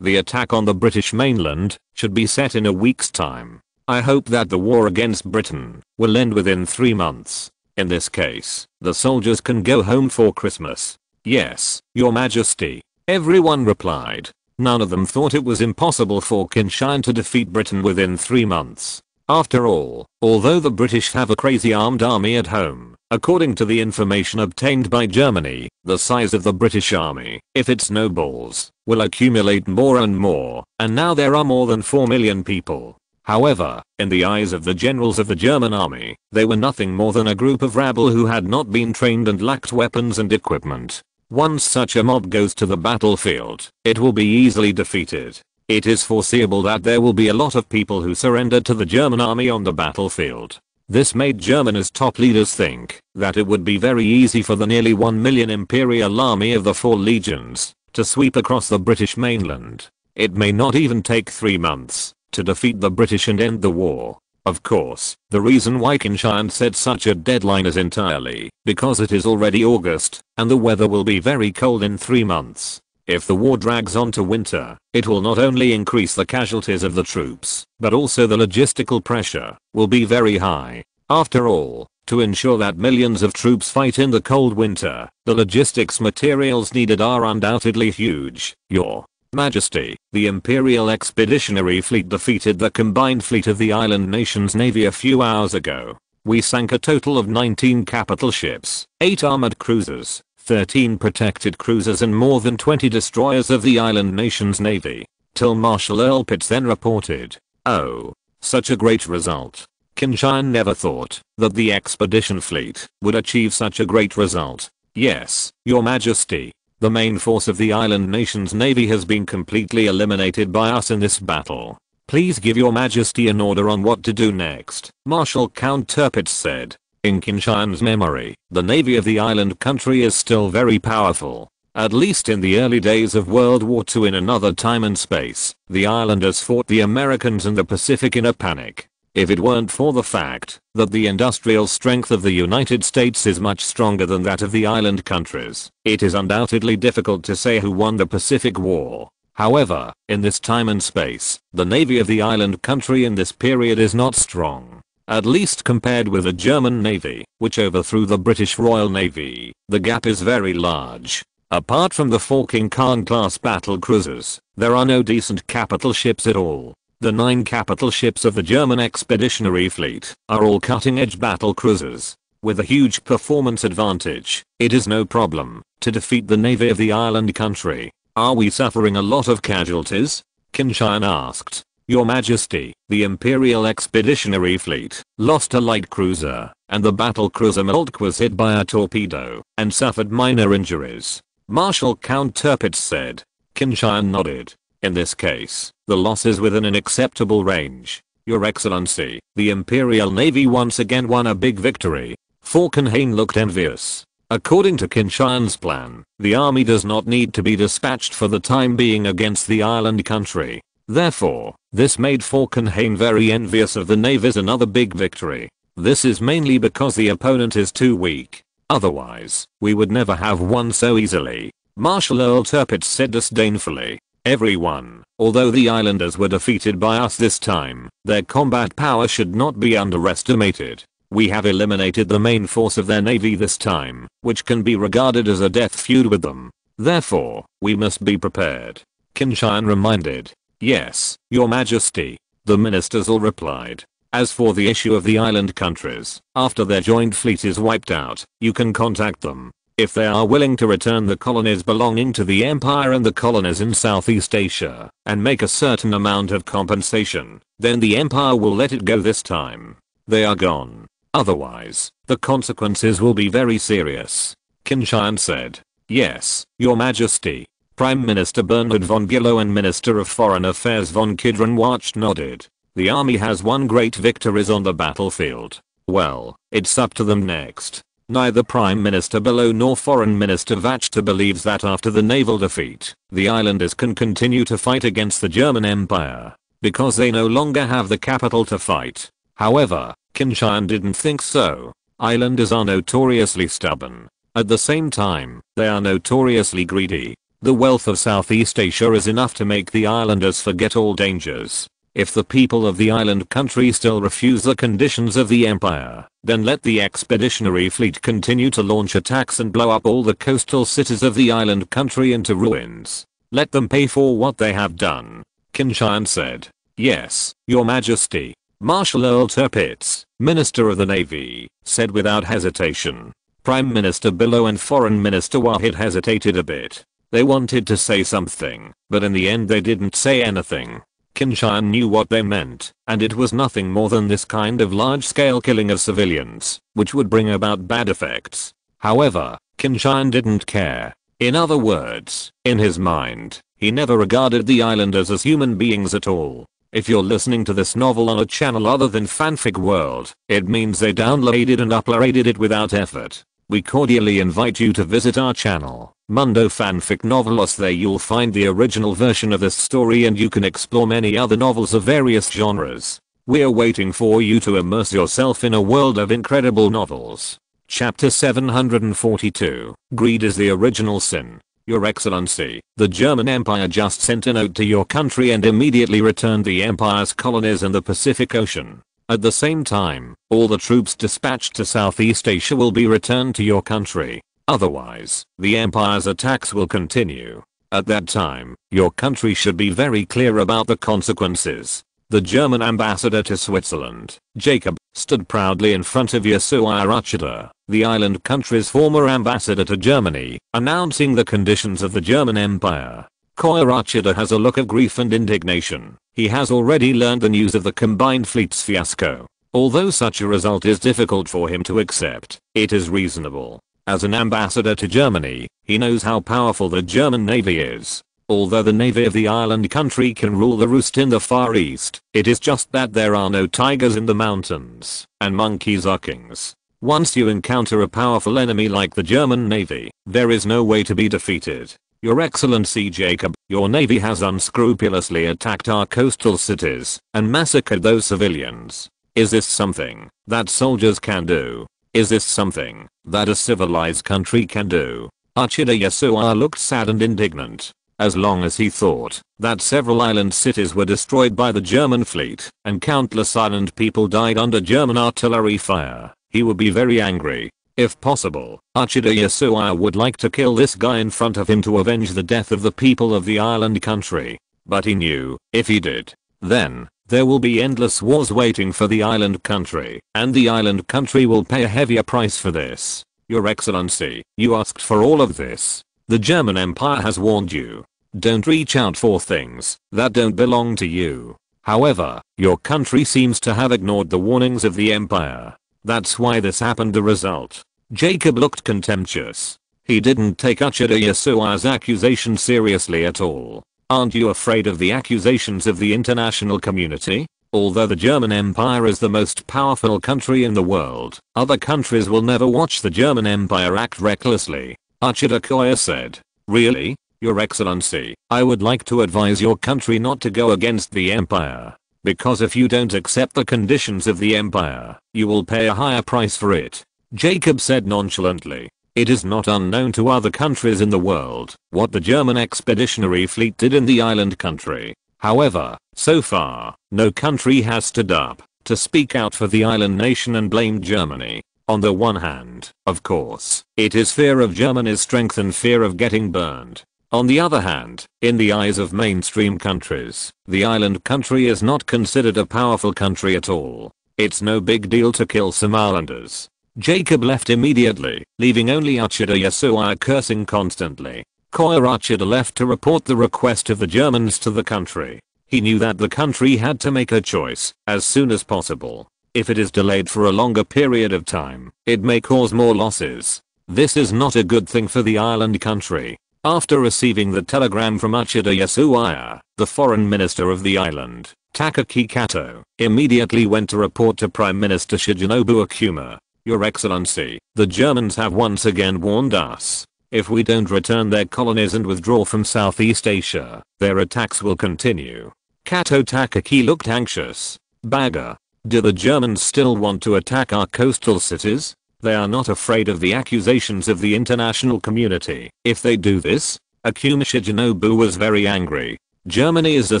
the attack on the British mainland should be set in a week's time. I hope that the war against Britain will end within 3 months. In this case, the soldiers can go home for Christmas. Yes, Your Majesty, everyone replied. None of them thought it was impossible for Qin Tian to defeat Britain within 3 months. After all, although the British have a crazy armed army at home, according to the information obtained by Germany, the size of the British army, if it snowballs, will accumulate more and more, and now there are more than 4 million people. However, in the eyes of the generals of the German army, they were nothing more than a group of rabble who had not been trained and lacked weapons and equipment. Once such a mob goes to the battlefield, it will be easily defeated. It is foreseeable that there will be a lot of people who surrender to the German army on the battlefield. This made Germany's top leaders think that it would be very easy for the nearly 1 million imperial army of the 4 legions to sweep across the British mainland. It may not even take 3 months to defeat the British and end the war. Of course, the reason why Qin Tian said such a deadline is entirely because it is already August, and the weather will be very cold in 3 months. If the war drags on to winter, it will not only increase the casualties of the troops, but also the logistical pressure will be very high. After all, to ensure that millions of troops fight in the cold winter, the logistics materials needed are undoubtedly huge. Your Majesty, the Imperial Expeditionary Fleet defeated the combined fleet of the island nations' navy a few hours ago. We sank a total of 19 capital ships, 8 armored cruisers, 13 protected cruisers and more than 20 destroyers of the island nation's navy. Till Marshal Earl Pitts then reported. Oh, such a great result. Qin Tian never thought that the expedition fleet would achieve such a great result. Yes, Your Majesty. The main force of the island nation's navy has been completely eliminated by us in this battle. Please give Your Majesty an order on what to do next, Marshal Count Tirpitz said. In Qin Tian's memory, the navy of the island country is still very powerful. At least in the early days of World War II in another time and space, the islanders fought the Americans in the Pacific in a panic. If it weren't for the fact that the industrial strength of the United States is much stronger than that of the island countries, it is undoubtedly difficult to say who won the Pacific War. However, in this time and space, the navy of the island country in this period is not strong. At least compared with the German Navy, which overthrew the British Royal Navy, the gap is very large. Apart from the 4 King Khan class battle cruisers, there are no decent capital ships at all. The 9 capital ships of the German Expeditionary Fleet are all cutting-edge battle cruisers. With a huge performance advantage, it is no problem to defeat the navy of the island country. Are we suffering a lot of casualties? Qin Tian asked. Your Majesty, the Imperial Expeditionary Fleet lost a light cruiser, and the battle cruiser Moltke was hit by a torpedo and suffered minor injuries. Marshal Count Tirpitz said. Qin Tian nodded. In this case, the loss is within an acceptable range. Your Excellency, the Imperial Navy once again won a big victory. Falkenhayn looked envious. According to Qin Tian's plan, the army does not need to be dispatched for the time being against the island country. Therefore, this made Falkenhayn very envious of the Navy's another big victory. This is mainly because the opponent is too weak. Otherwise, we would never have won so easily. Marshal Earl Tirpitz said disdainfully. Everyone, although the islanders were defeated by us this time, their combat power should not be underestimated. We have eliminated the main force of their navy this time, which can be regarded as a death feud with them. Therefore, we must be prepared. Qin Tian reminded. Yes, your majesty. The ministers all replied. As for the issue of the island countries, after their joint fleet is wiped out, you can contact them. If they are willing to return the colonies belonging to the empire and the colonies in Southeast Asia, and make a certain amount of compensation, then the empire will let it go this time. They are gone. Otherwise, the consequences will be very serious. Qin Tian said. Yes, your majesty. Prime Minister Bernhard von Bülow and Minister of Foreign Affairs von Kidron-Watch nodded. The army has won great victories on the battlefield. Well, it's up to them next. Neither Prime Minister Bülow nor Foreign Minister Vachta believes that after the naval defeat, the islanders can continue to fight against the German Empire, because they no longer have the capital to fight. However, Qin Tian didn't think so. Islanders are notoriously stubborn. At the same time, they are notoriously greedy. The wealth of Southeast Asia is enough to make the islanders forget all dangers. If the people of the island country still refuse the conditions of the empire, then let the expeditionary fleet continue to launch attacks and blow up all the coastal cities of the island country into ruins. Let them pay for what they have done. Qin Tian said. Yes, your majesty. Marshal Earl Tirpitz, Minister of the Navy, said without hesitation. Prime Minister Bülow and Foreign Minister Wahid hesitated a bit. They wanted to say something, but in the end they didn't say anything. Qin Tian knew what they meant, and it was nothing more than this kind of large-scale killing of civilians, which would bring about bad effects. However, Qin Tian didn't care. In other words, in his mind, he never regarded the islanders as human beings at all. If you're listening to this novel on a channel other than Fanfic World, it means they downloaded and uploaded it without effort. We cordially invite you to visit our channel, Mundo Fanfic Novelos. There you'll find the original version of this story and you can explore many other novels of various genres. We're waiting for you to immerse yourself in a world of incredible novels. Chapter 742. Greed is the original sin. Your Excellency, the German Empire just sent a note to your country and immediately returned the empire's colonies in the Pacific Ocean. At the same time, all the troops dispatched to Southeast Asia will be returned to your country. Otherwise, the empire's attacks will continue. At that time, your country should be very clear about the consequences. The German ambassador to Switzerland, Jacob, stood proudly in front of Yasuo Uchida, the island country's former ambassador to Germany, announcing the conditions of the German Empire. Uchida has a look of grief and indignation. He has already learned the news of the combined fleet's fiasco. Although such a result is difficult for him to accept, it is reasonable. As an ambassador to Germany, he knows how powerful the German navy is. Although the navy of the island country can rule the roost in the Far East, it is just that there are no tigers in the mountains, and monkeys are kings. Once you encounter a powerful enemy like the German navy, there is no way to be defeated. Your Excellency Jacob, your navy has unscrupulously attacked our coastal cities and massacred those civilians. Is this something that soldiers can do? Is this something that a civilized country can do? Uchida Yasuo looked sad and indignant. As long as he thought that several island cities were destroyed by the German fleet and countless island people died under German artillery fire, he would be very angry. If possible, Uchida Yasuo would like to kill this guy in front of him to avenge the death of the people of the island country. But he knew, if he did, then there will be endless wars waiting for the island country, and the island country will pay a heavier price for this. Your Excellency, you asked for all of this. The German Empire has warned you. Don't reach out for things that don't belong to you. However, your country seems to have ignored the warnings of the Empire. That's why this happened. The result. Jacob looked contemptuous. He didn't take Uchida Yasuo's accusation seriously at all. Aren't you afraid of the accusations of the international community? Although the German Empire is the most powerful country in the world, other countries will never watch the German Empire act recklessly. Uchida said. Really? Your Excellency, I would like to advise your country not to go against the Empire. Because if you don't accept the conditions of the Empire, you will pay a higher price for it. Jacob said nonchalantly. It is not unknown to other countries in the world what the German expeditionary fleet did in the island country. However, so far, no country has stood up to speak out for the island nation and blamed Germany. On the one hand, of course, it is fear of Germany's strength and fear of getting burned. On the other hand, in the eyes of mainstream countries, the island country is not considered a powerful country at all. It's no big deal to kill some islanders. Jacob left immediately, leaving only Uchida Yasuo cursing constantly. Koya Uchida left to report the request of the Germans to the country. He knew that the country had to make a choice as soon as possible. If it is delayed for a longer period of time, it may cause more losses. This is not a good thing for the island country. After receiving the telegram from Uchida Yasuo, the foreign minister of the island, Takaki Kato, immediately went to report to Prime Minister Shigenobu Akuma. Your Excellency, the Germans have once again warned us. If we don't return their colonies and withdraw from Southeast Asia, their attacks will continue. Kato Takaki looked anxious. Bagger. Do the Germans still want to attack our coastal cities? They are not afraid of the accusations of the international community. If they do this, Akuma Shigenobu was very angry. Germany is a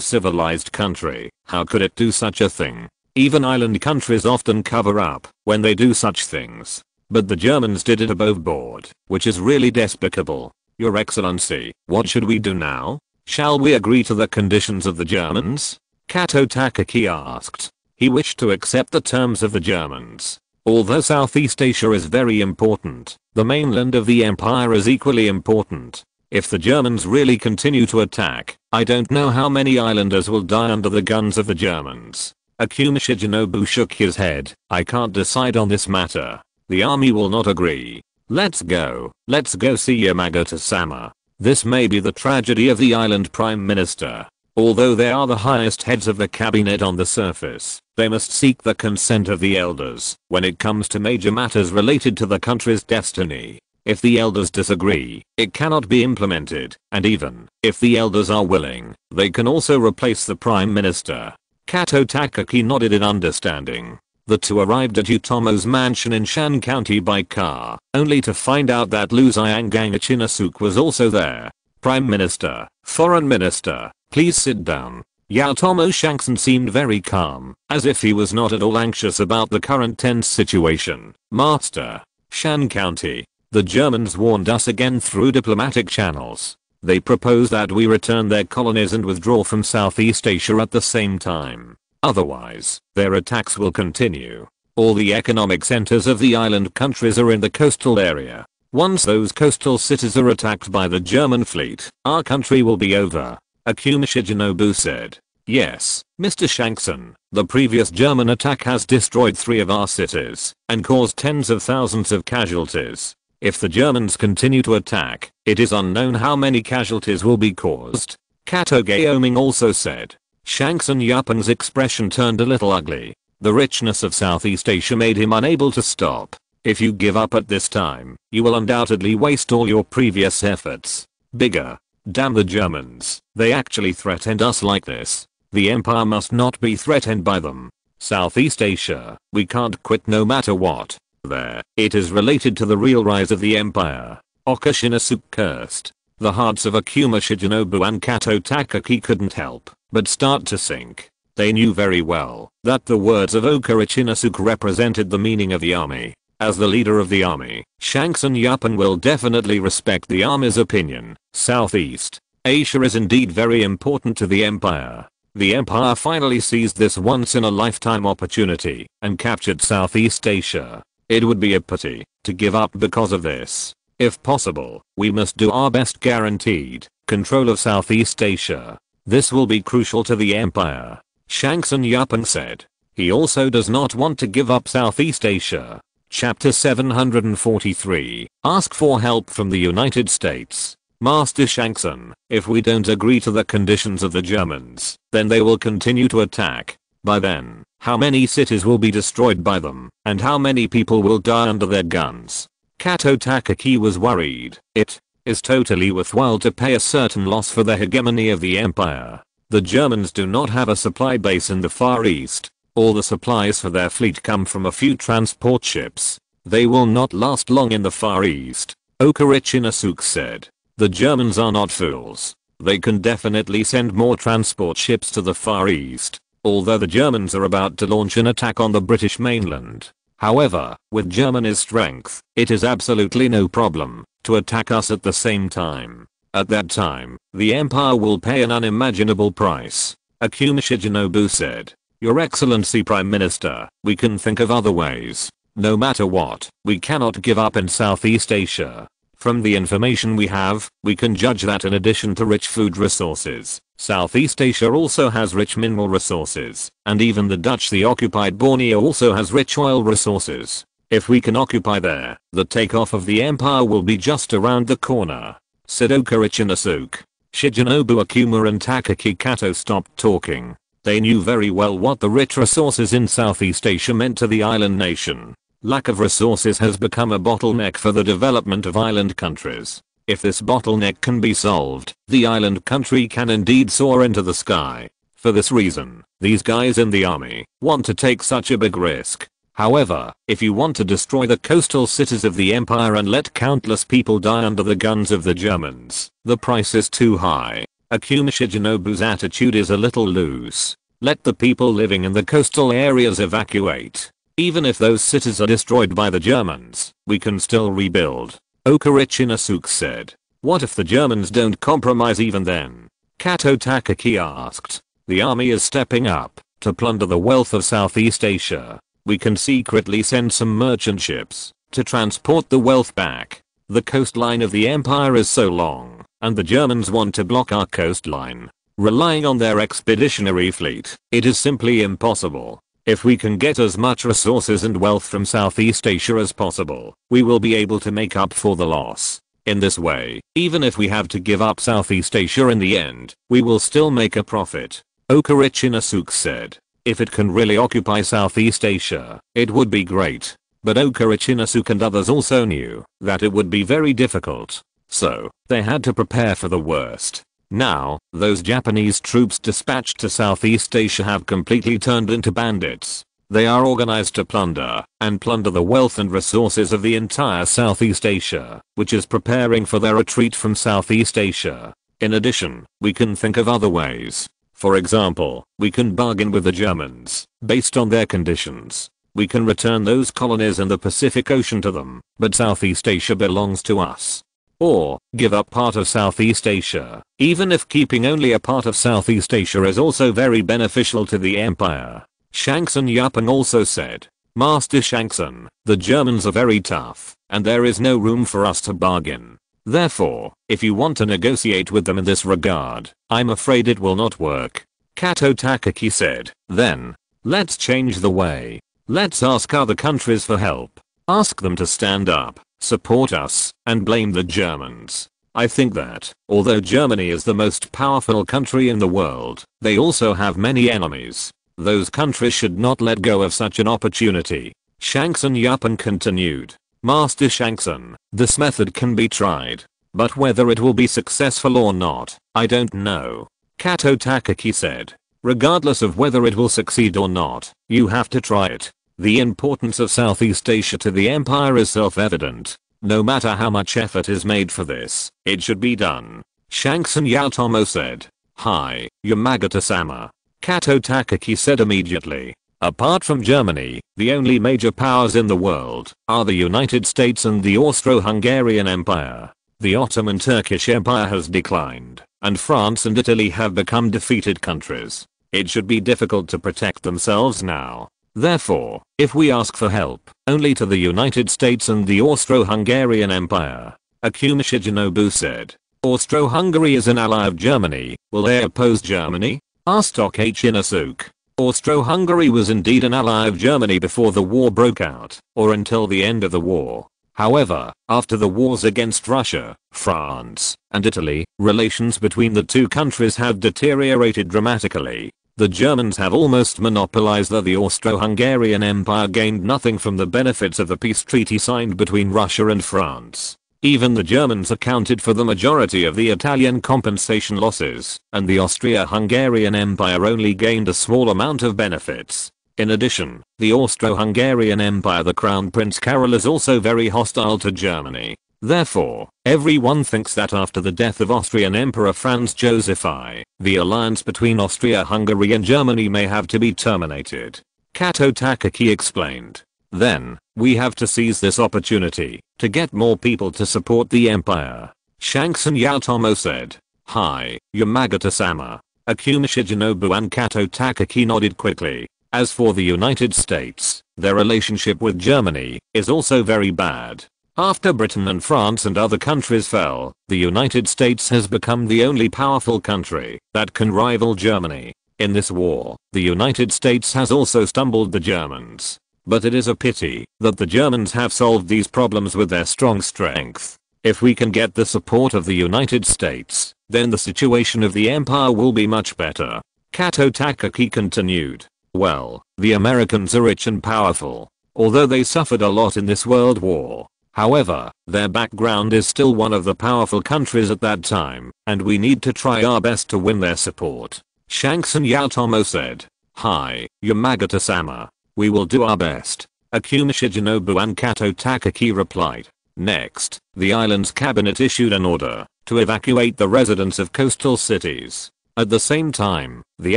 civilized country. How could it do such a thing? Even island countries often cover up when they do such things. But the Germans did it above board, which is really despicable. Your Excellency, what should we do now? Shall we agree to the conditions of the Germans? Kato Takaki asked. He wished to accept the terms of the Germans. Although Southeast Asia is very important, the mainland of the empire is equally important. If the Germans really continue to attack, I don't know how many islanders will die under the guns of the Germans. Akuma Shigenobu shook his head. I can't decide on this matter. The army will not agree. Let's go see Yamagata-sama. This may be the tragedy of the island prime minister. Although they are the highest heads of the cabinet on the surface, they must seek the consent of the elders when it comes to major matters related to the country's destiny. If the elders disagree, it cannot be implemented, and even if the elders are willing, they can also replace the prime minister. Kato Takaki nodded in understanding. The two arrived at Utomo's mansion in Shan County by car, only to find out that Lu Xiangang Ichinasuke was also there. Prime Minister, Foreign Minister, please sit down. Utomo Shankson seemed very calm, as if he was not at all anxious about the current tense situation. Master, Shan County. The Germans warned us again through diplomatic channels. They propose that we return their colonies and withdraw from Southeast Asia at the same time. Otherwise, their attacks will continue. All the economic centers of the island countries are in the coastal area. Once those coastal cities are attacked by the German fleet, our country will be over. Akuma Shigenobu said. Yes, Mr. Shankson, the previous German attack has destroyed 3 of our cities and caused tens of thousands of casualties. If the Germans continue to attack, it is unknown how many casualties will be caused. Kato Gaoming also said. Shankson Yapang's expression turned a little ugly. The richness of Southeast Asia made him unable to stop. If you give up at this time, you will undoubtedly waste all your previous efforts. Bigger. Damn the Germans, they actually threatened us like this. The empire must not be threatened by them. Southeast Asia, we can't quit no matter what. There, it is related to the real rise of the empire. Oka Shinasuke cursed. The hearts of Akuma Shigenobu and Kato Takaki couldn't help but start to sink. They knew very well that the words of Oka Shinasuke represented the meaning of the army. As the leader of the army, Shankson Yapang will definitely respect the army's opinion. Southeast Asia is indeed very important to the empire. The empire finally seized this once-in-a-lifetime opportunity and captured Southeast Asia. It would be a pity to give up because of this. If possible, we must do our best. Guaranteed control of Southeast Asia. This will be crucial to the empire. Shankson Yapang said. He also does not want to give up Southeast Asia. Chapter 743. Ask for help from the United States. Master Shankson, if we don't agree to the conditions of the Germans, then they will continue to attack. By then, how many cities will be destroyed by them, and how many people will die under their guns? Kato Takaki was worried. It is totally worthwhile to pay a certain loss for the hegemony of the empire. The Germans do not have a supply base in the Far East. All the supplies for their fleet come from a few transport ships. They will not last long in the Far East. Oka Shinasuke said. The Germans are not fools. They can definitely send more transport ships to the Far East. although the Germans are about to launch an attack on the British mainland. However, with Germany's strength, it is absolutely no problem to attack us at the same time. At that time, the empire will pay an unimaginable price. Akuma Shigenobu said. Your Excellency Prime Minister, we can think of other ways. No matter what, we cannot give up in Southeast Asia. From the information we have, we can judge that in addition to rich food resources, Southeast Asia also has rich mineral resources, and even the occupied Borneo also has rich oil resources. If we can occupy there, the takeoff of the empire will be just around the corner, said Okurichinosuke. Shigenobu Akuma and Takaki Kato stopped talking. They knew very well what the rich resources in Southeast Asia meant to the island nation. Lack of resources has become a bottleneck for the development of island countries. If this bottleneck can be solved, the island country can indeed soar into the sky. For this reason, these guys in the army want to take such a big risk. However, if you want to destroy the coastal cities of the empire and let countless people die under the guns of the Germans, the price is too high. Akuma Shigenobu's attitude is a little loose. Let the people living in the coastal areas evacuate. Even if those cities are destroyed by the Germans, we can still rebuild. Okurichinosuke said. What if the Germans don't compromise even then? Kato Takaki asked. The army is stepping up to plunder the wealth of Southeast Asia. We can secretly send some merchant ships to transport the wealth back. The coastline of the empire is so long, and the Germans want to block our coastline. Relying on their expeditionary fleet, it is simply impossible. If we can get as much resources and wealth from Southeast Asia as possible, we will be able to make up for the loss. In this way, even if we have to give up Southeast Asia in the end, we will still make a profit. Okurichinosuke said. If it can really occupy Southeast Asia, it would be great. But Okurichinosuke and others also knew that it would be very difficult. So, they had to prepare for the worst. Now, those Japanese troops dispatched to Southeast Asia have completely turned into bandits. They are organized to plunder the wealth and resources of the entire Southeast Asia, which is preparing for their retreat from Southeast Asia. In addition, we can think of other ways. For example, we can bargain with the Germans, based on their conditions. We can return those colonies in the Pacific Ocean to them, but Southeast Asia belongs to us. Or, give up part of Southeast Asia, even if keeping only a part of Southeast Asia is also very beneficial to the empire. Shankson Yapang also said. Master Shankson, the Germans are very tough, and there is no room for us to bargain. Therefore, if you want to negotiate with them in this regard, I'm afraid it will not work. Kato Takaki said. Then, let's change the way. Let's ask other countries for help. Ask them to stand up, support us, and blame the Germans. I think that, although Germany is the most powerful country in the world, they also have many enemies. Those countries should not let go of such an opportunity. Shankson Yapang continued. Master Shankson, this method can be tried. But whether it will be successful or not, I don't know. Kato Takaki said. Regardless of whether it will succeed or not, you have to try it. The importance of Southeast Asia to the empire is self-evident. No matter how much effort is made for this, it should be done. Shankson Yaotomo said. Hi, Yamagata-sama. Kato Takaki said immediately. Apart from Germany, the only major powers in the world are the United States and the Austro-Hungarian Empire. The Ottoman Turkish Empire has declined, and France and Italy have become defeated countries. It should be difficult to protect themselves now. Therefore, if we ask for help, only to the United States and the Austro-Hungarian Empire. Akuma Shigenobu said. Austro-Hungary is an ally of Germany, will they oppose Germany? Asked Okurichinosuke. Austro-Hungary was indeed an ally of Germany before the war broke out, or until the end of the war. However, after the wars against Russia, France, and Italy, relations between the two countries have deteriorated dramatically. The Germans have almost monopolized the Austro-Hungarian Empire gained nothing from the benefits of the peace treaty signed between Russia and France. Even the Germans accounted for the majority of the Italian compensation losses, and the Austria-Hungarian Empire only gained a small amount of benefits. In addition, the Austro-Hungarian Empire, the Crown Prince Carol, is also very hostile to Germany. Therefore, everyone thinks that after the death of Austrian Emperor Franz Joseph I, the alliance between Austria-Hungary and Germany may have to be terminated. Kato Takaki explained. Then, we have to seize this opportunity to get more people to support the empire. Shanxin Yaotomo said. Hi, Yamagata-sama. Akuma Shijinobu and Kato Takaki nodded quickly. As for the United States, their relationship with Germany is also very bad. After Britain and France and other countries fell, the United States has become the only powerful country that can rival Germany. In this war, the United States has also stumbled the Germans. But it is a pity that the Germans have solved these problems with their strong strength. If we can get the support of the United States, then the situation of the empire will be much better. Kato Takaki continued. Well, the Americans are rich and powerful, although they suffered a lot in this world war. However, their background is still one of the powerful countries at that time, and we need to try our best to win their support. Shanxin Yaotomo said. Hi, Yamagata-sama. We will do our best. Akuma Shijinobu and Kato Takaki replied. Next, the island's cabinet issued an order to evacuate the residents of coastal cities. At the same time, the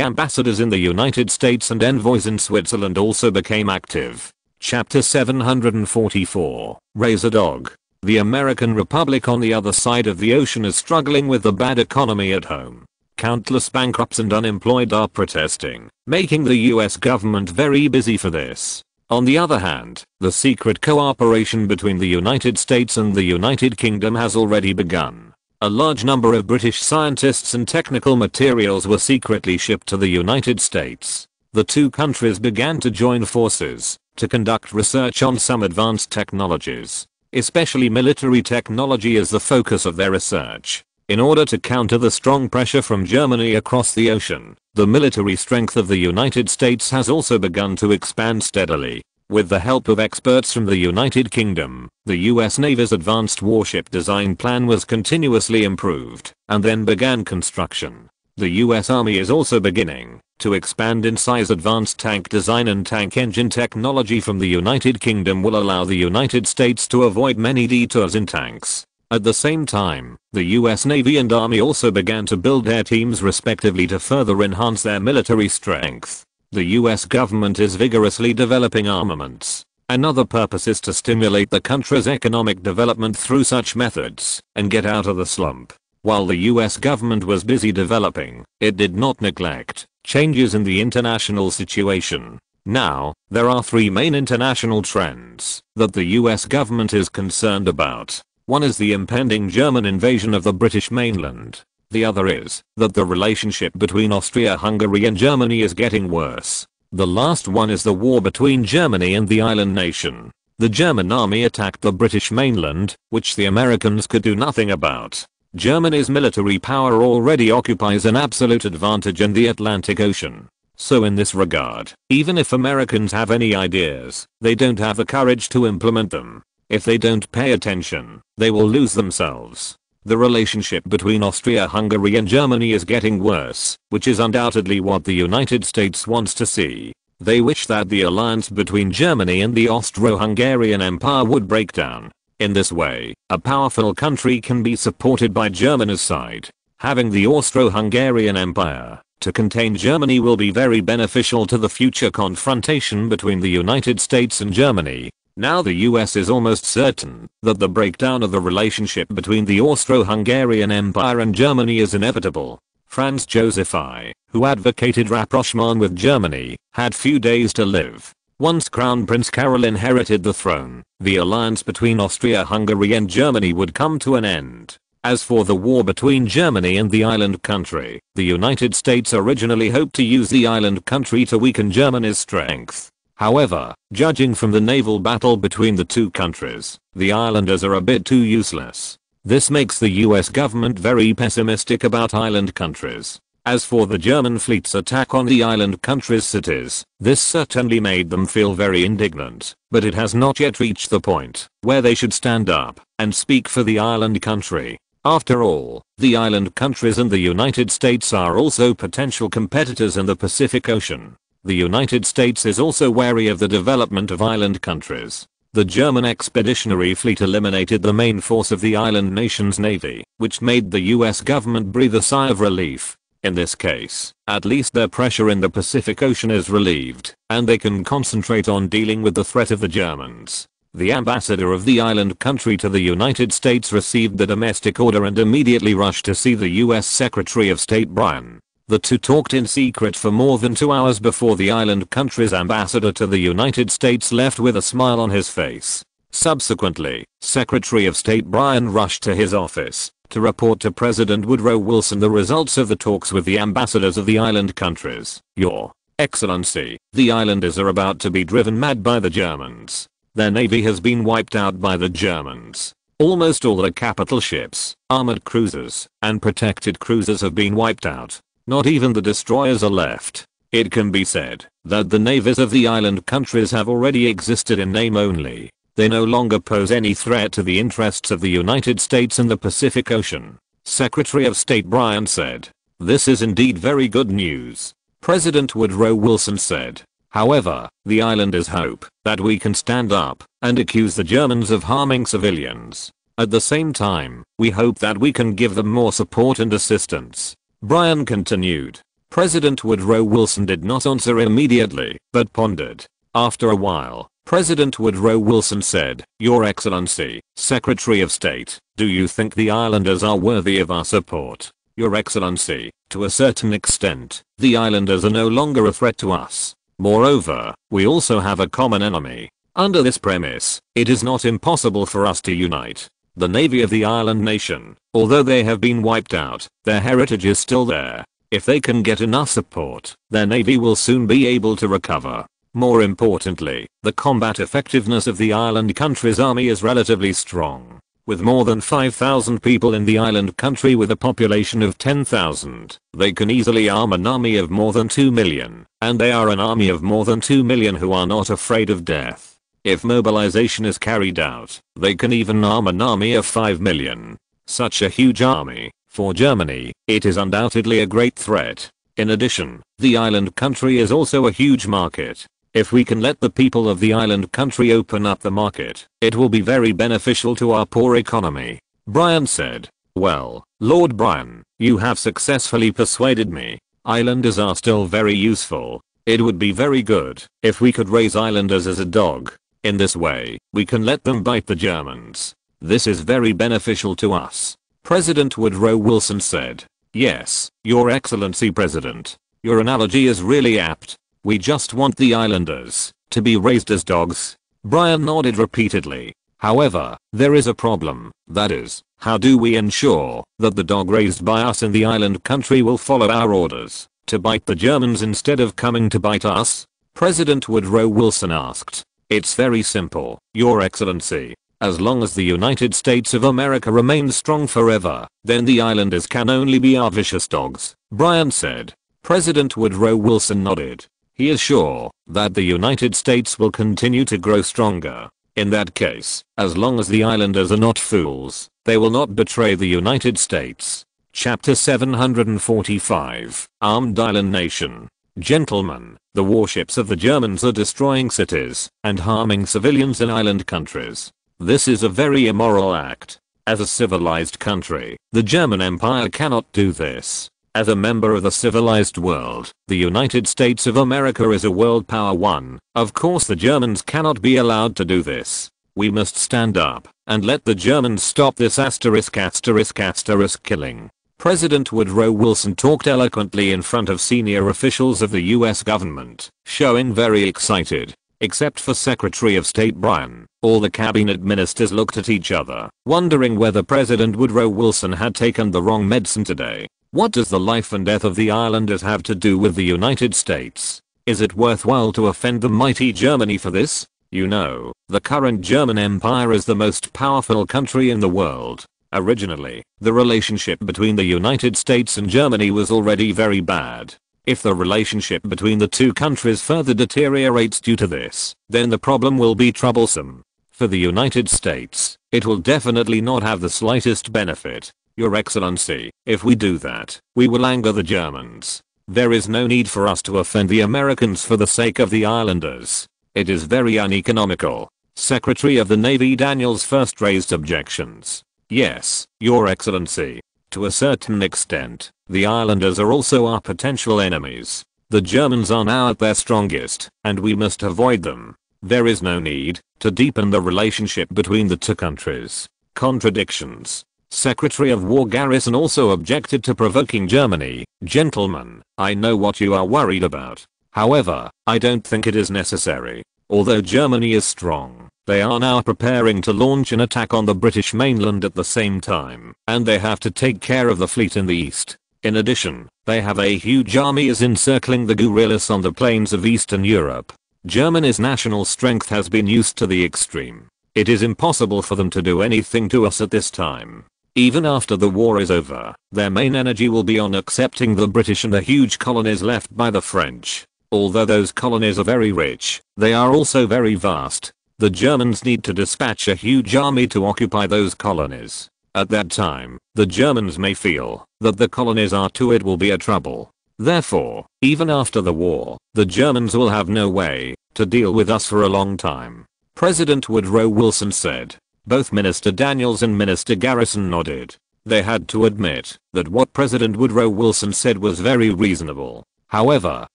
ambassadors in the United States and envoys in Switzerland also became active. Chapter 744. Raise a dog. The American Republic on the other side of the ocean is struggling with the bad economy at home. Countless bankrupts and unemployed are protesting, making the US government very busy for this. On the other hand, the secret cooperation between the United States and the United Kingdom has already begun. A large number of British scientists and technical materials were secretly shipped to the United States. The two countries began to join forces to conduct research on some advanced technologies. Especially military technology is the focus of their research. In order to counter the strong pressure from Germany across the ocean, the military strength of the United States has also begun to expand steadily. With the help of experts from the United Kingdom, the US Navy's advanced warship design plan was continuously improved and then began construction. The US Army is also beginning to expand in size. Advanced tank design and tank engine technology from the United Kingdom will allow the United States to avoid many detours in tanks. At the same time, the US Navy and Army also began to build air teams respectively to further enhance their military strength. The US government is vigorously developing armaments. Another purpose is to stimulate the country's economic development through such methods and get out of the slump. While the US government was busy developing, it did not neglect changes in the international situation. Now, there are three main international trends that the US government is concerned about. One is the impending German invasion of the British mainland. The other is that the relationship between Austria-Hungary and Germany is getting worse. The last one is the war between Germany and the island nation. The German army attacked the British mainland, which the Americans could do nothing about. Germany's military power already occupies an absolute advantage in the Atlantic Ocean. So in this regard, even if Americans have any ideas, they don't have the courage to implement them. If they don't pay attention, they will lose themselves. The relationship between Austria-Hungary and Germany is getting worse, which is undoubtedly what the United States wants to see. They wish that the alliance between Germany and the Austro-Hungarian Empire would break down. In this way, a powerful country can be supported by Germany's side. Having the Austro-Hungarian Empire to contain Germany will be very beneficial to the future confrontation between the United States and Germany. Now the US is almost certain that the breakdown of the relationship between the Austro-Hungarian Empire and Germany is inevitable. Franz Joseph I, who advocated rapprochement with Germany, had few days to live. Once Crown Prince Carol inherited the throne, the alliance between Austria-Hungary and Germany would come to an end. As for the war between Germany and the island country, the United States originally hoped to use the island country to weaken Germany's strength. However, judging from the naval battle between the two countries, the islanders are a bit too useless. This makes the US government very pessimistic about island countries. As for the German fleet's attack on the island countries' cities, this certainly made them feel very indignant, but it has not yet reached the point where they should stand up and speak for the island country. After all, the island countries and the United States are also potential competitors in the Pacific Ocean. The United States is also wary of the development of island countries. The German expeditionary fleet eliminated the main force of the island nation's navy, which made the US government breathe a sigh of relief. In this case, at least their pressure in the Pacific Ocean is relieved, and they can concentrate on dealing with the threat of the Germans. The ambassador of the island country to the United States received the domestic order and immediately rushed to see the US Secretary of State Bryan. The two talked in secret for more than 2 hours before the island country's ambassador to the United States left with a smile on his face. Subsequently, Secretary of State Bryan rushed to his office to report to President Woodrow Wilson the results of the talks with the ambassadors of the island countries. Your Excellency, the islanders are about to be driven mad by the Germans. Their navy has been wiped out by the Germans. Almost all the capital ships, armored cruisers, and protected cruisers have been wiped out. Not even the destroyers are left. It can be said that the navies of the island countries have already existed in name only. They no longer pose any threat to the interests of the United States in the Pacific Ocean. Secretary of State Bryan said. This is indeed very good news. President Woodrow Wilson said. However, the islanders hope that we can stand up and accuse the Germans of harming civilians. At the same time, we hope that we can give them more support and assistance. Bryan continued. President Woodrow Wilson did not answer immediately, but pondered. After a while, President Woodrow Wilson said, Your Excellency, Secretary of State, do you think the islanders are worthy of our support? Your Excellency, to a certain extent, the islanders are no longer a threat to us. Moreover, we also have a common enemy. Under this premise, it is not impossible for us to unite. The navy of the island nation, although they have been wiped out, their heritage is still there. If they can get enough support, their navy will soon be able to recover. More importantly, the combat effectiveness of the island country's army is relatively strong. With more than 5,000 people in the island country with a population of 10,000, they can easily arm an army of more than 2 million, and they are an army of more than 2 million who are not afraid of death. If mobilization is carried out, they can even arm an army of 5 million. Such a huge army, for Germany, it is undoubtedly a great threat. In addition, the island country is also a huge market. If we can let the people of the island country open up the market, it will be very beneficial to our poor economy. Bryan said. Well, Lord Bryan, you have successfully persuaded me. Islanders are still very useful. It would be very good if we could raise islanders as a dog. In this way, we can let them bite the Germans. This is very beneficial to us. President Woodrow Wilson said. Yes, Your Excellency President. Your analogy is really apt. We just want the islanders to be raised as dogs. Bryan nodded repeatedly. However, there is a problem. That is, how do we ensure that the dog raised by us in the island country will follow our orders to bite the Germans instead of coming to bite us? President Woodrow Wilson asked. It's very simple, Your Excellency. As long as the United States of America remains strong forever, then the islanders can only be our vicious dogs, Bryan said. President Woodrow Wilson nodded. He is sure that the United States will continue to grow stronger. In that case, as long as the islanders are not fools, they will not betray the United States. Chapter 745, Armed Island Nation. Gentlemen, the warships of the Germans are destroying cities and harming civilians in island countries. This is a very immoral act. As a civilized country, the German Empire cannot do this. As a member of the civilized world, the United States of America is a world power one. Of course the Germans cannot be allowed to do this. We must stand up and let the Germans stop this **** killing. President Woodrow Wilson talked eloquently in front of senior officials of the US government, showing very excited. Except for Secretary of State Bryan, all the cabinet ministers looked at each other, wondering whether President Woodrow Wilson had taken the wrong medicine today. What does the life and death of the islanders have to do with the United States? Is it worthwhile to offend the mighty Germany for this? You know, the current German Empire is the most powerful country in the world. Originally, the relationship between the United States and Germany was already very bad. If the relationship between the two countries further deteriorates due to this, then the problem will be troublesome. For the United States, it will definitely not have the slightest benefit. Your Excellency, if we do that, we will anger the Germans. There is no need for us to offend the Americans for the sake of the islanders. It is very uneconomical. Secretary of the Navy Daniels first raised objections. Yes, Your Excellency. To a certain extent, the islanders are also our potential enemies. The Germans are now at their strongest, and we must avoid them. There is no need to deepen the relationship between the two countries. Contradictions. Secretary of War Garrison also objected to provoking Germany. Gentlemen, I know what you are worried about. However, I don't think it is necessary. Although Germany is strong, they are now preparing to launch an attack on the British mainland at the same time, and they have to take care of the fleet in the east. In addition, they have a huge army encircling the guerrillas on the plains of Eastern Europe. Germany's national strength has been used to the extreme. It is impossible for them to do anything to us at this time. Even after the war is over, their main energy will be on accepting the British and the huge colonies left by the French. Although those colonies are very rich, they are also very vast. The Germans need to dispatch a huge army to occupy those colonies. At that time, the Germans may feel that the colonies are too, it will be a trouble. Therefore, even after the war, the Germans will have no way to deal with us for a long time. President Woodrow Wilson said. Both Minister Daniels and Minister Garrison nodded. They had to admit that what President Woodrow Wilson said was very reasonable. However,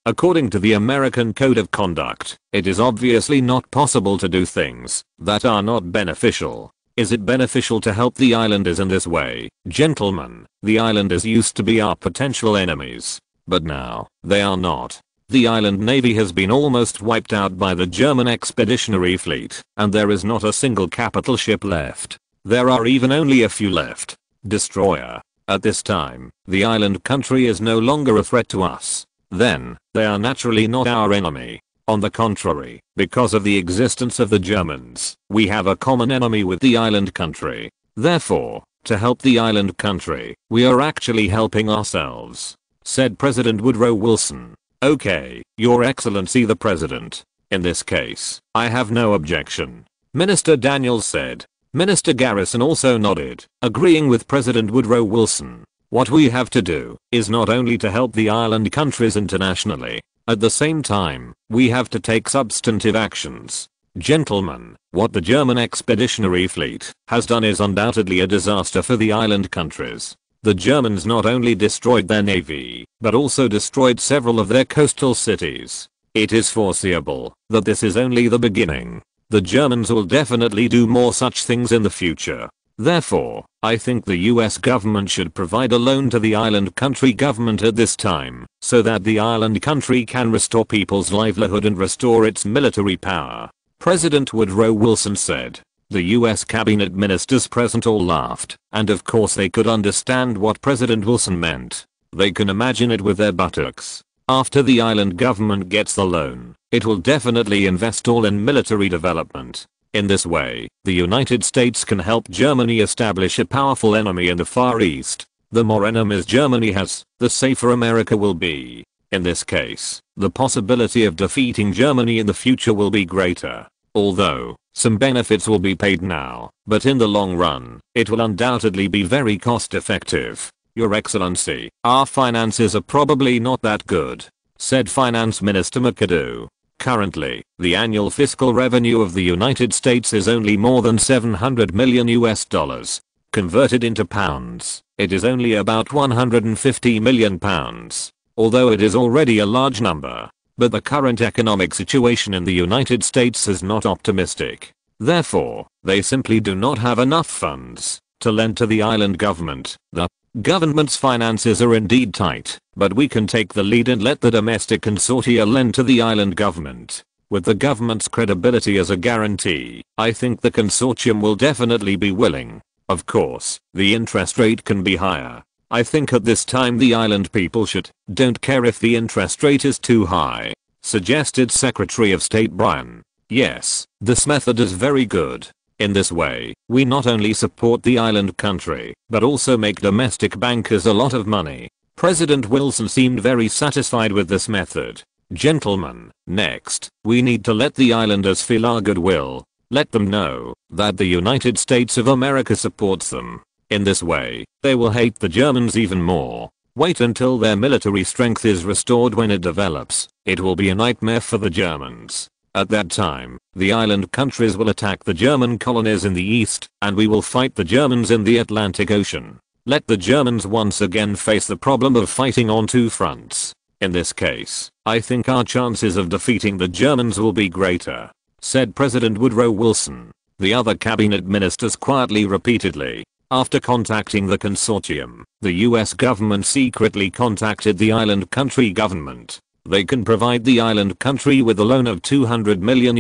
according to the American Code of Conduct, it is obviously not possible to do things that are not beneficial. Is it beneficial to help the islanders in this way? Gentlemen, the islanders used to be our potential enemies, but now, they are not. The island navy has been almost wiped out by the German expeditionary fleet, and there is not a single capital ship left. There are even only a few left. Destroyer. At this time, the island country is no longer a threat to us. Then, they are naturally not our enemy. On the contrary, because of the existence of the Germans, we have a common enemy with the island country. Therefore, to help the island country, we are actually helping ourselves, said President Woodrow Wilson. Okay, Your Excellency the President. In this case, I have no objection. Minister Daniels said. Minister Garrison also nodded, agreeing with President Woodrow Wilson. What we have to do is not only to help the island countries internationally, at the same time, we have to take substantive actions. Gentlemen, what the German expeditionary fleet has done is undoubtedly a disaster for the island countries. The Germans not only destroyed their navy, but also destroyed several of their coastal cities. It is foreseeable that this is only the beginning. The Germans will definitely do more such things in the future. Therefore, I think the US government should provide a loan to the island country government at this time, so that the island country can restore people's livelihood and restore its military power. President Woodrow Wilson said. The US cabinet ministers present all laughed, and of course they could understand what President Wilson meant. They can imagine it with their buttocks. After the island government gets the loan, it will definitely invest all in military development. In this way, the United States can help Germany establish a powerful enemy in the Far East. The more enemies Germany has, the safer America will be. In this case, the possibility of defeating Germany in the future will be greater. Although, some benefits will be paid now, but in the long run, it will undoubtedly be very cost effective. Your Excellency, our finances are probably not that good, said Finance Minister McAdoo. Currently, the annual fiscal revenue of the United States is only more than $700 million US dollars. Converted into pounds, it is only about 150 million pounds. Although it is already a large number. But the current economic situation in the United States is not optimistic. Therefore, they simply do not have enough funds to lend to the island government. The government's finances are indeed tight, but we can take the lead and let the domestic consortia lend to the island government. With the government's credibility as a guarantee, I think the consortium will definitely be willing. Of course, the interest rate can be higher. I think at this time the island people don't care if the interest rate is too high, suggested Secretary of State Brian. Yes, this method is very good. In this way, we not only support the island country, but also make domestic bankers a lot of money. President Wilson seemed very satisfied with this method. Gentlemen, next, we need to let the islanders feel our goodwill. Let them know that the United States of America supports them. In this way, they will hate the Germans even more. Wait until their military strength is restored. When it develops, it will be a nightmare for the Germans. At that time, the island countries will attack the German colonies in the east, and we will fight the Germans in the Atlantic Ocean. Let the Germans once again face the problem of fighting on two fronts. In this case, I think our chances of defeating the Germans will be greater," said President Woodrow Wilson. The other cabinet ministers quietly repeatedly. After contacting the consortium, the US government secretly contacted the island country government. They can provide the island country with a loan of $200 million,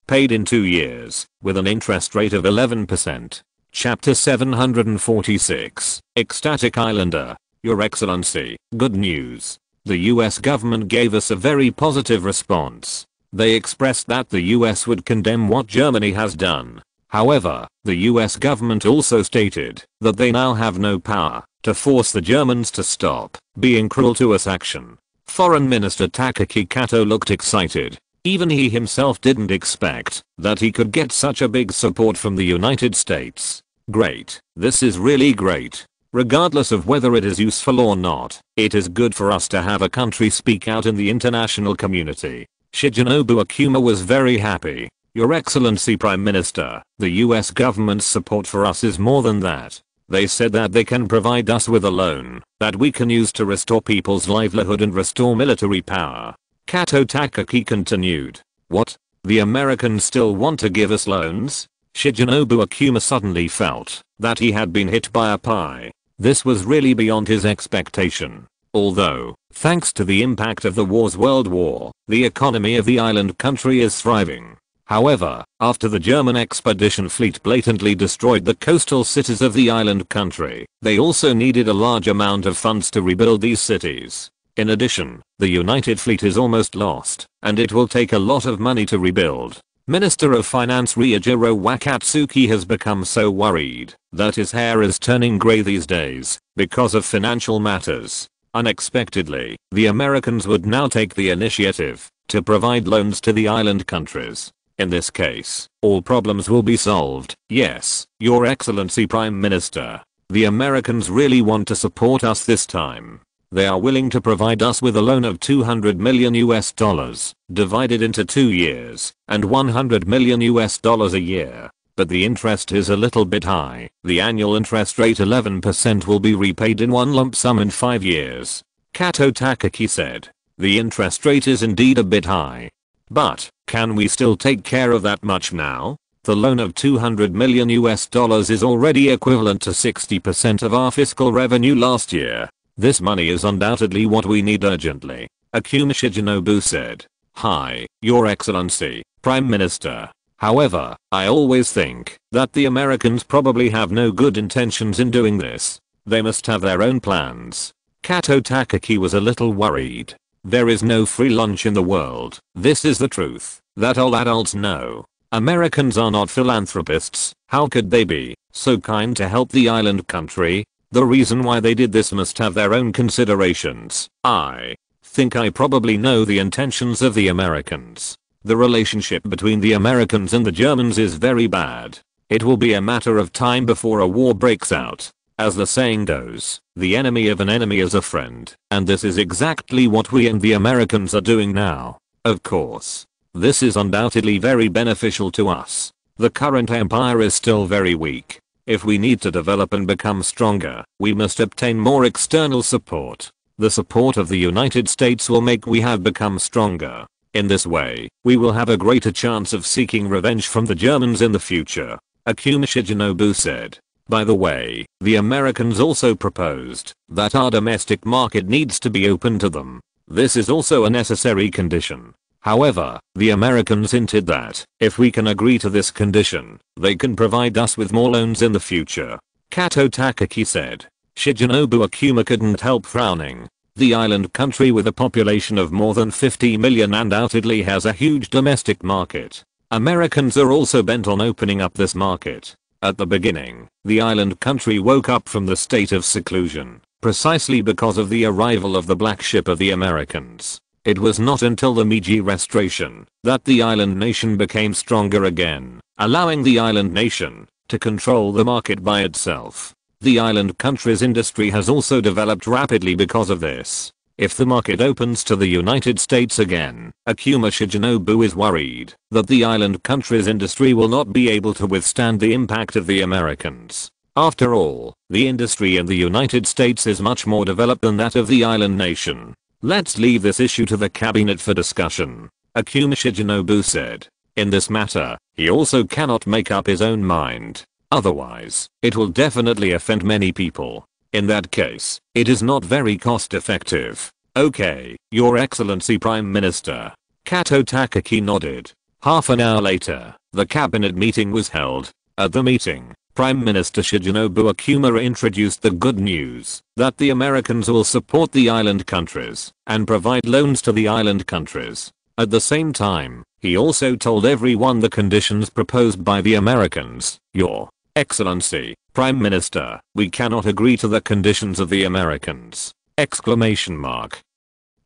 paid in 2 years, with an interest rate of 11%. Chapter 746, Ecstatic Islander. Your Excellency, good news. The US government gave us a very positive response. They expressed that the US would condemn what Germany has done. However, the US government also stated that they now have no power to force the Germans to stop being cruel to us. Action. Foreign Minister Takaki Kato looked excited. Even he himself didn't expect that he could get such a big support from the United States. Great. This is really great. Regardless of whether it is useful or not, it is good for us to have a country speak out in the international community. Shigenobu Akuma was very happy. Your Excellency Prime Minister, the US government's support for us is more than that. They said that they can provide us with a loan that we can use to restore people's livelihood and restore military power. Kato Takaki continued. What? The Americans still want to give us loans? Shigenobu Akuma suddenly felt that he had been hit by a pie. This was really beyond his expectation. Although, thanks to the impact of the war's World War, the economy of the island country is thriving. However, after the German expedition fleet blatantly destroyed the coastal cities of the island country, they also needed a large amount of funds to rebuild these cities. In addition, the United Fleet is almost lost, and it will take a lot of money to rebuild. Minister of Finance Ryujiro Wakatsuki has become so worried that his hair is turning gray these days because of financial matters. Unexpectedly, the Americans would now take the initiative to provide loans to the island countries. In this case, all problems will be solved. Yes, Your Excellency Prime Minister. The Americans really want to support us this time. They are willing to provide us with a loan of $200 million, divided into 2 years, and $100 million a year. But the interest is a little bit high. The annual interest rate 11% will be repaid in one lump sum in 5 years. Kato Takaki said. The interest rate is indeed a bit high. But, can we still take care of that much now? The loan of $200 million is already equivalent to 60% of our fiscal revenue last year. This money is undoubtedly what we need urgently, Akuma Shigenobu said. Hi, Your Excellency, Prime Minister. However, I always think that the Americans probably have no good intentions in doing this. They must have their own plans. Kato Takaki was a little worried. There is no free lunch in the world. This is the truth that all adults know. Americans are not philanthropists. How could they be so kind to help the island country? The reason why they did this must have their own considerations. I think I probably know the intentions of the Americans. The relationship between the Americans and the Germans is very bad. It will be a matter of time before a war breaks out. As the saying goes, the enemy of an enemy is a friend, and this is exactly what we and the Americans are doing now. Of course, this is undoubtedly very beneficial to us. The current empire is still very weak. If we need to develop and become stronger, we must obtain more external support. The support of the United States will make we have become stronger. In this way, we will have a greater chance of seeking revenge from the Germans in the future, Akuma Shigenobu said. By the way, the Americans also proposed that our domestic market needs to be open to them. This is also a necessary condition. However, the Americans hinted that if we can agree to this condition, they can provide us with more loans in the future. Kato Takaki said. Shigenobu Akuma couldn't help frowning. The island country with a population of more than 50 million undoubtedly has a huge domestic market. Americans are also bent on opening up this market. At the beginning, the island country woke up from the state of seclusion, precisely because of the arrival of the black ship of the Americans. It was not until the Meiji Restoration that the island nation became stronger again, allowing the island nation to control the market by itself. The island country's industry has also developed rapidly because of this. If the market opens to the United States again, Akuma Shigenobu is worried that the island country's industry will not be able to withstand the impact of the Americans. After all, the industry in the United States is much more developed than that of the island nation. Let's leave this issue to the cabinet for discussion, Akuma Shigenobu said. In this matter, he also cannot make up his own mind. Otherwise, it will definitely offend many people. In that case, it is not very cost effective. Okay, Your Excellency Prime Minister. Kato Takaki nodded. Half an hour later, the cabinet meeting was held. At the meeting, Prime Minister Shigenobu Akuma introduced the good news that the Americans will support the island countries and provide loans to the island countries. At the same time, he also told everyone the conditions proposed by the Americans. Your Excellency, Prime Minister, we cannot agree to the conditions of the Americans! Exclamation mark.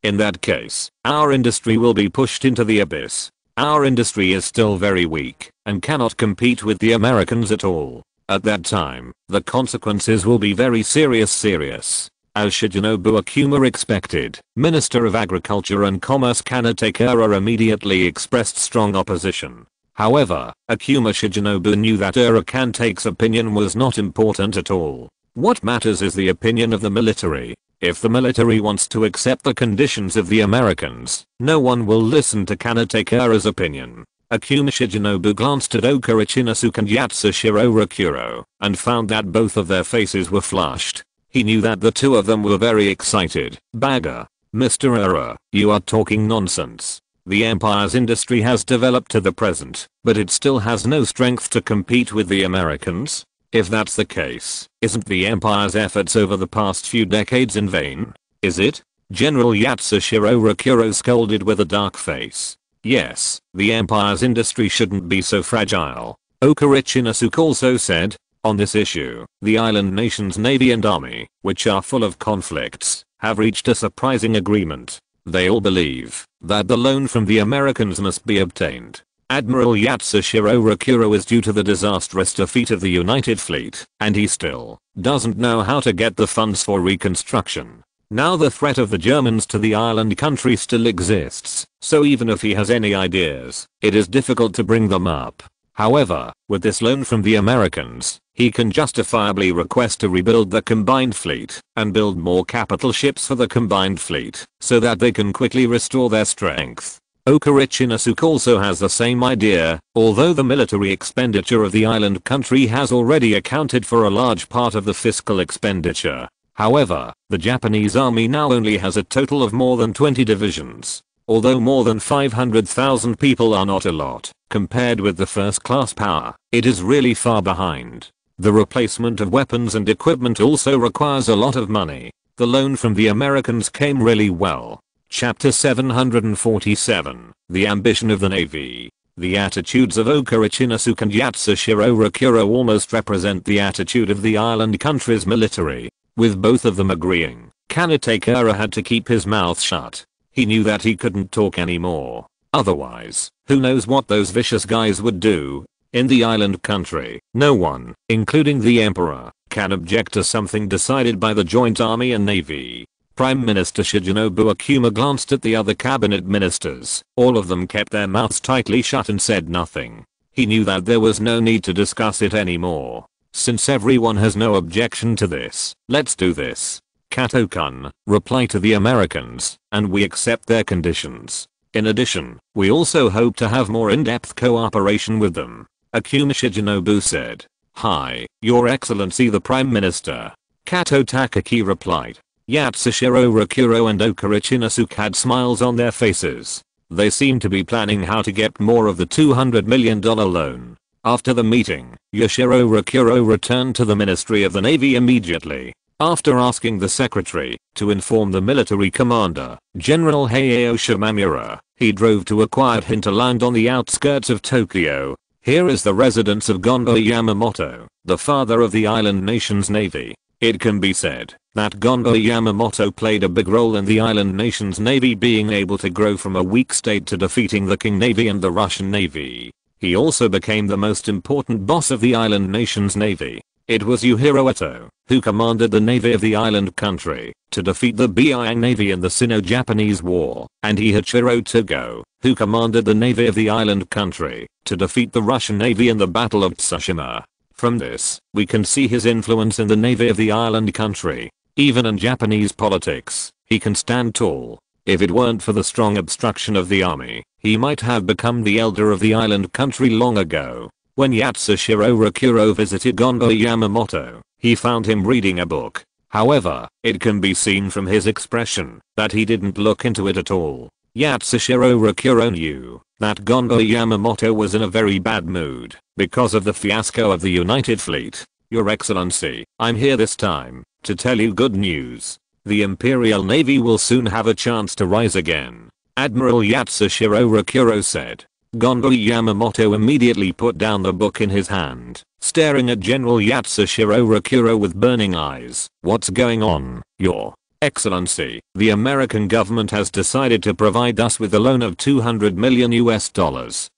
In that case, our industry will be pushed into the abyss. Our industry is still very weak and cannot compete with the Americans at all. At that time, the consequences will be very serious. As Shigenobu Akuma expected, Minister of Agriculture and Commerce Kanatekura immediately expressed strong opposition. However, Akuma Shigenobu knew that Kante's opinion was not important at all. What matters is the opinion of the military. If the military wants to accept the conditions of the Americans, no one will listen to Kanatekura's opinion. Akuma Shigenobu glanced at Okurichi Inosuke and Yatsushiro Rakuro and found that both of their faces were flushed. He knew that the two of them were very excited. Bagger. Mr. Era, you are talking nonsense. The empire's industry has developed to the present, but it still has no strength to compete with the Americans. If that's the case, isn't the empire's efforts over the past few decades in vain? Is it? General Yatsushiro Rakuro scolded with a dark face. Yes, the empire's industry shouldn't be so fragile. Okurichi Inosuke also said. On this issue, the island nation's navy and army, which are full of conflicts, have reached a surprising agreement. They all believe that the loan from the Americans must be obtained. Admiral Yatsushiro Rakuro is due to the disastrous defeat of the United Fleet, and he still doesn't know how to get the funds for reconstruction. Now the threat of the Germans to the island country still exists, so even if he has any ideas, it is difficult to bring them up. However, with this loan from the Americans, he can justifiably request to rebuild the combined fleet and build more capital ships for the combined fleet so that they can quickly restore their strength. Okurichi Inosuke also has the same idea, although the military expenditure of the island country has already accounted for a large part of the fiscal expenditure. However, the Japanese army now only has a total of more than 20 divisions. Although more than 500,000 people are not a lot, compared with the first-class power, it is really far behind. The replacement of weapons and equipment also requires a lot of money. The loan from the Americans came really well. Chapter 747, The Ambition of the Navy. The attitudes of Okurichi Inosuke and Yatsushiro Rakuro almost represent the attitude of the island country's military. With both of them agreeing, Kanatekura had to keep his mouth shut. He knew that he couldn't talk anymore. Otherwise, who knows what those vicious guys would do. In the island country, no one, including the emperor, can object to something decided by the joint army and navy. Prime Minister Shigenobu Akuma glanced at the other cabinet ministers. All of them kept their mouths tightly shut and said nothing. He knew that there was no need to discuss it anymore. Since everyone has no objection to this, let's do this. Kato-kun, reply to the Americans, and we accept their conditions. In addition, we also hope to have more in-depth cooperation with them. Akuma Shigenobu said. Hi, Your Excellency the Prime Minister. Kato Takaki replied. Yatsushiro Rakuro and Okurichi Inosuke had smiles on their faces. They seemed to be planning how to get more of the $200 million loan. After the meeting, Yoshiro Rakuro returned to the Ministry of the Navy immediately. After asking the secretary to inform the military commander, General Hayao Shimamura, he drove to a quiet hinterland on the outskirts of Tokyo. Here is the residence of Gonbo Yamamoto, the father of the island nation's navy. It can be said that Gonbo Yamamoto played a big role in the island nation's navy being able to grow from a weak state to defeating the King Navy and the Russian Navy. He also became the most important boss of the island nation's navy. It was Yujiro Eto, who commanded the navy of the island country, to defeat the Biang Navy in the Sino-Japanese War, and Heiichiro Togo, who commanded the navy of the island country, to defeat the Russian Navy in the Battle of Tsushima. From this, we can see his influence in the navy of the island country. Even in Japanese politics, he can stand tall. If it weren't for the strong obstruction of the army, he might have become the elder of the island country long ago. When Yatsushiro Rakuro visited Gongo Yamamoto, he found him reading a book. However, it can be seen from his expression that he didn't look into it at all. Yatsushiro Rakuro knew that Gongo Yamamoto was in a very bad mood because of the fiasco of the United Fleet. Your Excellency, I'm here this time to tell you good news. The Imperial Navy will soon have a chance to rise again. Admiral Yatsushiro Rakuro said. Gongo Yamamoto immediately put down the book in his hand, staring at General Yatsushiro Rakuro with burning eyes. What's going on, Your Excellency? The American government has decided to provide us with a loan of $200 million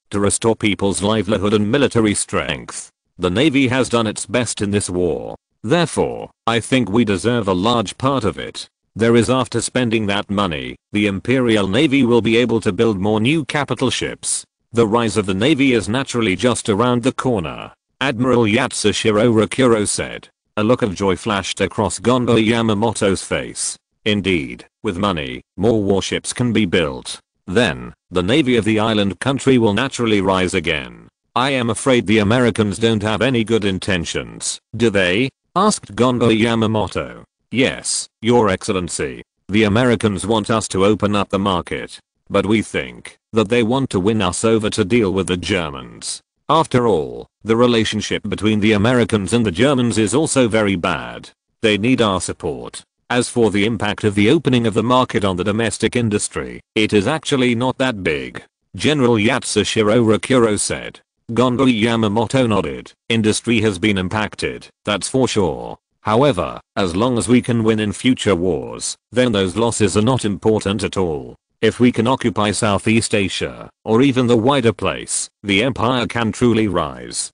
to restore people's livelihood and military strength. The Navy has done its best in this war. Therefore, I think we deserve a large part of it. There is after spending that money, the Imperial Navy will be able to build more new capital ships. The rise of the Navy is naturally just around the corner. Admiral Yatsushiro Rakuro said. A look of joy flashed across Gongo Yamamoto's face. Indeed, with money, more warships can be built. Then, the navy of the island country will naturally rise again. I am afraid the Americans don't have any good intentions, do they? Asked Gongo Yamamoto. Yes, Your Excellency. The Americans want us to open up the market. But we think that they want to win us over to deal with the Germans. After all, the relationship between the Americans and the Germans is also very bad. They need our support. As for the impact of the opening of the market on the domestic industry, it is actually not that big. General Yatsushiro Rakuro said. Gongo Yamamoto nodded. Industry has been impacted, that's for sure. However, as long as we can win in future wars, then those losses are not important at all. If we can occupy Southeast Asia, or even the wider place, the empire can truly rise.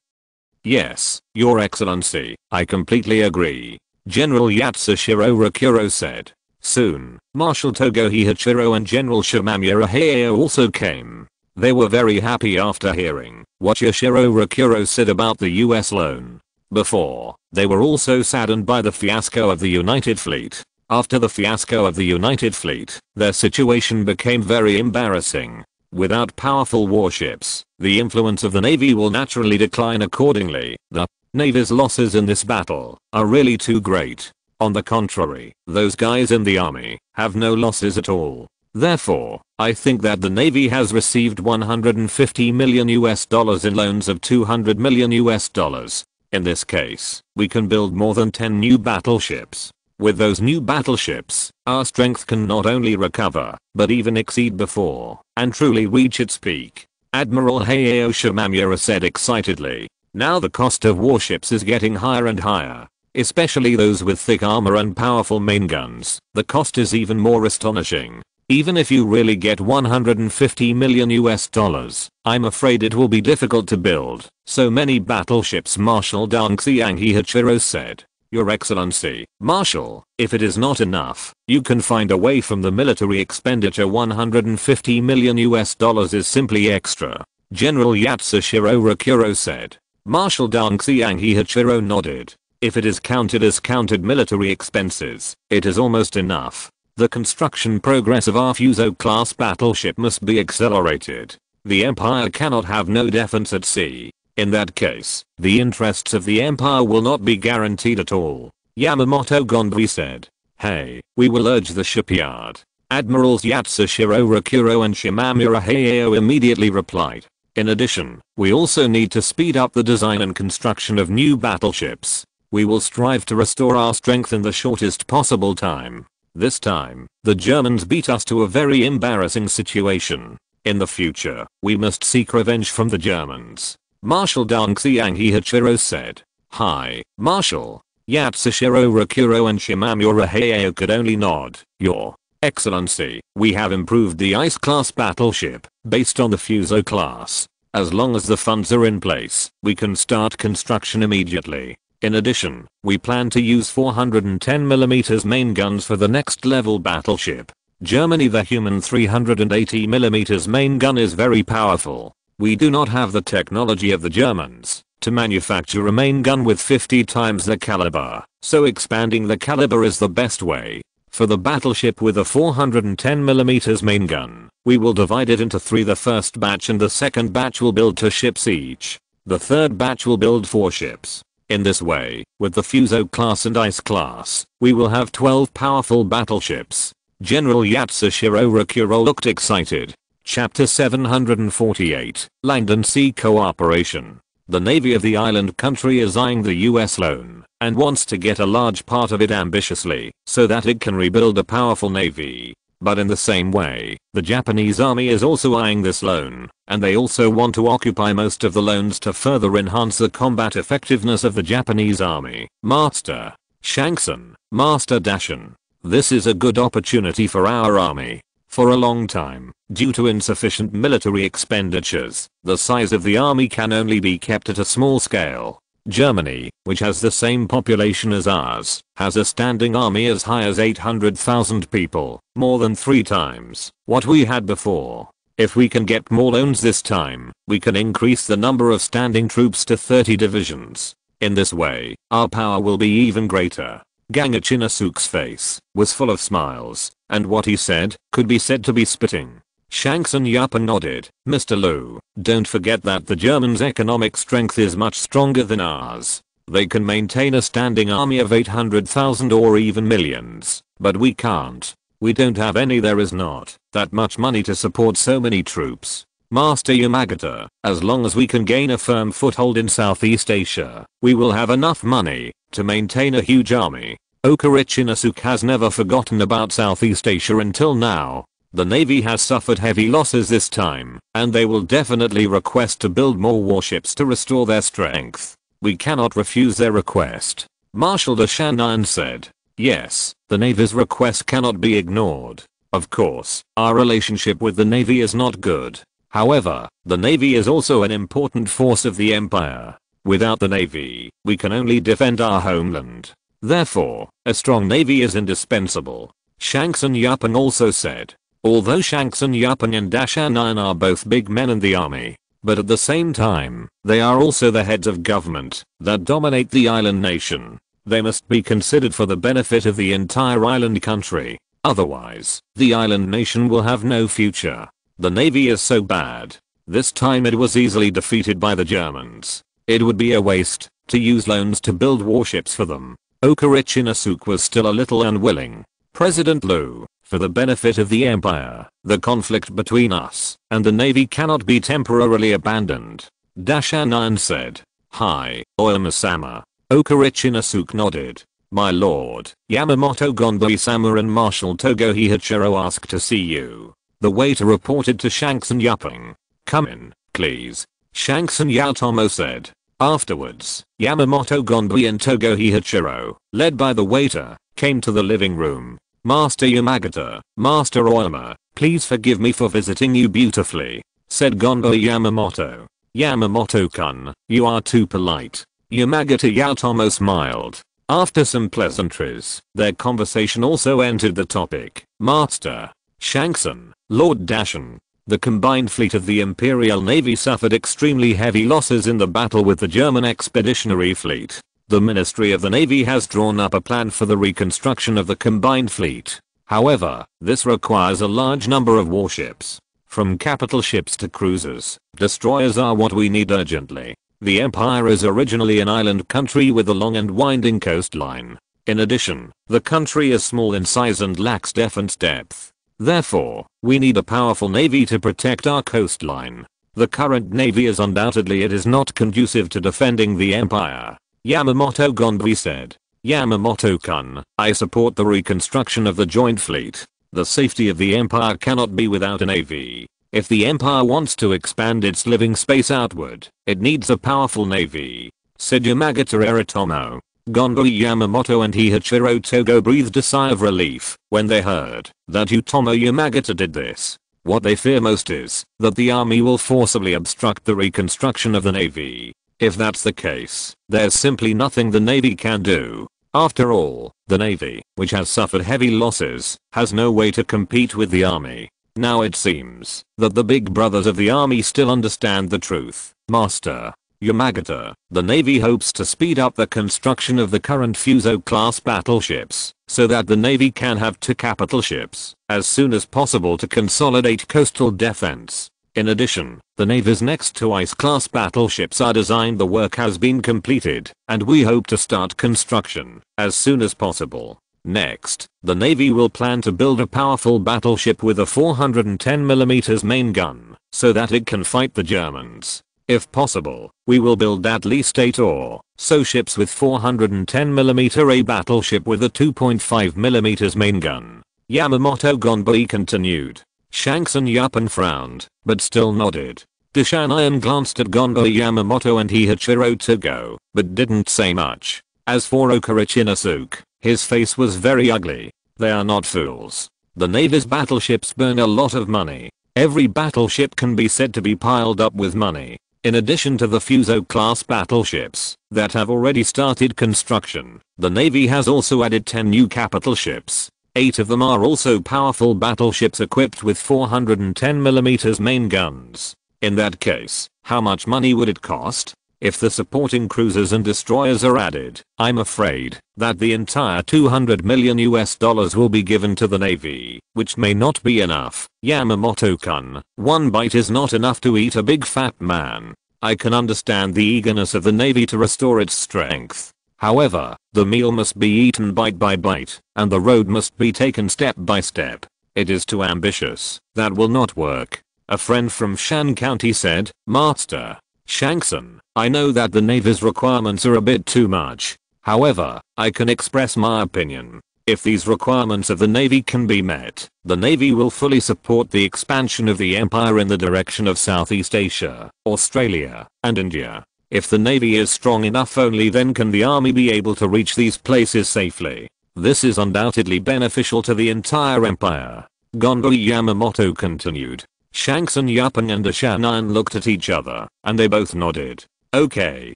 Yes, Your Excellency, I completely agree. General Yatsushiro Rakuro said. Soon, Marshal Togo Heiichiro and General Shimamura Heiau also came. They were very happy after hearing what Yashiro Rakuro said about the US loan. Before, they were also saddened by the fiasco of the United Fleet. After the fiasco of the United Fleet, their situation became very embarrassing. Without powerful warships, the influence of the Navy will naturally decline accordingly. The Navy's losses in this battle are really too great. On the contrary, those guys in the army have no losses at all. Therefore, I think that the Navy has received $150 million in loans of $200 million. In this case, we can build more than 10 new battleships. With those new battleships, our strength can not only recover, but even exceed before, and truly reach its peak. Admiral Heiau Shimamura said excitedly. Now the cost of warships is getting higher and higher. Especially those with thick armor and powerful main guns. The cost is even more astonishing. Even if you really get $150 million, I'm afraid it will be difficult to build so many battleships. Marshal Deng Xiang Heiichiro said. Your Excellency, Marshal, if it is not enough, you can find a way from the military expenditure. $150 million is simply extra. General Yatsushiro Rakuro said. Marshal Deng Xiang Heiichiro nodded. If it is counted as counted military expenses, it is almost enough. The construction progress of our Fuso-class battleship must be accelerated. The Empire cannot have no defense at sea. In that case, the interests of the Empire will not be guaranteed at all. Yamamoto Gondry said. Hey, we will urge the shipyard. Admirals Yatsushiro Rakuro and Shimamura Heiau immediately replied. In addition, we also need to speed up the design and construction of new battleships. We will strive to restore our strength in the shortest possible time. This time, the Germans beat us to a very embarrassing situation. In the future, we must seek revenge from the Germans. Marshal Deng Xiang Heiichiro said. Hi, Marshal. Yatsushiro Rakuro and Shimamura Heiau could only nod. Your Excellency, we have improved the Ice-class battleship, based on the Fuso class. As long as the funds are in place, we can start construction immediately. In addition, we plan to use 410mm main guns for the next level battleship. Germany. The human 380mm main gun is very powerful. We do not have the technology of the Germans to manufacture a main gun with 50 times the caliber, so expanding the caliber is the best way. For the battleship with a 410mm main gun, we will divide it into 3. The first batch and the second batch will build 2 ships each. The third batch will build 4 ships. In this way, with the Fuso class and Ice class, we will have 12 powerful battleships. General Yatsushiro Rokuro looked excited. Chapter 748, Land and Sea Cooperation. The Navy of the island country is eyeing the US loan and wants to get a large part of it ambitiously so that it can rebuild a powerful navy. But in the same way, the Japanese army is also eyeing this loan, and they also want to occupy most of the loans to further enhance the combat effectiveness of the Japanese army. Master Shankson, Master Dashin. This is a good opportunity for our army. For a long time, due to insufficient military expenditures, the size of the army can only be kept at a small scale. Germany, which has the same population as ours, has a standing army as high as 800,000 people, more than 3 times what we had before. If we can get more loans this time, we can increase the number of standing troops to 30 divisions. In this way, our power will be even greater. Gangachinasuke's face was full of smiles, and what he said could be said to be spitting. Shankson Yappa nodded. Mr. Liu, don't forget that the Germans' economic strength is much stronger than ours. They can maintain a standing army of 800,000 or even millions, but we can't. We don't have any. There is not that much money to support so many troops. Master Yamagata, as long as we can gain a firm foothold in Southeast Asia, we will have enough money to maintain a huge army. Okarichinasuke has never forgotten about Southeast Asia until now. The Navy has suffered heavy losses this time, and they will definitely request to build more warships to restore their strength. We cannot refuse their request. Marshal de Shannon said. Yes, the Navy's request cannot be ignored. Of course, our relationship with the Navy is not good. However, the Navy is also an important force of the Empire. Without the Navy, we can only defend our homeland. Therefore, a strong Navy is indispensable. Shankson Yappan also said. Although Shankson Yappan and Dashanan are both big men in the army, but at the same time, they are also the heads of government that dominate the island nation. They must be considered for the benefit of the entire island country. Otherwise, the island nation will have no future. The Navy is so bad. This time it was easily defeated by the Germans. It would be a waste to use loans to build warships for them. Okarichinasuke was still a little unwilling. President Liu, for the benefit of the Empire, the conflict between us and the Navy cannot be temporarily abandoned. Dashanan said. Hi, Oyama-sama. Okarichinasuke nodded. My lord, Yamamoto Gonbei-sama and Marshal Togo Hihachiro asked to see you. The waiter reported to Shankson Yappan. Come in, please. Shankson Yatomo said. Afterwards, Yamamoto Gonbei and Togo Hihachiro, led by the waiter, came to the living room. Master Yamagata, Master Oyama, please forgive me for visiting you beautifully, said Gonbei Yamamoto. Yamamoto-kun, you are too polite. Yamagata Yatomo smiled. After some pleasantries, their conversation also entered the topic. Master Shankson, Lord Dashin. The combined fleet of the Imperial Navy suffered extremely heavy losses in the battle with the German Expeditionary Fleet. The Ministry of the Navy has drawn up a plan for the reconstruction of the combined fleet. However, this requires a large number of warships. From capital ships to cruisers, destroyers are what we need urgently. The Empire is originally an island country with a long and winding coastline. In addition, the country is small in size and lacks defense depth. Therefore, we need a powerful navy to protect our coastline. The current navy is undoubtedly it is not conducive to defending the Empire. Yamamoto Gonbei said. Yamamoto-kun, I support the reconstruction of the joint fleet. The safety of the Empire cannot be without a navy. If the Empire wants to expand its living space outward, it needs a powerful navy, said Yamagata Eritomo. Gonbei Yamamoto and Hihachiro Togo breathed a sigh of relief when they heard that Utomo Yamagata did this. What they fear most is that the army will forcibly obstruct the reconstruction of the navy. If that's the case, there's simply nothing the Navy can do. After all, the Navy, which has suffered heavy losses, has no way to compete with the Army. Now it seems that the big brothers of the Army still understand the truth. Master Yamagata, the Navy hopes to speed up the construction of the current Fuso-class battleships, so that the Navy can have 2 capital ships as soon as possible to consolidate coastal defense. In addition, the Navy's next 2 ice-class battleships are designed. The work has been completed, and we hope to start construction as soon as possible. Next, the Navy will plan to build a powerful battleship with a 410mm main gun, so that it can fight the Germans. If possible, we will build at least 8 or so ships with 410mm, a battleship with a 2.5mm main gun. Yamamoto Gonbei continued. Shanks and Yappen frowned, but still nodded. Dishanayan glanced at Gonbei Yamamoto and Hihachiro Togo, but didn't say much. As for Okurichinosuke, his face was very ugly. They are not fools. The Navy's battleships burn a lot of money. Every battleship can be said to be piled up with money. In addition to the Fuso-class battleships that have already started construction, the Navy has also added 10 new capital ships. 8 of them are also powerful battleships equipped with 410mm main guns. In that case, how much money would it cost? If the supporting cruisers and destroyers are added, I'm afraid that the entire $200 million will be given to the Navy, which may not be enough. Yamamoto-kun, 1 bite is not enough to eat a big fat man. I can understand the eagerness of the Navy to restore its strength. However, the meal must be eaten bite by bite, and the road must be taken step by step. It is too ambitious. That will not work. A friend from Shan County said, Master Shankson, I know that the Navy's requirements are a bit too much. However, I can express my opinion. If these requirements of the Navy can be met, the Navy will fully support the expansion of the empire in the direction of Southeast Asia, Australia, and India. If the Navy is strong enough, only then can the Army be able to reach these places safely. This is undoubtedly beneficial to the entire empire. Gonbei Yamamoto continued. Shanks and Yappen and Ashanayan looked at each other, and they both nodded. Okay,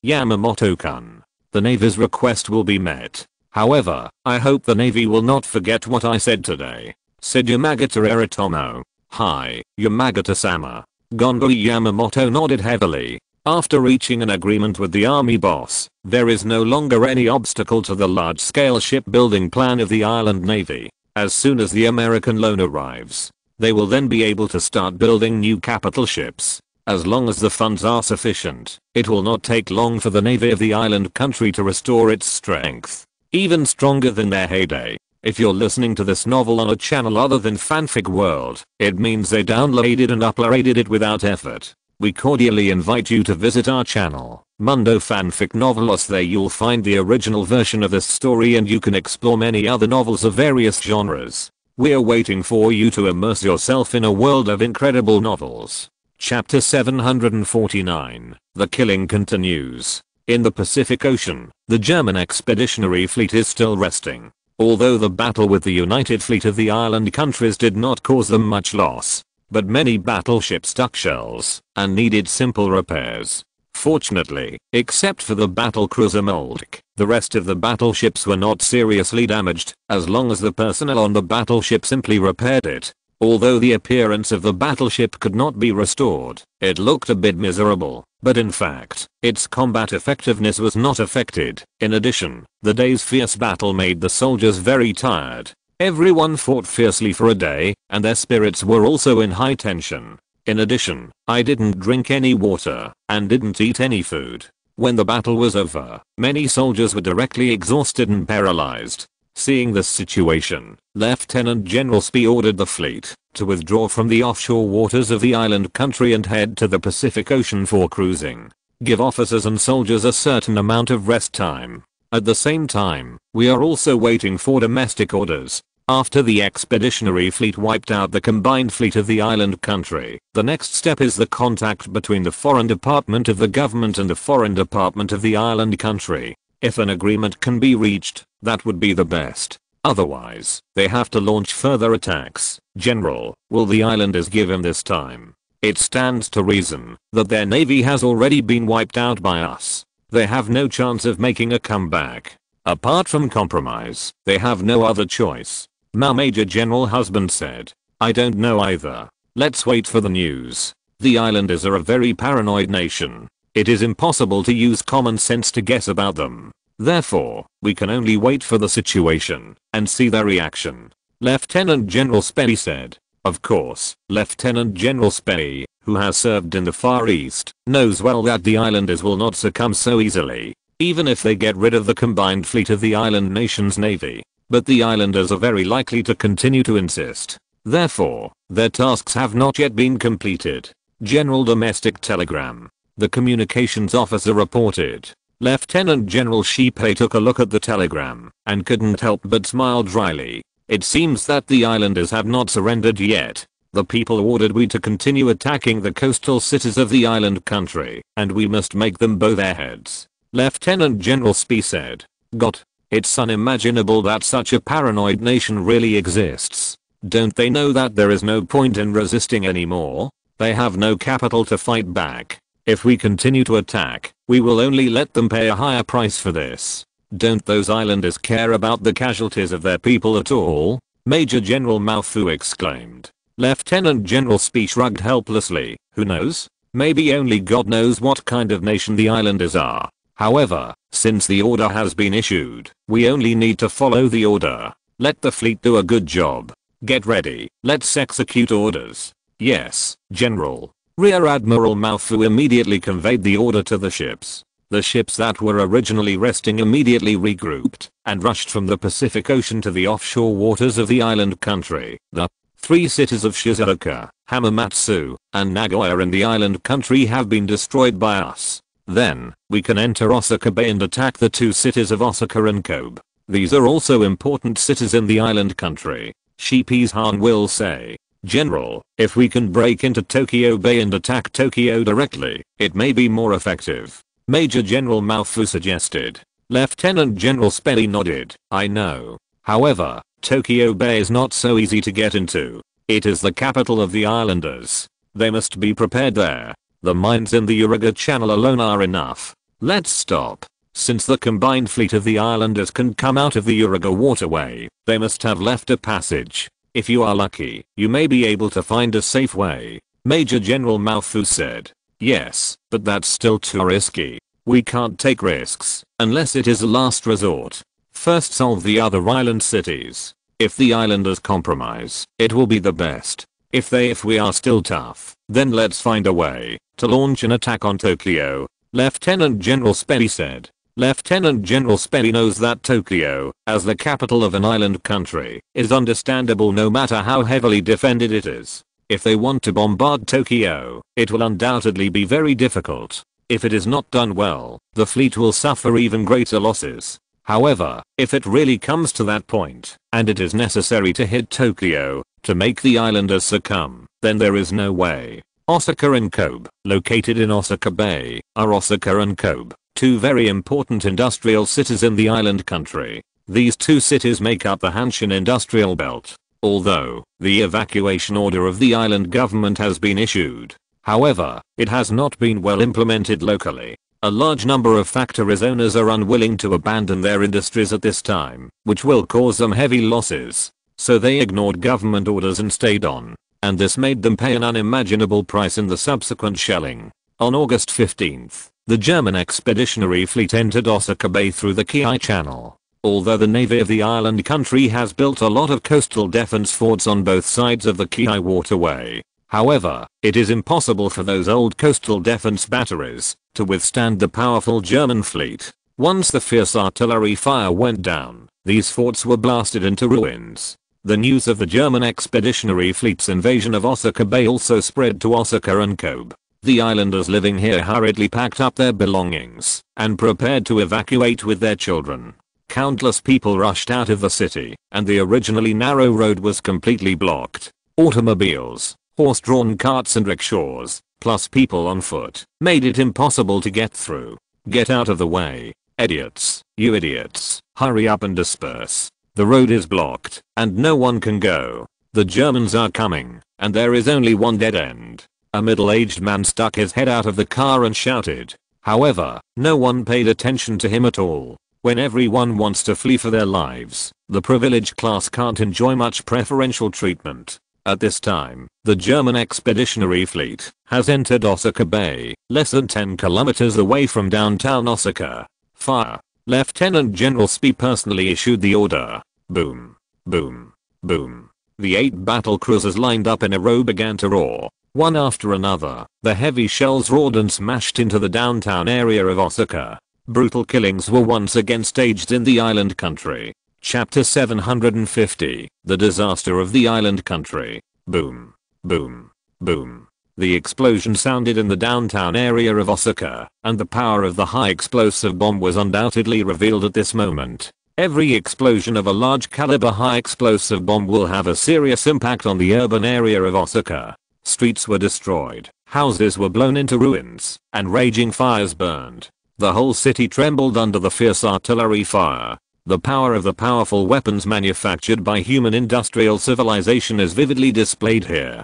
Yamamoto-kun. The Navy's request will be met. However, I hope the Navy will not forget what I said today, said Yamagata Eritomo. Hi, Yamagata-sama. Gonbei Yamamoto nodded heavily. After reaching an agreement with the Army boss, there is no longer any obstacle to the large-scale shipbuilding plan of the island Navy. As soon as the American loan arrives, they will then be able to start building new capital ships. As long as the funds are sufficient, it will not take long for the Navy of the island country to restore its strength, even stronger than their heyday. If you're listening to this novel on a channel other than Fanfic World, it means they downloaded and uploaded it without effort. We cordially invite you to visit our channel, Mundo Fanfic Novelos. There you'll find the original version of this story and you can explore many other novels of various genres. We're waiting for you to immerse yourself in a world of incredible novels. Chapter 749. The killing continues. In the Pacific Ocean, the German expeditionary fleet is still resting. Although the battle with the United Fleet of the island countries did not cause them much loss, but many battleships stuck shells and needed simple repairs. Fortunately, except for the battle cruiser Moltke, the rest of the battleships were not seriously damaged, as long as the personnel on the battleship simply repaired it. Although the appearance of the battleship could not be restored, it looked a bit miserable, but in fact, its combat effectiveness was not affected. In addition, the day's fierce battle made the soldiers very tired. Everyone fought fiercely for a day, and their spirits were also in high tension. In addition, I didn't drink any water, and didn't eat any food. When the battle was over, many soldiers were directly exhausted and paralyzed. Seeing this situation, Lieutenant General Spee ordered the fleet to withdraw from the offshore waters of the island country and head to the Pacific Ocean for cruising. Give officers and soldiers a certain amount of rest time. At the same time, we are also waiting for domestic orders. After the expeditionary fleet wiped out the combined fleet of the island country, the next step is the contact between the foreign department of the government and the foreign department of the island country. If an agreement can be reached, that would be the best. Otherwise, they have to launch further attacks. General, will the islanders give him this time? It stands to reason that their navy has already been wiped out by us. They have no chance of making a comeback. Apart from compromise, they have no other choice. Major General Husband said. I don't know either. Let's wait for the news. The islanders are a very paranoid nation. It is impossible to use common sense to guess about them. Therefore, we can only wait for the situation and see their reaction. Lieutenant General Spey said. Of course, Lieutenant General Spey, who has served in the Far East, knows well that the islanders will not succumb so easily, even if they get rid of the combined fleet of the island nation's navy. But the islanders are very likely to continue to insist. Therefore, their tasks have not yet been completed. General Domestic Telegram. The communications officer reported. Lieutenant General Shipei took a look at the telegram and couldn't help but smile dryly. It seems that the islanders have not surrendered yet. The people ordered we to continue attacking the coastal cities of the island country, and we must make them bow their heads. Lieutenant General Spee said. God, it's unimaginable that such a paranoid nation really exists. Don't they know that there is no point in resisting anymore? They have no capital to fight back. If we continue to attack, we will only let them pay a higher price for this. Don't those islanders care about the casualties of their people at all? Major General Mao Fu exclaimed. Lieutenant General Spee shrugged helplessly. Who knows? Maybe only God knows what kind of nation the islanders are. However, since the order has been issued, we only need to follow the order. Let the fleet do a good job. Get ready. Let's execute orders. Yes, General. Rear Admiral Mao Fu immediately conveyed the order to the ships. The ships that were originally resting immediately regrouped and rushed from the Pacific Ocean to the offshore waters of the island country. The 3 cities of Shizuoka, Hamamatsu, and Nagoya in the island country have been destroyed by us. Then, we can enter Osaka Bay and attack the 2 cities of Osaka and Kobe. These are also important cities in the island country. Shipei's Han will say. General, if we can break into Tokyo Bay and attack Tokyo directly, it may be more effective. Major General Mao Fu suggested. Lieutenant General Spelly nodded. I know. However, Tokyo Bay is not so easy to get into. It is the capital of the islanders. They must be prepared there. The mines in the Uriga Channel alone are enough. Let's stop. Since the combined fleet of the islanders can come out of the Uriga waterway, they must have left a passage. If you are lucky, you may be able to find a safe way. Major General Mao Fu said. Yes, but that's still too risky. We can't take risks, unless it is a last resort. First solve the other island cities. If the islanders compromise, it will be the best. If we are still tough, then let's find a way to launch an attack on Tokyo. Lieutenant General Spelly said. Lieutenant General Spelly knows that Tokyo, as the capital of an island country, is understandable no matter how heavily defended it is. If they want to bombard Tokyo, it will undoubtedly be very difficult. If it is not done well, the fleet will suffer even greater losses. However, if it really comes to that point, and it is necessary to hit Tokyo, to make the islanders succumb, then there is no way. Osaka and Kobe, located in Osaka Bay, are Osaka and Kobe, 2 very important industrial cities in the island country. These 2 cities make up the Hanshin industrial belt. Although, the evacuation order of the island government has been issued. However, it has not been well implemented locally. A large number of factories owners are unwilling to abandon their industries at this time, which will cause them heavy losses. So they ignored government orders and stayed on. And this made them pay an unimaginable price in the subsequent shelling. On August 15th, the German expeditionary fleet entered Osaka Bay through the Qin Channel. Although the navy of the island country has built a lot of coastal defense forts on both sides of the Qin waterway. However, it is impossible for those old coastal defense batteries to withstand the powerful German fleet. Once the fierce artillery fire went down, these forts were blasted into ruins. The news of the German expeditionary fleet's invasion of Osaka Bay also spread to Osaka and Kobe. The islanders living here hurriedly packed up their belongings and prepared to evacuate with their children. Countless people rushed out of the city, and the originally narrow road was completely blocked. Automobiles, horse-drawn carts and rickshaws, plus people on foot, made it impossible to get through. Get out of the way, idiots, you idiots, hurry up and disperse. The road is blocked, and no one can go. The Germans are coming, and there is only one dead end. A middle-aged man stuck his head out of the car and shouted. However, no one paid attention to him at all. When everyone wants to flee for their lives, the privileged class can't enjoy much preferential treatment. At this time, the German Expeditionary Fleet has entered Osaka Bay, less than 10 kilometers away from downtown Osaka. Fire! Lieutenant General Spee personally issued the order. Boom. Boom. Boom. The 8 battle cruisers lined up in a row began to roar. One after another, the heavy shells roared and smashed into the downtown area of Osaka. Brutal killings were once again staged in the island country. Chapter 750, The Disaster of the Island Country. Boom. Boom. Boom. The explosion sounded in the downtown area of Osaka, and the power of the high explosive bomb was undoubtedly revealed at this moment. Every explosion of a large caliber high explosive bomb will have a serious impact on the urban area of Osaka. Streets were destroyed, houses were blown into ruins, and raging fires burned. The whole city trembled under the fierce artillery fire. The power of the powerful weapons manufactured by human industrial civilization is vividly displayed here.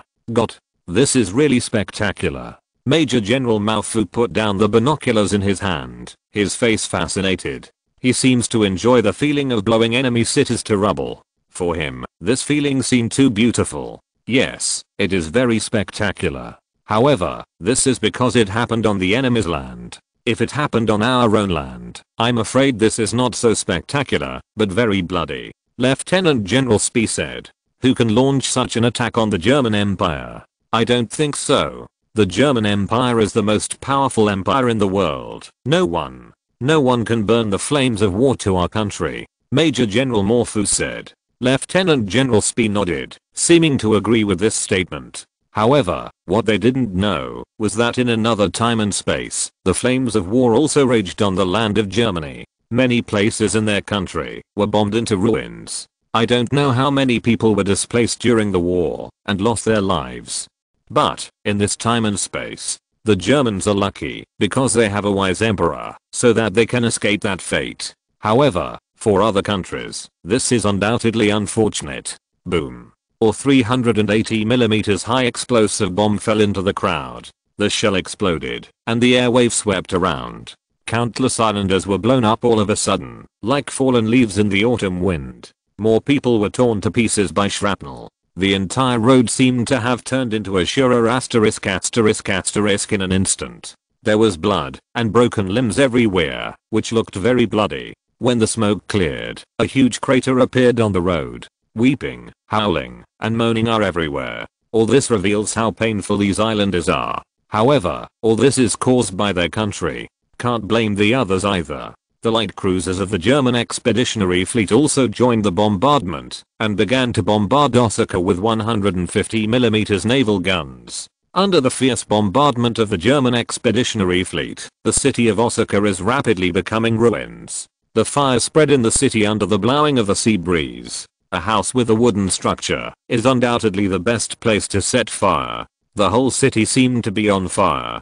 This is really spectacular. Major General Mao Fu put down the binoculars in his hand, his face fascinated. He seems to enjoy the feeling of blowing enemy cities to rubble. For him, this feeling seemed too beautiful. Yes, it is very spectacular. However, this is because it happened on the enemy's land. If it happened on our own land, I'm afraid this is not so spectacular, but very bloody. Lieutenant General Spee said. Who can launch such an attack on the German Empire? I don't think so. The German Empire is the most powerful empire in the world. No one can burn the flames of war to our country. Major General Mao Fu said. Lieutenant General Spee nodded, seeming to agree with this statement. However, what they didn't know was that in another time and space, the flames of war also raged on the land of Germany. Many places in their country were bombed into ruins. I don't know how many people were displaced during the war and lost their lives. But, in this time and space, the Germans are lucky because they have a wise emperor, so that they can escape that fate. However, for other countries, this is undoubtedly unfortunate. Boom. Or 380mm high explosive bomb fell into the crowd. The shell exploded, and the airwave swept around. Countless islanders were blown up all of a sudden, like fallen leaves in the autumn wind. More people were torn to pieces by shrapnel. The entire road seemed to have turned into a Shurer **** in an instant. There was blood and broken limbs everywhere, which looked very bloody. When the smoke cleared, a huge crater appeared on the road. Weeping, howling, and moaning are everywhere. All this reveals how painful these islanders are. However, all this is caused by their country. Can't blame the others either. The light cruisers of the German Expeditionary Fleet also joined the bombardment and began to bombard Osaka with 150mm naval guns. Under the fierce bombardment of the German Expeditionary Fleet, the city of Osaka is rapidly becoming ruins. The fire spread in the city under the blowing of the sea breeze. A house with a wooden structure is undoubtedly the best place to set fire. The whole city seemed to be on fire.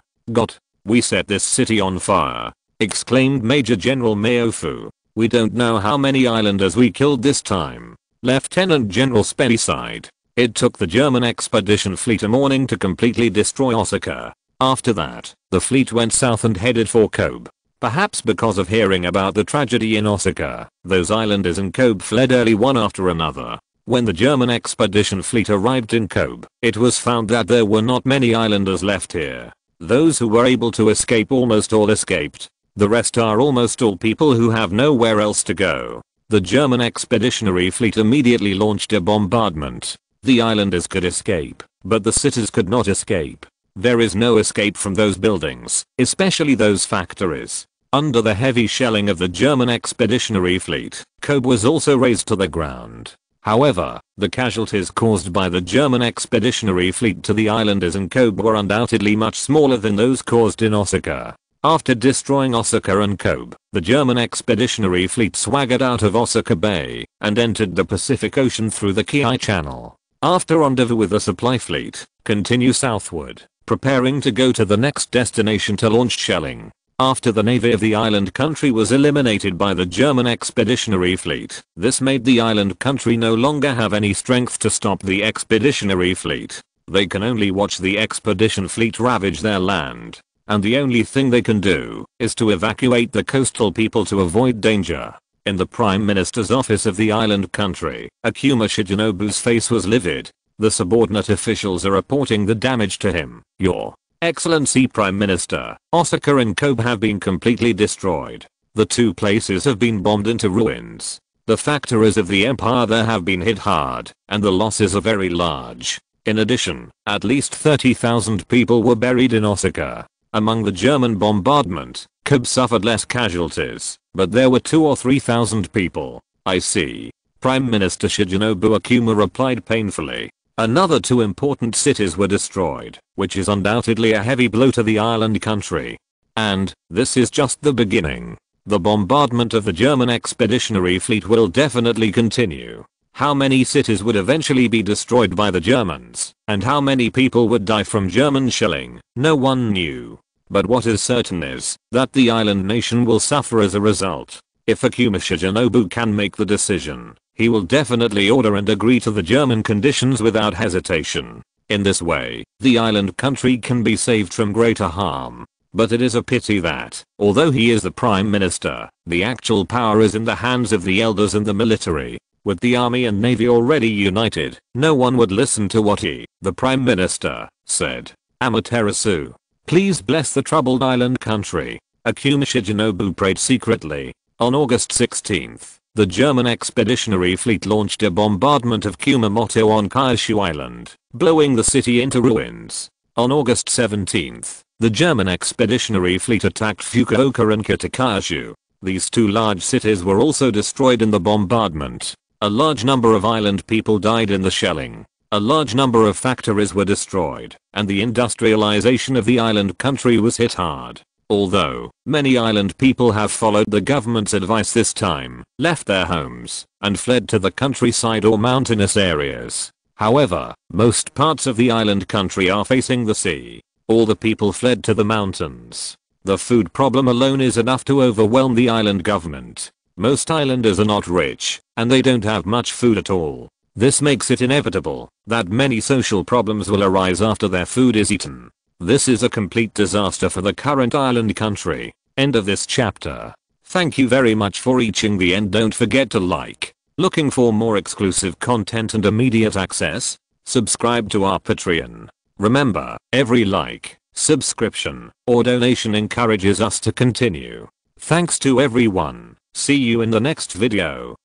We set this city on fire, exclaimed Major General Mao Fu. We don't know how many islanders we killed this time. Lieutenant General Spee sighed. It took the German Expedition Fleet a morning to completely destroy Osaka. After that, the fleet went south and headed for Kobe. Perhaps because of hearing about the tragedy in Osaka, those islanders in Kobe fled early one after another. When the German expedition fleet arrived in Kobe, it was found that there were not many islanders left here. Those who were able to escape almost all escaped. The rest are almost all people who have nowhere else to go. The German expeditionary fleet immediately launched a bombardment. The islanders could escape, but the cities could not escape. There is no escape from those buildings, especially those factories. Under the heavy shelling of the German expeditionary fleet, Kobe was also razed to the ground. However, the casualties caused by the German expeditionary fleet to the islanders in Kobe were undoubtedly much smaller than those caused in Osaka. After destroying Osaka and Kobe, the German expeditionary fleet swaggered out of Osaka Bay and entered the Pacific Ocean through the Qin Channel. After rendezvous with the supply fleet, continue southward, preparing to go to the next destination to launch shelling. After the navy of the island country was eliminated by the German expeditionary fleet, this made the island country no longer have any strength to stop the expeditionary fleet. They can only watch the expedition fleet ravage their land. And the only thing they can do is to evacuate the coastal people to avoid danger. In the Prime Minister's office of the island country, Akuma Shigenobu's face was livid. The subordinate officials are reporting the damage to him. Your Excellency Prime Minister, Osaka and Kobe have been completely destroyed. The two places have been bombed into ruins. The factories of the empire there have been hit hard, and the losses are very large. In addition, at least 30,000 people were buried in Osaka. Among the German bombardment, Kobe suffered less casualties, but there were 2 or 3,000 people. I see. Prime Minister Shigenobu Akuma replied painfully. Another 2 important cities were destroyed, which is undoubtedly a heavy blow to the island country. And, this is just the beginning. The bombardment of the German expeditionary fleet will definitely continue. How many cities would eventually be destroyed by the Germans, and how many people would die from German shelling, no one knew. But what is certain is that the island nation will suffer as a result. If Akuma Shigenobu can make the decision, he will definitely order and agree to the German conditions without hesitation. In this way, the island country can be saved from greater harm. But it is a pity that, although he is the Prime Minister, the actual power is in the hands of the elders and the military. With the army and navy already united, no one would listen to what he, the Prime Minister, said. Amaterasu, please bless the troubled island country. Akuma Shigenobu prayed secretly. On August 16th, the German expeditionary fleet launched a bombardment of Kumamoto on Kyushu Island, blowing the city into ruins. On August 17th, the German expeditionary fleet attacked Fukuoka and Kitakyushu. These 2 large cities were also destroyed in the bombardment. A large number of island people died in the shelling. A large number of factories were destroyed, and the industrialization of the island country was hit hard. Although, many island people have followed the government's advice this time, left their homes, and fled to the countryside or mountainous areas. However, most parts of the island country are facing the sea. All the people fled to the mountains. The food problem alone is enough to overwhelm the island government. Most islanders are not rich, and they don't have much food at all. This makes it inevitable that many social problems will arise after their food is eaten. This is a complete disaster for the current island country. End of this chapter. Thank you very much for reaching the end. Don't forget to like. Looking for more exclusive content and immediate access? Subscribe to our Patreon. Remember, every like, subscription, or donation encourages us to continue. Thanks to everyone. See you in the next video.